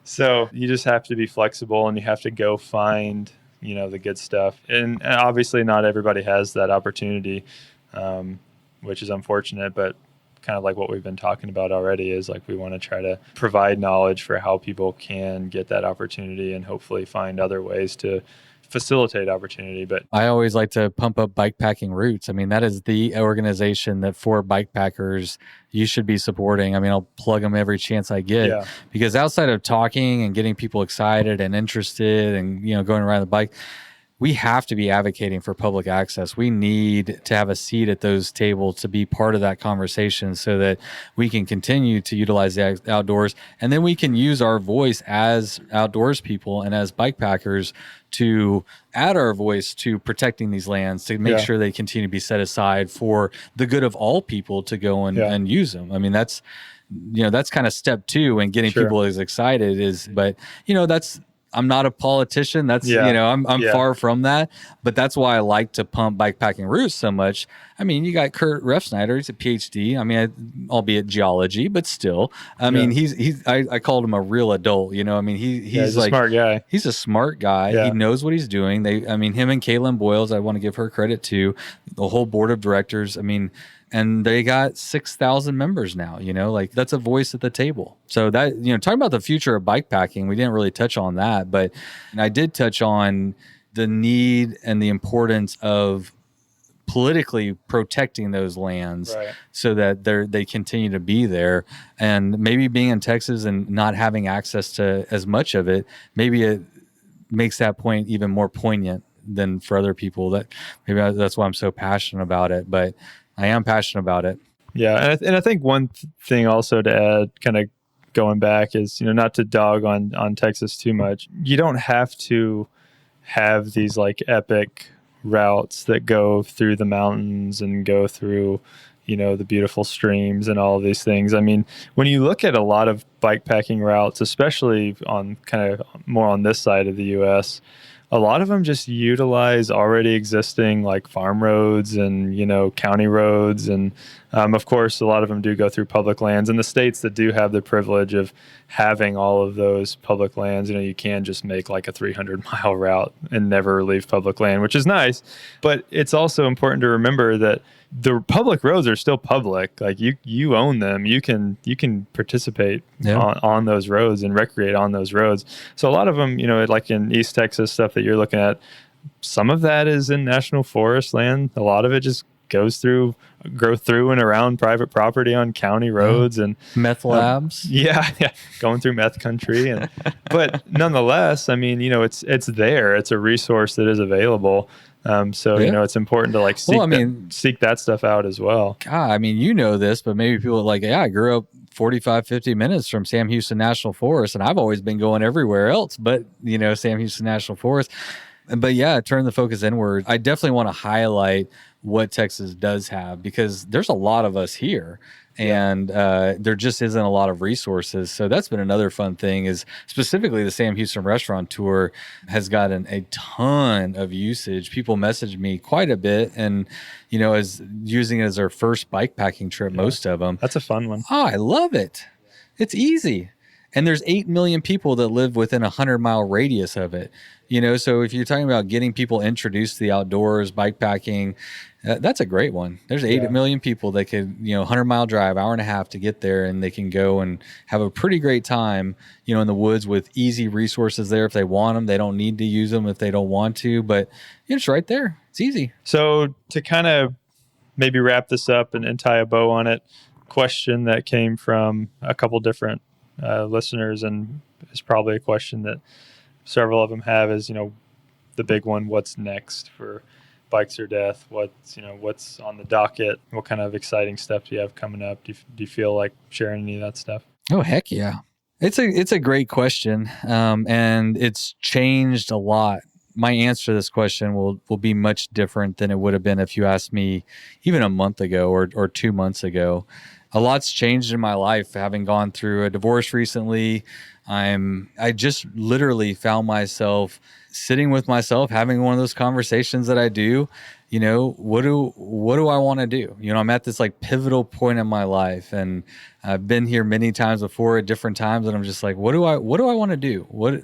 So you just have to be flexible, and you have to go find, the good stuff. And obviously not everybody has that opportunity, which is unfortunate, but kind of like what we've been talking about already is like, we want to try to provide knowledge for how people can get that opportunity, and hopefully find other ways to facilitate opportunity. But I always like to pump up Bikepacking Roots. I mean, that is the organization that for bikepackers you should be supporting. I mean, I'll plug them every chance I get, because outside of talking and getting people excited and interested and, going around the bike, we have to be advocating for public access. We need to have a seat at those tables to be part of that conversation, so that we can continue to utilize the outdoors. And then we can use our voice as outdoors people and as bikepackers to add our voice to protecting these lands, to make sure they continue to be set aside for the good of all people to go and use them. I mean, that's kind of step 2 in getting people as excited but I'm not a politician. That's, I'm far from that, but that's why I like to pump Bikepacking Roots so much. I mean, you got Kurt Refsnyder, he's a PhD. I mean, albeit geology, but still, I mean, I called him a real adult, I mean, he's like a smart guy. He's a smart guy. Yeah. He knows what he's doing. Him and Caitlin Boyles, I want to give her credit too. The whole board of directors. I mean, and they got 6,000 members now, like, that's a voice at the table. So that, talking about the future of bikepacking, we didn't really touch on that, but I did touch on the need and the importance of politically protecting those lands, so that they continue to be there. And maybe being in Texas and not having access to as much of it, maybe it makes that point even more poignant than for other people. That's why I'm so passionate about it. But I am passionate about it. Yeah. And I think one thing also to add, kind of going back, is, not to dog on Texas too much. You don't have to have these like epic routes that go through the mountains and go through, the beautiful streams and all of these things. I mean, when you look at a lot of bikepacking routes, especially on kind of more on this side of the US, a lot of them just utilize already existing like farm roads and, county roads. And of course, a lot of them do go through public lands. And the states that do have the privilege of having all of those public lands, you can just make like a 300-mile route and never leave public land, which is nice. But it's also important to remember that the public roads are still public. Like you own them. You can participate on those roads and recreate on those roads. So a lot of them, like in East Texas stuff that you're looking at, some of that is in national forest land. A lot of it just grow through and around private property on county roads and meth labs. Yeah, going through meth country. But nonetheless, it's there. It's a resource that is available. It's important to seek that stuff out as well. God, this, but maybe people I grew up 45, 50 minutes from Sam Houston National Forest, and I've always been going everywhere else but, Sam Houston National Forest. But turn the focus inward. I definitely want to highlight what Texas does have, because there's a lot of us here. And there just isn't a lot of resources. So that's been another fun thing, is specifically the Sam Houston Restaurant Tour has gotten a ton of usage. People message me quite a bit and, as using it as their first bike packing trip, most of them. That's a fun one. Oh, I love it. It's easy. And there's 8 million people that live within a 100-mile radius of it. So if you're talking about getting people introduced to the outdoors, bike packing, that's a great one. There's 8 million people that could, 100-mile drive, hour and a half to get there, and they can go and have a pretty great time, in the woods with easy resources there if they want them. They don't need to use them if they don't want to, but it's right there. It's easy. So to kind of maybe wrap this up and tie a bow on it, question that came from a couple different listeners, and it's probably a question that several of them have, is the big one: what's next for Bikes or Death? What's on the docket? What kind of exciting stuff do you have coming up? Do you feel like sharing any of that stuff? Oh, heck yeah. It's a great question, and it's changed a lot. My answer to this question will be much different than it would have been if you asked me even a month ago or 2 months ago. A lot's changed in my life, having gone through a divorce recently. I just literally found myself sitting with myself, having one of those conversations that I do. What do I want to do? I'm at this pivotal point in my life, and I've been here many times before at different times, and I'm just like, what do I want to do?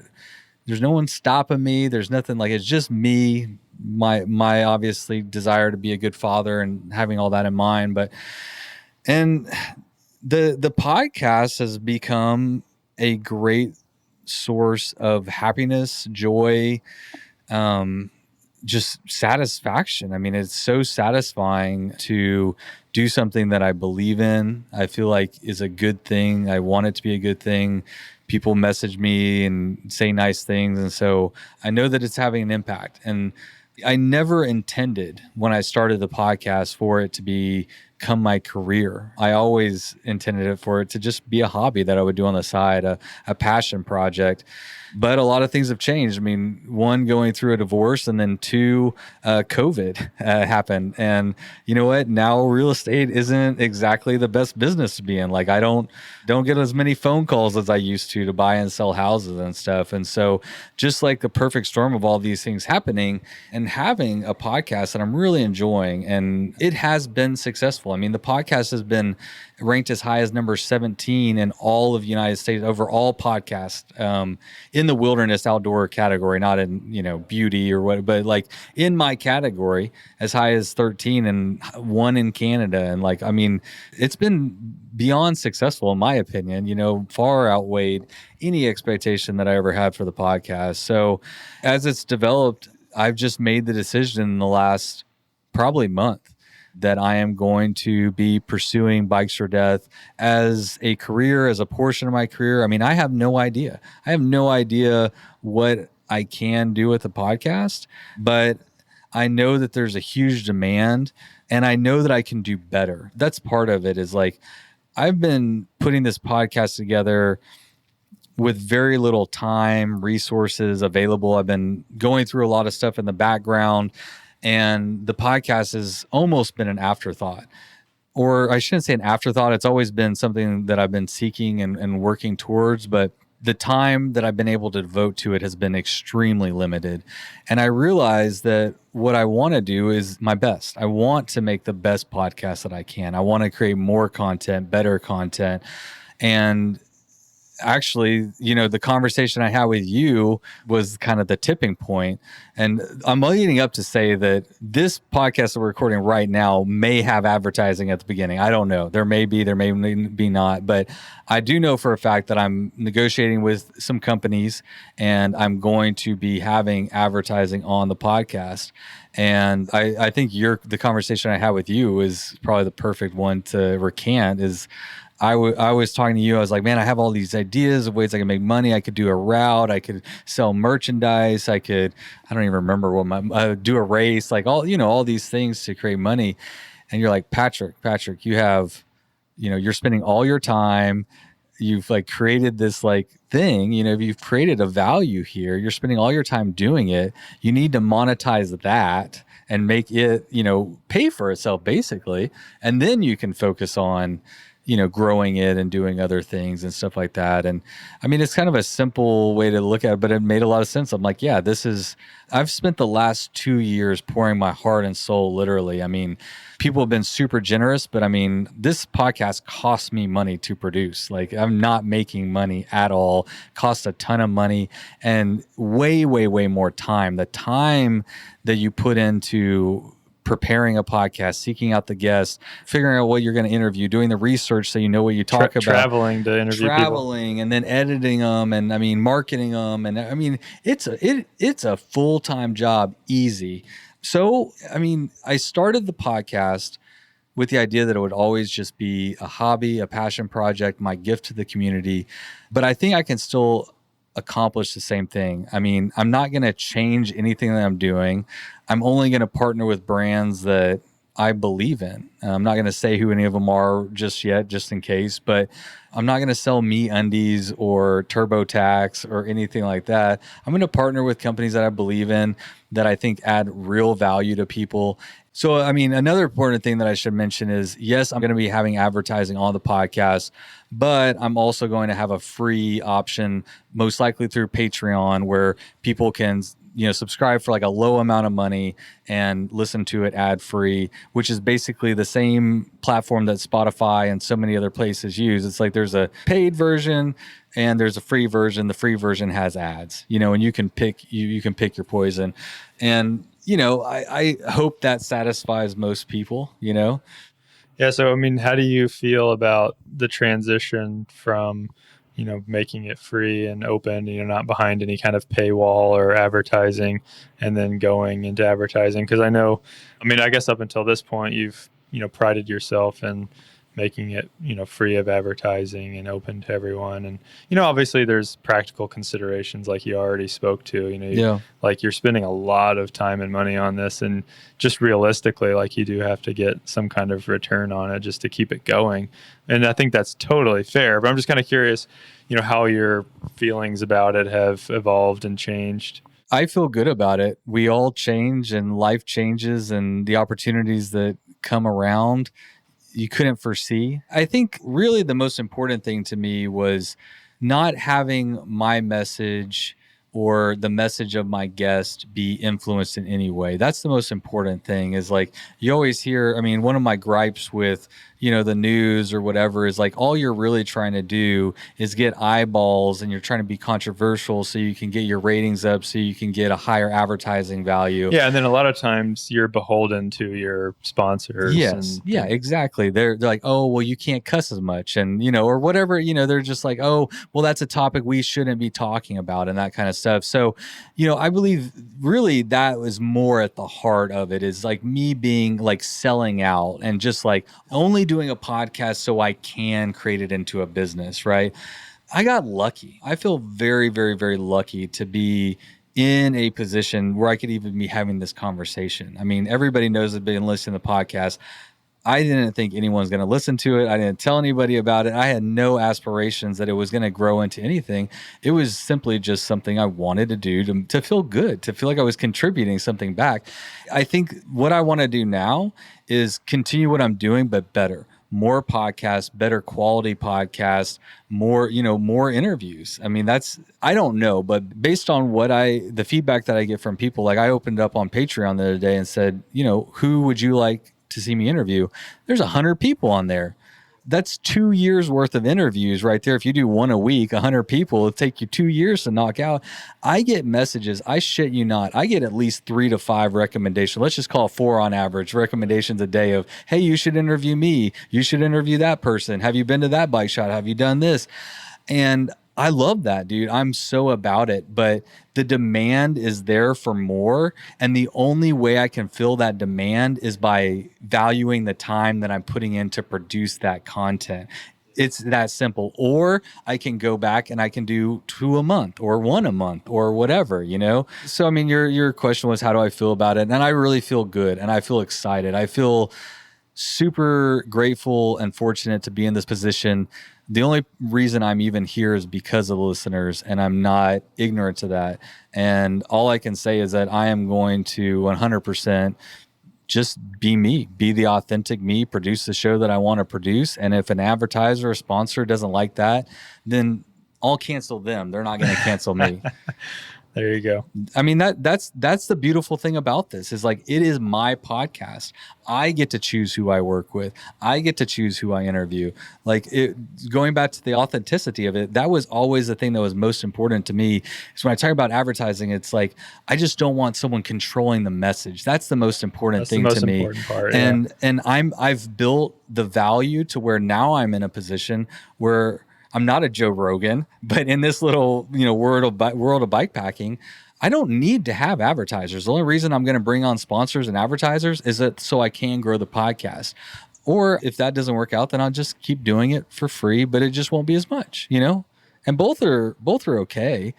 There's no one stopping me. There's nothing, it's just me, my obviously desire to be a good father and having all that in mind. And the podcast has become a great source of happiness, joy, just satisfaction. It's so satisfying to do something that I believe in. I feel like is a good thing. I want it to be a good thing. People message me and say nice things. And so I know that it's having an impact. And I never intended when I started the podcast for it to become my career. I always intended it for it to just be a hobby that I would do on the side, a passion project. But a lot of things have changed. One, going through a divorce, and then two, COVID happened. And you know what? Now real estate isn't exactly the best business to be in. I don't get as many phone calls as I used to buy and sell houses and stuff. And so just like the perfect storm of all these things happening and having a podcast that I'm really enjoying, and it has been successful. The podcast has been ranked as high as number 17 in all of the United States over all podcasts, in the wilderness outdoor category, not in, beauty or what, but in my category, as high as 13 and 1 in Canada. And it's been beyond successful in my opinion, far outweighed any expectation that I ever had for the podcast. So as it's developed, I've just made the decision in the last probably month that I am going to be pursuing Bikes or Death as a career, as a portion of my career. I have no idea. I have no idea what I can do with the podcast, but I know that there's a huge demand, and I know that I can do better. That's part of it, is I've been putting this podcast together with very little time, resources available. I've been going through a lot of stuff in the background, and the podcast has almost been an afterthought. Or I shouldn't say an afterthought. It's always been something that I've been seeking and working towards. But the time that I've been able to devote to it has been extremely limited. And I realized that what I want to do is my best. I want to make the best podcast that I can. I want to create more content, better content. And actually, the conversation I had with you was kind of the tipping point. And I'm leading up to say that this podcast that we're recording right now may have advertising at the beginning. I don't know. There may be not. But I do know for a fact that I'm negotiating with some companies and I'm going to be having advertising on the podcast. And I think the conversation I had with you is probably the perfect one to recant. I was talking to you. I was like, man, I have all these ideas of ways I can make money. I could do a route. I could sell merchandise. I don't even remember what do a race, like all these things to create money. And you're like, Patrick, you have, you're spending all your time. You've like created this like thing, you've created a value here. You're spending all your time doing it. You need to monetize that and make it, pay for itself basically. And then you can focus on, growing it and doing other things and stuff like that. And I mean, it's kind of a simple way to look at it, but it made a lot of sense. I'm like, yeah, I've spent the last 2 years pouring my heart and soul, literally. I mean, people have been super generous, but I mean, this podcast costs me money to produce. Like, I'm not making money at all. Costs a ton of money and way, way, way more time. The time that you put into preparing a podcast, seeking out the guests, figuring out what you're going to interview, doing the research so you know what you talk about. Traveling to interview people. And then editing them and I mean, marketing them. And I mean, it's a full-time job, easy. So, I mean, I started the podcast with the idea that it would always just be a hobby, a passion project, my gift to the community. But I think I can still accomplish the same thing. I mean, I'm not going to change anything that I'm doing. I'm only going to partner with brands that I believe in. I'm not going to say who any of them are just yet, just in case, but I'm not going to sell Me Undies or TurboTax or anything like that. I'm going to partner with companies that I believe in, that I think add real value to people. So, I mean, another important thing that I should mention is, yes, I'm going to be having advertising on the podcast, but I'm also going to have a free option, most likely through Patreon, where people can subscribe for like a low amount of money and listen to it ad free, which is basically the same platform that Spotify and so many other places use. It's like there's a paid version and there's a free version. The free version has ads, and you can pick your poison. And I hope that satisfies most people. Yeah. So I mean, how do you feel about the transition from making it free and open, not behind any kind of paywall or advertising, and then going into advertising? Because I guess up until this point, you've, prided yourself in making it, free of advertising and open to everyone. And, obviously there's practical considerations like you already spoke to, like you're spending a lot of time and money on this, and just realistically, like you do have to get some kind of return on it just to keep it going. And I think that's totally fair, but I'm just kind of curious, how your feelings about it have evolved and changed. I feel good about it. We all change and life changes, and the opportunities that come around you couldn't foresee. I think really the most important thing to me was not having my message or the message of my guest be influenced in any way. That's the most important thing, is like you always hear, I mean, one of my gripes with, the news or whatever is like all you're really trying to do is get eyeballs, and you're trying to be controversial so you can get your ratings up, so you can get a higher advertising value. Yeah. And then a lot of times you're beholden to your sponsors. Yes. Yeah, exactly. They're like, oh, well, you can't cuss as much, and, or whatever, they're just like, oh, well, that's a topic we shouldn't be talking about, and that kind of stuff. So, I believe really that was more at the heart of it, is like me being like selling out and just like only doing a podcast so I can create it into a business, right? I got lucky. I feel very, very, very lucky to be in a position where I could even be having this conversation. I mean, everybody knows I've been listening to the podcast. I didn't think anyone's going to listen to it. I didn't tell anybody about it. I had no aspirations that it was going to grow into anything. It was simply just something I wanted to do to feel good, to feel like I was contributing something back. I think what I want to do now is continue what I'm doing, but better. more podcasts, better quality podcasts, more, more interviews. I mean, I don't know, but based on the feedback that I get from people, like I opened up on Patreon the other day and said, who would you like to see me interview? There's 100 people on there. That's 2 years worth of interviews right there. If you do one a week, 100 people, it'll take you 2 years to knock out. I get messages. I shit you not. I get at least 3 to 5 recommendations. Let's just call it 4 on average recommendations a day of, hey, you should interview me. You should interview that person. Have you been to that bike shop? Have you done this? And I love that, dude. I'm so about it, but the demand is there for more. And the only way I can fill that demand is by valuing the time that I'm putting in to produce that content. It's that simple. Or I can go back and I can do 2 a month or 1 a month or whatever, So, I mean, your question was, how do I feel about it? And I really feel good and I feel excited. I feel super grateful and fortunate to be in this position. The only reason I'm even here is because of the listeners, and I'm not ignorant to that. And all I can say is that I am going to 100% just be me, be the authentic me, produce the show that I want to produce. And if an advertiser or sponsor doesn't like that, then I'll cancel them. They're not going to cancel me. There you go. I mean, that's the beautiful thing about this is like, it is my podcast. I get to choose who I work with. I get to choose who I interview. Like going back to the authenticity of it, that was always the thing that was most important to me. So when I talk about advertising, it's like, I just don't want someone controlling the message. That's the most important thing to me. Part, and I've built the value to where now I'm in a position where I'm not a Joe Rogan, but in this little, world of bike packing, I don't need to have advertisers. The only reason I'm going to bring on sponsors and advertisers is that so I can grow the podcast. Or if that doesn't work out, then I'll just keep doing it for free, but it just won't be as much, And both are okay,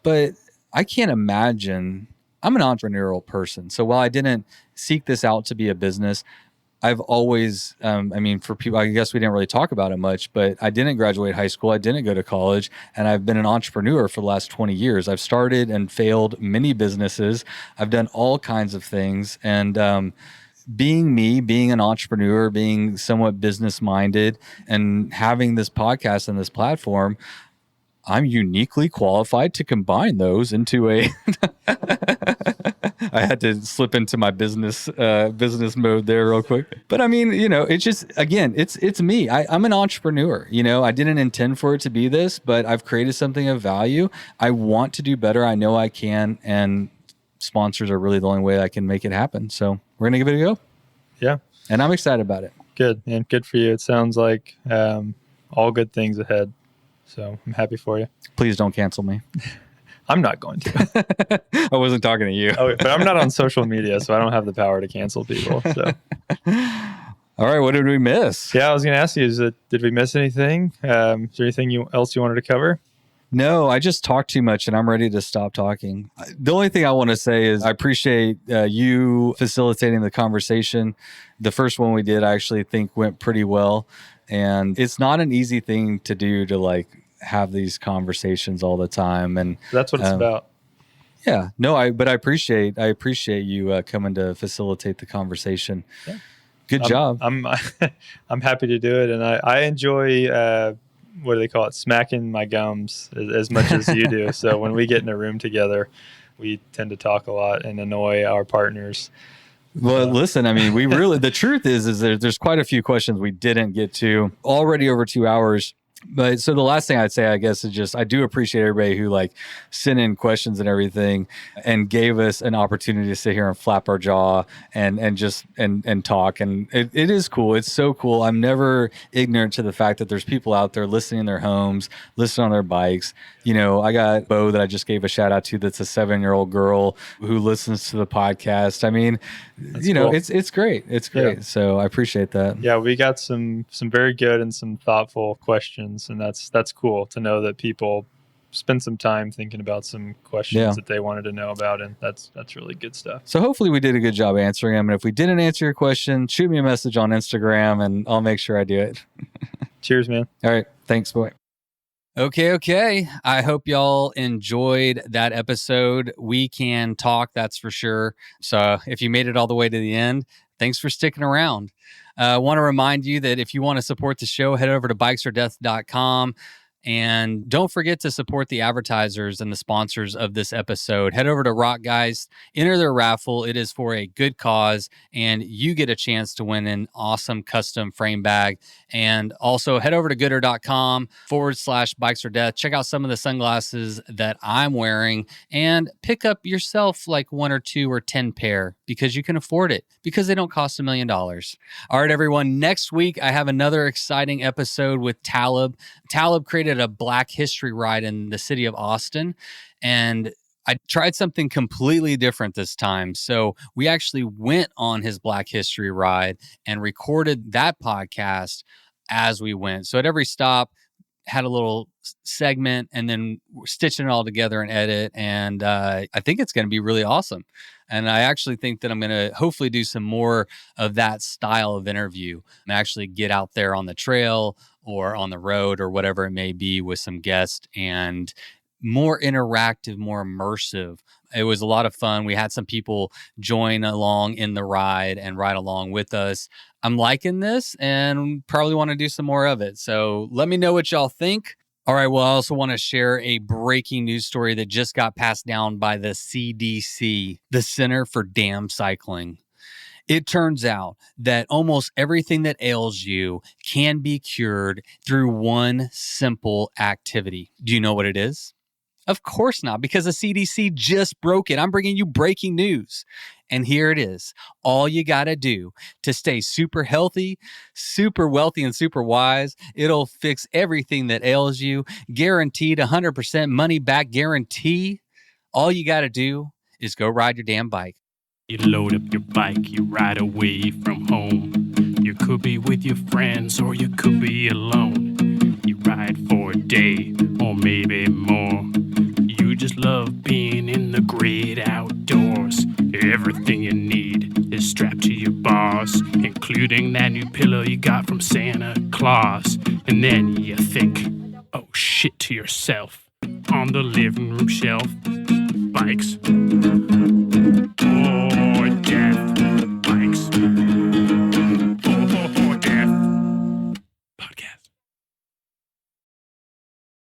but I can't imagine. I'm an entrepreneurial person. So while I didn't seek this out to be a business, I've always, for people, I guess we didn't really talk about it much, but I didn't graduate high school. I didn't go to college, and I've been an entrepreneur for the last 20 years. I've started and failed many businesses. I've done all kinds of things. And being me, being an entrepreneur, being somewhat business-minded, and having this podcast and this platform, I'm uniquely qualified to combine those into a... I had to slip into my business mode there real quick. But I mean, it's just, again, it's me. I'm an entrepreneur. I didn't intend for it to be this, but I've created something of value. I want to do better. I know I can. And sponsors are really the only way I can make it happen. So we're going to give it a go. Yeah. And I'm excited about it. Good. And good for you. It sounds like all good things ahead. So I'm happy for you. Please don't cancel me. I'm not going to. I wasn't talking to you. Oh, but I'm not on social media, so I don't have the power to cancel people. So, all right, what did we miss? Yeah, I was going to ask you: did we miss anything? Is there anything else you wanted to cover? No, I just talked too much, and I'm ready to stop talking. The only thing I want to say is I appreciate you facilitating the conversation. The first one we did, I actually think went pretty well, and it's not an easy thing to do to have these conversations all the time, and that's what it's about. Yeah, no, but I appreciate you coming to facilitate the conversation. Yeah. Good job. I'm happy to do it, and I enjoy what do they call it? Smacking my gums as much as you do. So when we get in a room together, we tend to talk a lot and annoy our partners. Well, listen, I mean, the truth is there's quite a few questions we didn't get to. Already over 2 hours. But so the last thing I'd say, I guess, is just I do appreciate everybody who sent in questions and everything and gave us an opportunity to sit here and flap our jaw and just talk. And it is cool. It's so cool. I'm never ignorant to the fact that there's people out there listening in their homes, listening on their bikes. I got Bo that I just gave a shout out to. That's a 7-year-old girl who listens to the podcast. I mean, that's cool. It's great. It's great. Yeah. So I appreciate that. Yeah, we got some very good and some thoughtful questions. And that's cool to know that people spend some time thinking about some questions that they wanted to know about, and that's really good stuff. So hopefully we did a good job answering them. And if we didn't answer your question, shoot me a message on Instagram, and I'll make sure I do it. Cheers, man. All right, thanks, boy. Okay. I hope y'all enjoyed that episode. We can talk, that's for sure. So if you made it all the way to the end, Thanks for sticking around. I want to remind you that if you want to support the show, head over to bikesardeath.com. And don't forget to support the advertisers and the sponsors of this episode. Head over to Rock Guys, enter their raffle. It is for a good cause, and you get a chance to win an awesome custom frame bag. And also head over to gooder.com/bikesardeath. Check out some of the sunglasses that I'm wearing and pick up yourself like 1 or 2 or 10 pair because you can afford it, because they don't cost $1 million. All right, everyone. Next week, I have another exciting episode with Talib. Talib created a Black History ride in the city of Austin, and I tried something completely different this time. So we actually went on his Black History ride and recorded that podcast as we went. So at every stop, had a little segment, and then stitching it all together and edit. And I think it's going to be really awesome. And I actually think that I'm going to hopefully do some more of that style of interview and actually get out there on the trail or on the road or whatever it may be with some guests, and more interactive, more immersive. It was a lot of fun. We had some people join along in the ride and ride along with us. I'm liking this and probably want to do some more of it. So let me know what y'all think. All right. Well, I also want to share a breaking news story that just got passed down by the CDC, the Center for Damn Cycling. It turns out that almost everything that ails you can be cured through one simple activity. Do you know what it is? Of course not, because the CDC just broke it. I'm bringing you breaking news. And here it is. All you got to do to stay super healthy, super wealthy, and super wise, it'll fix everything that ails you. Guaranteed 100% money back guarantee. All you got to do is go ride your damn bike. You load up your bike, you ride away from home. You could be with your friends or you could be alone. You ride for a day or maybe more. You just love being in the great outdoors. Everything you need is strapped to your bars, including that new pillow you got from Santa Claus. And then you think, oh shit, to yourself on the living room shelf. Bikes